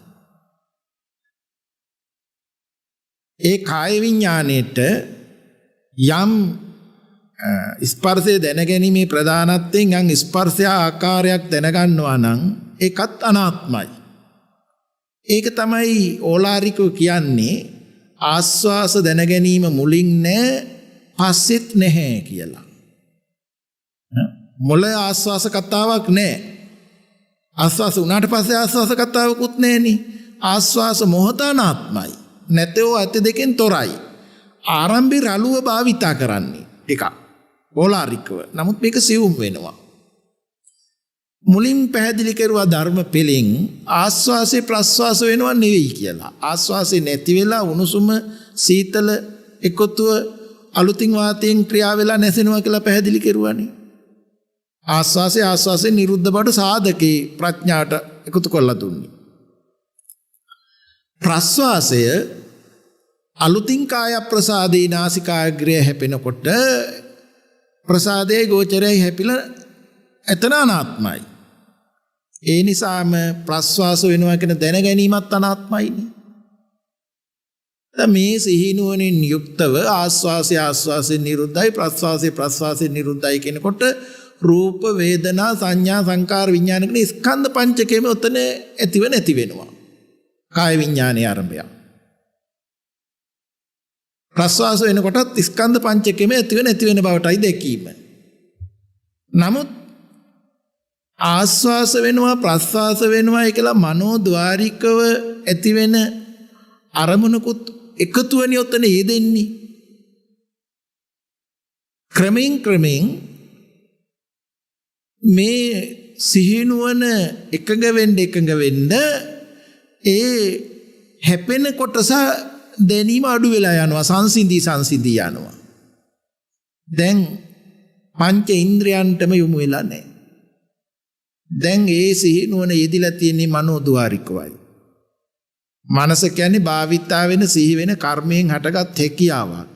ඒ කාය විඥාණයට යම් ස්පර්ශය දැනගැනීමේ ප්‍රධානත්වයෙන් යම් ස්පර්ශය ආකාරයක් දැනගන්නවා නම් ඒකත් අනාත්මයි. ඒක තමයි ඕලාරිකව කියන්නේ ආස්වාස දැනගැනීම මුලින් නෑ පස්සෙත් නැහැ කියලා. මුල ආස්වාස කතාවක් නෑ. ආස්වාස උනාට පස්සේ ආස්වාස කතාවකුත් නෑනේ. ආස්වාස මොහොත අනාත්මයි. නැතෝ ඇත දෙකෙන් තොරයි. ආරම්භේ රළුව භාවිතා කරන්නේ ටිකක් ඕලාරිකව. නමුත් මේක සියුම් වෙනවා. මුලින් පැහැදිලි කරුවා ධර්ම පෙළෙන් ආස්වාසේ ප්‍රස්වාස වෙනවා නෙවෙයි කියලා. ආස්වාසේ නැති වෙලා උණුසුම සීතල එකතුව අලුතින් වාතයෙන් ක්‍රියා වෙලා නැසෙනවා කියලා පැහැදිලි කරුවානේ. ආස්වාසේ නිරුද්ධ බවට සාධකේ ප්‍රඥාට එකතු කරලා දුන්නේ. ප්‍රස්වාසය අලුතින් කාය ප්‍රසාදේ නාසිකාග්‍රය හැපෙනකොට ප්‍රසාදයේ ගෝචරය හැපිලා එතන අනාත්මයි. ඒ නිසාම ප්‍රස්වාස වෙනවා කියන දැන ගැනීමත් අනාත්මයිනේ. මේ සිහිනුවණින් යුක්තව ආස්වාසය නිරුද්ධයි ප්‍රස්වාසය නිරුද්ධයි කියනකොට රූප වේදනා සංඥා සංකාර විඥාන කියන ස්කන්ධ පංචකයම උතන ඇතිව නැති වෙනවා. කාය විඥානයේ ආරම්භය. ප්‍රස්වාස වෙනකොටත් ස්කන්ධ පංචකයම ඇතිව නැති වෙන බවටයි දැකීම. නමුත් ආස්වාස වෙනවා ප්‍රස්වාස වෙනවා කියලා මනෝද්වාරිකව ඇතිවෙන අරමුණකුත් එකතුවනේ උතන යෙදෙන්නේ. ක්‍රමෙන් මේ සිහිනුවන එකඟ වෙන්න ඒ හැපෙන කොටස දැනීම අඩු වෙලා යනවා. සංසිඳී යනවා. දැන් පංච ඉන්ද්‍රයන්ටම යොමු වෙලා නැහැ. දැන් ඒ සිහිනුවන යෙදිලා තියෙන්නේ මනෝද්වාරිකවයි. මනස කියන්නේ භාවිතා වෙන සිහි වෙන කර්මයෙන් හටගත් හැකියාවක්.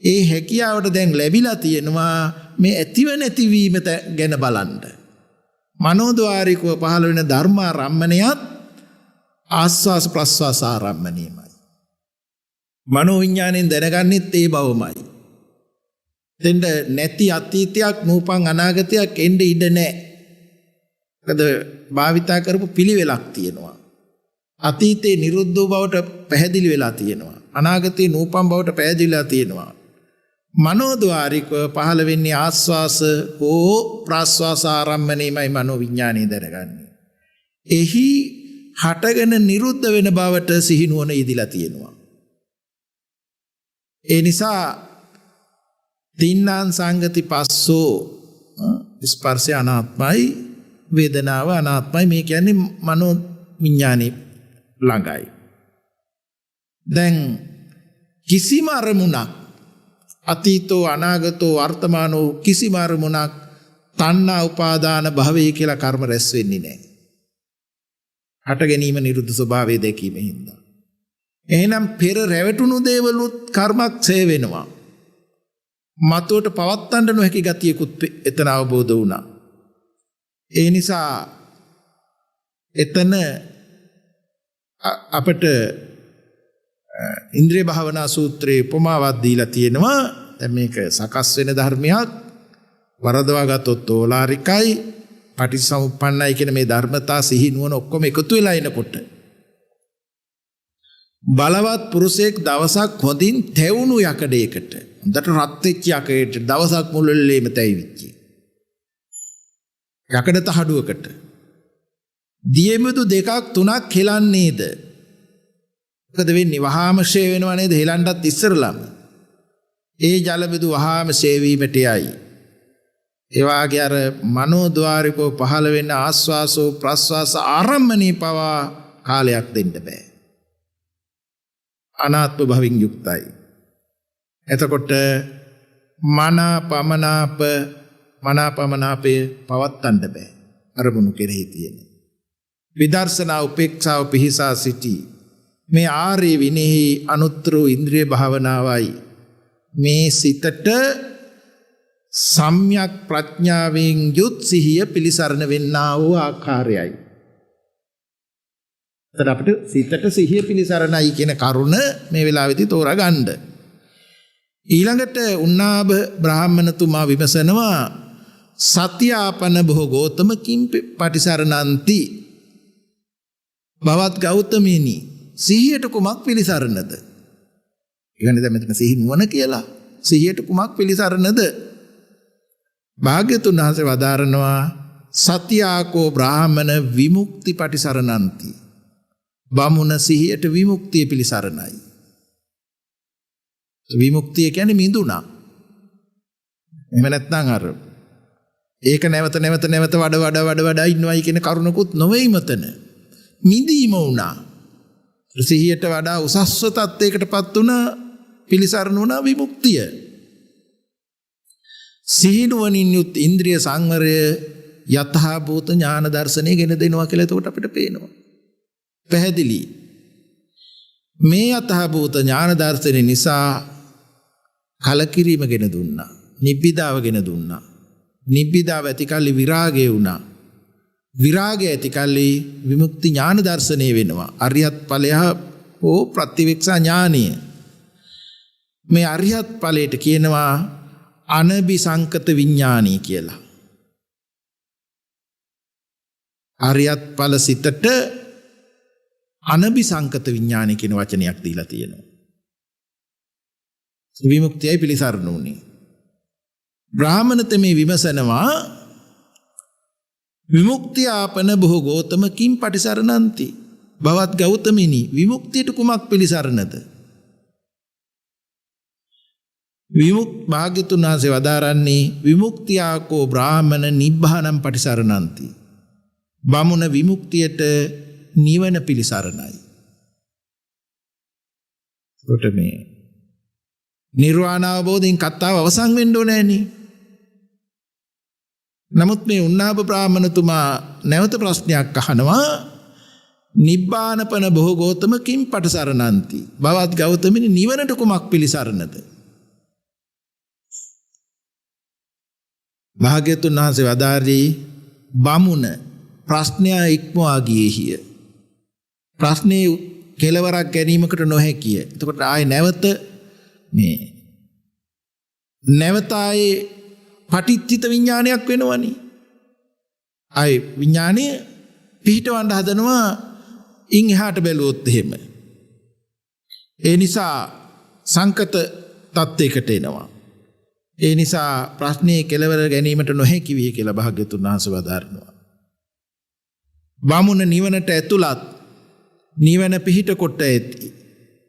ඒ හැකියාවට දැන් ලැබිලා තියෙනවා මේ ඇතිව නැතිවීම ගැන බලන්න. මනෝද්වාරිකව පහළ වෙන ධර්මාරම්මණයත් ආස්වාස ප්‍රස්වාස ආරම්මණයමයි. මනෝ විඥාණයෙන් දැනගන්නෙත් ඒ බවමයි. දෙන්න නැති අතීතයක් නූපන් අනාගතයක් එන්නේ ඉඩ නැහැ. මොකද භාවිතා කරපු පිළිවෙලක් තියෙනවා. අතීතේ නිරුද්ධ වූ බවට පැහැදිලි වෙලා තියෙනවා. අනාගතේ නූපන් බවට පැහැදිලිලා තියෙනවා. මනෝද්වාරිකව පහළ වෙන්නේ ආස්වාස හෝ ප්‍රාස්වාස ආරම්මණයමයි මනෝ විඥාණය දැනගන්නේ. එහි හටගෙන නිරුද්ධ වෙන බවට සිහිනුවන ඉදිලා තියෙනවා. ඒ නිසා තින්නාන් සංගති පස්සෝ ස්පර්ශය අනාත්මයි වේදනාව අනාත්මයි මේ කියන්නේ මනෝ විඥානේ ළඟයි. දැන් කිසිම අරමුණක් අතීතෝ අනාගතෝ වර්තමානෝ කිසිම අරමුණක් තණ්හා උපාදාන භවය කියලා කර්ම රැස් වෙන්නේ නැහැ. හට ගැනීම නිරුද්ධ ස්වභාවය දැකීමෙන් හින්දා. එහෙනම් පෙර රැවටුණු දේවලුත් කර්මක් ඡේ වෙනවා. මතුවට පවත්තන්න නොහැකි ගතියකුත් එතන අවබෝධ වුණා. ඒ නිසා එතන අපට ඉන්ද්‍රිය භාවනා සූත්‍රයේ උපමාවක් දීලා තියෙනවා. දැන් මේක සකස් වෙන ධර්මයක් වරදවා ගත්තොත් ඕලාරිකයි පටිච්චසමුප්පන්නයි කියන මේ ධර්මතා සිහි නුවණ ඔක්කොම එකතු වෙලා එනකොට බලවත් පුරුෂයෙක් දවසක් හොඳින් තැවුණු යකඩයකට හොඳට රත් වෙච්ච යකඩයකට දවසක් මුළුල්ලේම තැවිච්ච යකඩ තහඩුවකට දියෙමුදු දෙකක් තුනක් හෙලන්නේද? මොකද වෙන්නේ? වහාම ෂේ වෙනව නේද? හෙලන්නත් ඉස්සරලම ඒ ජලබිදු වහාම ෂේ වීමට යයි. ඒ වාගේ අර මනෝද්වාරිකව පහළ වෙන ආස්වාසෝ ප්‍රස්වාස ආරම්මණී පවා කාලයක් දෙන්න බෑ. අනාත්ම භවින් යුක්තයි. එතකොට මනාපමනාපේ පවත්තන්න බෑ. අරමුණු කෙරෙහි තියෙන විදර්ශනා උපේක්ෂාව පිහිසා සිටි මේ ආර්ය විනෙහි අනුත්තර ඉන්ද්‍රිය භාවනාවයි මේ සිතට සම්‍යක් ප්‍රඥාවෙන් යුත් සිහිය පිලිසරණ වෙන්නා වූ ආකාරයයි. එතන අපිට සිතට සිහිය පිලිසරණයි කියන කරුණ මේ වෙලාවේදී තෝරා ගන්න. ඊළඟට උන්නාභ බ්‍රාහ්මණතුමා විමසනවා සත්‍යාපන භෝගෝතම කිම් පටිසරණන්ති බවත් ගෞතමීනි සිහියට කුමක් පිළිසරණද? කියන්නේ දැන් මෙතන සිහි නුවණ කියලා. සිහියට කුමක් පිළිසරණද? භාග්‍යතුන් වහන්සේ වදාරනවා සත්‍යාකෝ බ්‍රාහ්මණ විමුක්ති පටිසරණන්ති. බමුණ සිහියට විමුක්තිය පිළිසරණයි. විමුක්තිය කියන්නේ මිදුණා. එහෙම නැත්නම් අර ඒක නැවත වඩා ඉන්නවයි කියන කරුණකුත් නොවේයි මතන. මිදීම වුණා. සිහියට වඩා උසස්ව තත්ත්වයකටපත් වුණ පිළිසරණ වුණා විමුක්තිය. සිහිනුවණින් යුත් ඉන්ද්‍රිය සංවරය යතහා භූත ඥාන දර්ශනය ගෙන දෙනවා කියලා එතකොට අපිට පේනවා. පැහැදිලි. මේ යතහා භූත ඥාන දර්ශනය නිසා කලකිරීම ගෙන දුන්නා. නිබ්බිදාව ගෙන දුන්නා. නිබ්බිදාව ඇති කල්ලි විරාගය වුණා. විරාගය ඇති කල්ලි විමුක්ති ඥාන දර්ශනය වෙනවා. අරියත් ඵලය හෝ ප්‍රතිවික්ෂා ඥානීය. මේ අරියත් ඵලයට කියනවා අනபிසංකත විඥානී කියලා. අරියත් ඵල සිතට අනபிසංකත විඥානී කියන වචනයක් දීලා තියෙනවා. විමුක්තියයි පිළිසරණ උනේ. බ්‍රාහ්මණතමේ විමසනවා විමුක්තිය ආපන භෝගෝතම කිම් පටිසරණන්ති බවත් ගෞතමිනි විමුක්තියට කුමක් පිළිසරණද? භාග්‍යතුන් වහන්සේ වදාරන්නේ විමුක්තියාකෝ බ්‍රාහ්මණ නිබ්බානම් පටිසරණන්ති. බමුණ විමුක්තියට නිවන පිළිසරණයි. කොට මේ නිර්වාණ අවබෝධයෙන් කතාව අවසන් වෙන්න ඕනේ නේ. නමුත් මේ උන්නාභ බ්‍රාහ්මණතුමා නැවත ප්‍රශ්නයක් අහනවා නිබ්බානපන භෝගෝතම කිම් පටිසරණන්ති බවත් ගෞතමිනි නිවනට කුමක් පිළිසරණද? භාග්‍යතුන් වහන්සේ වදාරී බමුණ ප්‍රශ්නය ඉක්මවා ගියේහිය. ප්‍රශ්නේ කෙලවරක් ගැනීමකට නොහැකිය. එතකොට ආයේ නැවත ආයේ පටිච්චිත විඥානයක් වෙනවනේ. ආයේ විඥානය පිහිටවන්න හදනවා ඉන් එහාට බැලුවොත් එහෙම. ඒ නිසා සංකත තත්ත්වයකට එනවා. ඒ නිසා ප්‍රශ්නේ කෙලවර ගැනීමට නොහැකි විය කියලා භාග්‍යතුන් වහන්සේ වදාරනවා. බමුණ නිවනට ඇතුළත් නිවන පිහිට කොට ඇති.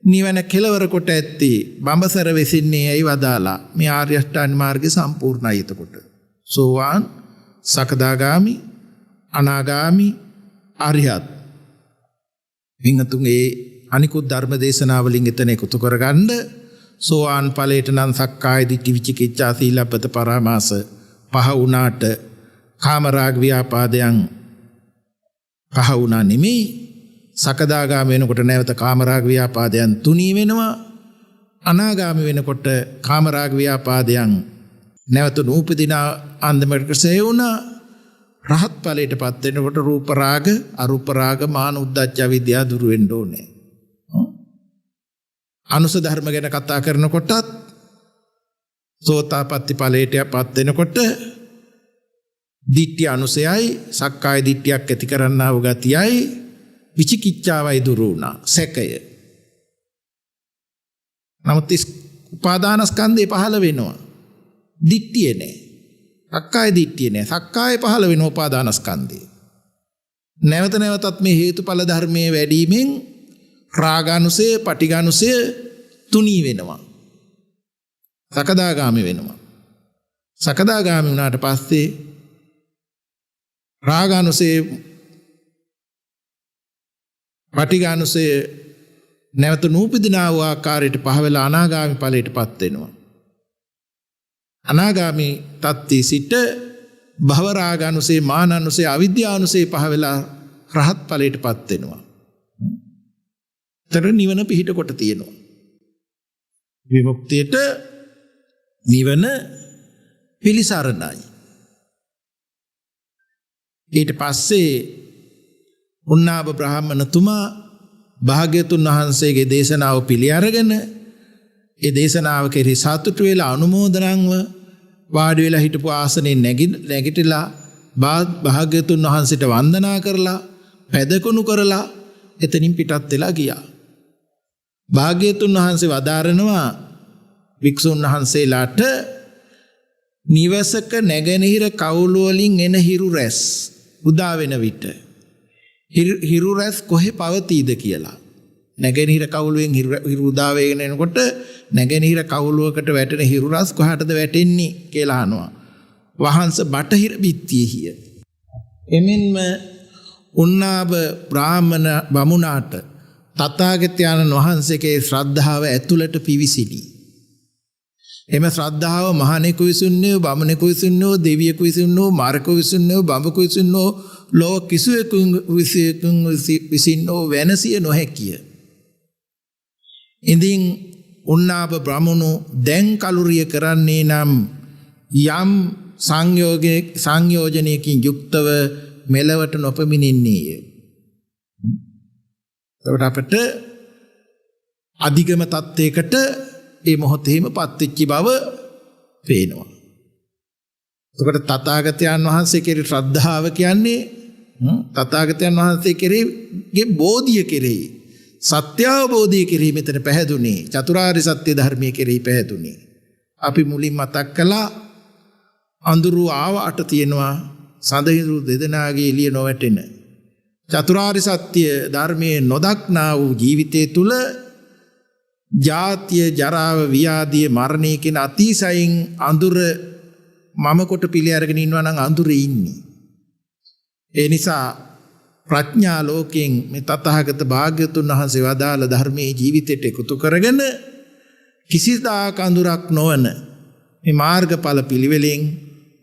නිවන කෙලවර කොට ඇති. බඹසර වෙසින්නේ ඇයි වදාලා මේ ආර්ය අෂ්ටාංග මාර්ගය සම්පූර්ණයි එතකොට. සෝවාන්, සකදාගාමි, අනාගාමි, අරිහත්. වින්තුන්ගේ අනිකුත් ධර්ම දේශනාවලින් එතන එකතු කරගන්න සෝවාන් ඵලයට නම් සක්කාය දිට්ඨි විචිකිච්ඡා සීලබ්බත පරාමාස පහ වුණාට කාමරාග ව්‍යාපාදයන් පහ වුණා නෙමෙයි. සකදාගාමී වෙනකොට නැවත කාමරාග ව්‍යාපාදයන් තුනී වෙනවා. අනාගාමී වෙනකොට කාමරාග ව්‍යාපාදයන් නැවත නූපදින අන්දමකට සේ වුණා. රහත් ඵලයටපත් වෙනකොට රූප රාග, අරූප රාග, මාන උද්දච්ච විද්‍යාව දුරු වෙන්න ඕනේ. අනුස ධර්ම ගැන කතා කරනකොටත් සෝතාපට්ටි ඵලයටපත් වෙනකොට දිට්ඨි අනුසයයි, සක්කාය දිට්ඨියක් ඇති කරන්නා වූ ගතියයි, විචිකිච්ඡාවයි දුරු වුණා. සැකය. නමුත් උපාදානස්කන්ධය පහළ වෙනවා. දිට්ඨිය නෑ. සක්කාය දිට්ඨිය නෑ. සක්කාය පහළ වෙන උපාදානස්කන්ධය. නැවත නැවතත් මේ හේතුඵල ධර්මයේ වැඩිමෙන් රාගානුසය, පටිඝානුසය තුනී වෙනවා. සකදාගාමී වෙනවා. සකදාගාමී වුණාට පස්සේ රාගානුසය, පටිඝානුසය නැවත නූපදිනා වූ ආකාරයට පහ වෙලා අනාගාමී ඵලයටපත් වෙනවා. අනාගාමී තත්ත්වයේ සිට භව රාගානුසය, මානානුසය, අවිද්‍යානුසය පහ වෙලා රහත් ඵලයටපත් වෙනවා. තර නිවන පිහිට කොට තියෙනවා. විමුක්තියට නිවන පිළිසරණයි. ඊට පස්සේ උන්නාභ බ්‍රාහ්මණතුමා භාග්‍යතුන් වහන්සේගේ දේශනාව පිළි අරගෙන ඒ දේශනාව කෙරෙහි සතුටු වෙලා අනුමෝදනන්ව වාඩි වෙලා හිටපු ආසනේ නැගිටලා භාග්‍යතුන් වහන්සේට වන්දනා කරලා පැදකුණු කරලා එතනින් පිටත් වෙලා ගියා. භාග්‍යතුන් වහන්සේ වදාරනවා වික්ෂුන් වහන්සේලාට නිවසක නැගෙනහිර කවුළු වලින් එන හිරු රැස් උදා වෙන විට හිරු රැස් කොහේ පවතීද කියලා. නැගෙනහිර කවුළුවෙන් හිරු උදා වෙගෙන එනකොට නැගෙනහිර කවුළුවකට වැටෙන හිරු රැස් කොහටද වැටෙන්නේ කියලා අහනවා. වහන්ස බටහිර බිත්තියෙහිය. එමෙන්ම උන්නාබ බ්‍රාහ්මණ බමුණාට තථාගතයන්න් වහන්සේගේ ශ්‍රද්ධාව ඇතුළට පිවිසිනි. එම ශ්‍රද්ධාව මහණෙකු විසින්නෝ බමුණෙකු විසින්නෝ දෙවියෙකු විසින්නෝ මාරකු විසින්නෝ බඹකු විසින්නෝ ලෝ කිසිවෙකු විසින්නෝ වෙනසිය නොහැකිය. ඉදින් උන්නාබ බ්‍රාහ්මණු දැන් කලුරිය කරන්නේ නම් යම් සංයෝජනයකින් යුක්තව මෙලවට නොපමිණෙන්නේය. එතකොට අපට අධිගම තත්ත්වයකට ඒ මොහොතේම පත්වෙච්ච බව පේනවා. එතකොට තථාගතයන් වහන්සේ කෙරෙහි ශ්‍රද්ධාව කියන්නේ තථාගතයන් වහන්සේ කෙරෙහිගේ බෝධිය කෙරෙහි සත්‍ය අවබෝධය කෙරෙහි මෙතන පැහැදුනේ. චතුරාර්ය සත්‍ය ධර්මයේ කෙරෙහි පැහැදුනේ. අපි මුලින් මතක් කළා අඳුරු ආවට තියෙනවා සඳහිරු දෙදෙනාගේ එළිය නොවැටෙන. චතුරාර්ය සත්‍ය ධර්මයේ නොදක්නා වූ ජීවිතය තුල ජාතිය ජරාව ව්‍යාධිය මරණය කියන අතිශයින් අඳුර මම කොට පිළි අරගෙන ඉන්නවා නම් අඳුරේ ඉන්නේ. ඒ නිසා ප්‍රඥා ලෝකයෙන් මේ තථාගත භාග්‍යතුන් වහන්සේ වදාළ ධර්මයේ ජීවිතයට එකතු කරගෙන කිසිදාක අඳුරක් නොවන මේ මාර්ගඵල පිළිවෙලෙන්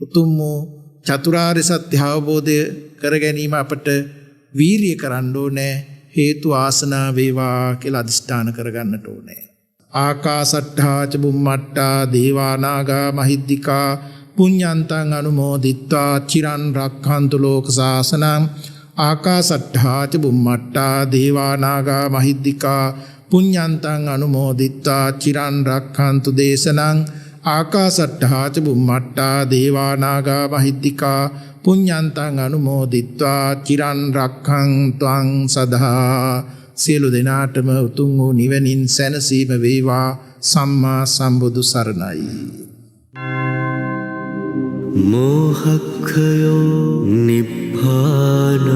උතුම් වූ චතුරාර්ය සත්‍ය අවබෝධය කර ගැනීම අපට වීරිය කරන්න ඕනේ. හේතු ආසනා වේවා කියලා අදිෂ්ඨාන කරගන්නට ඕනේ. ආකාසට්ඨා ච බුම්මට්ඨා දේවා නාග මහිද්దికා පුඤ්ඤන්තං අනුමෝදිත්වා චිරන් රක්ඛන්තු ලෝක සාසනං. ආකාසට්ඨා ච බුම්මට්ඨා දේවා නාග මහිද්దికා පුඤ්ඤන්තං අනුමෝදිත්වා චිරන් රක්ඛන්තු දේශනං. ආකාසට්ඨා ච බුම්මට්ඨා දේවා නාග මහිද්దికා පුඤ්ඤන්තං අනුමෝදිත්වා චිරන් රක්ඛන්තුං සදා. සියලු දෙනාටම උතුම් වූ නිවනින් සැනසීම වේවා. සම්මා සම්බුදු සරණයි. මෝහක්ඛයෝ නිබ්බානං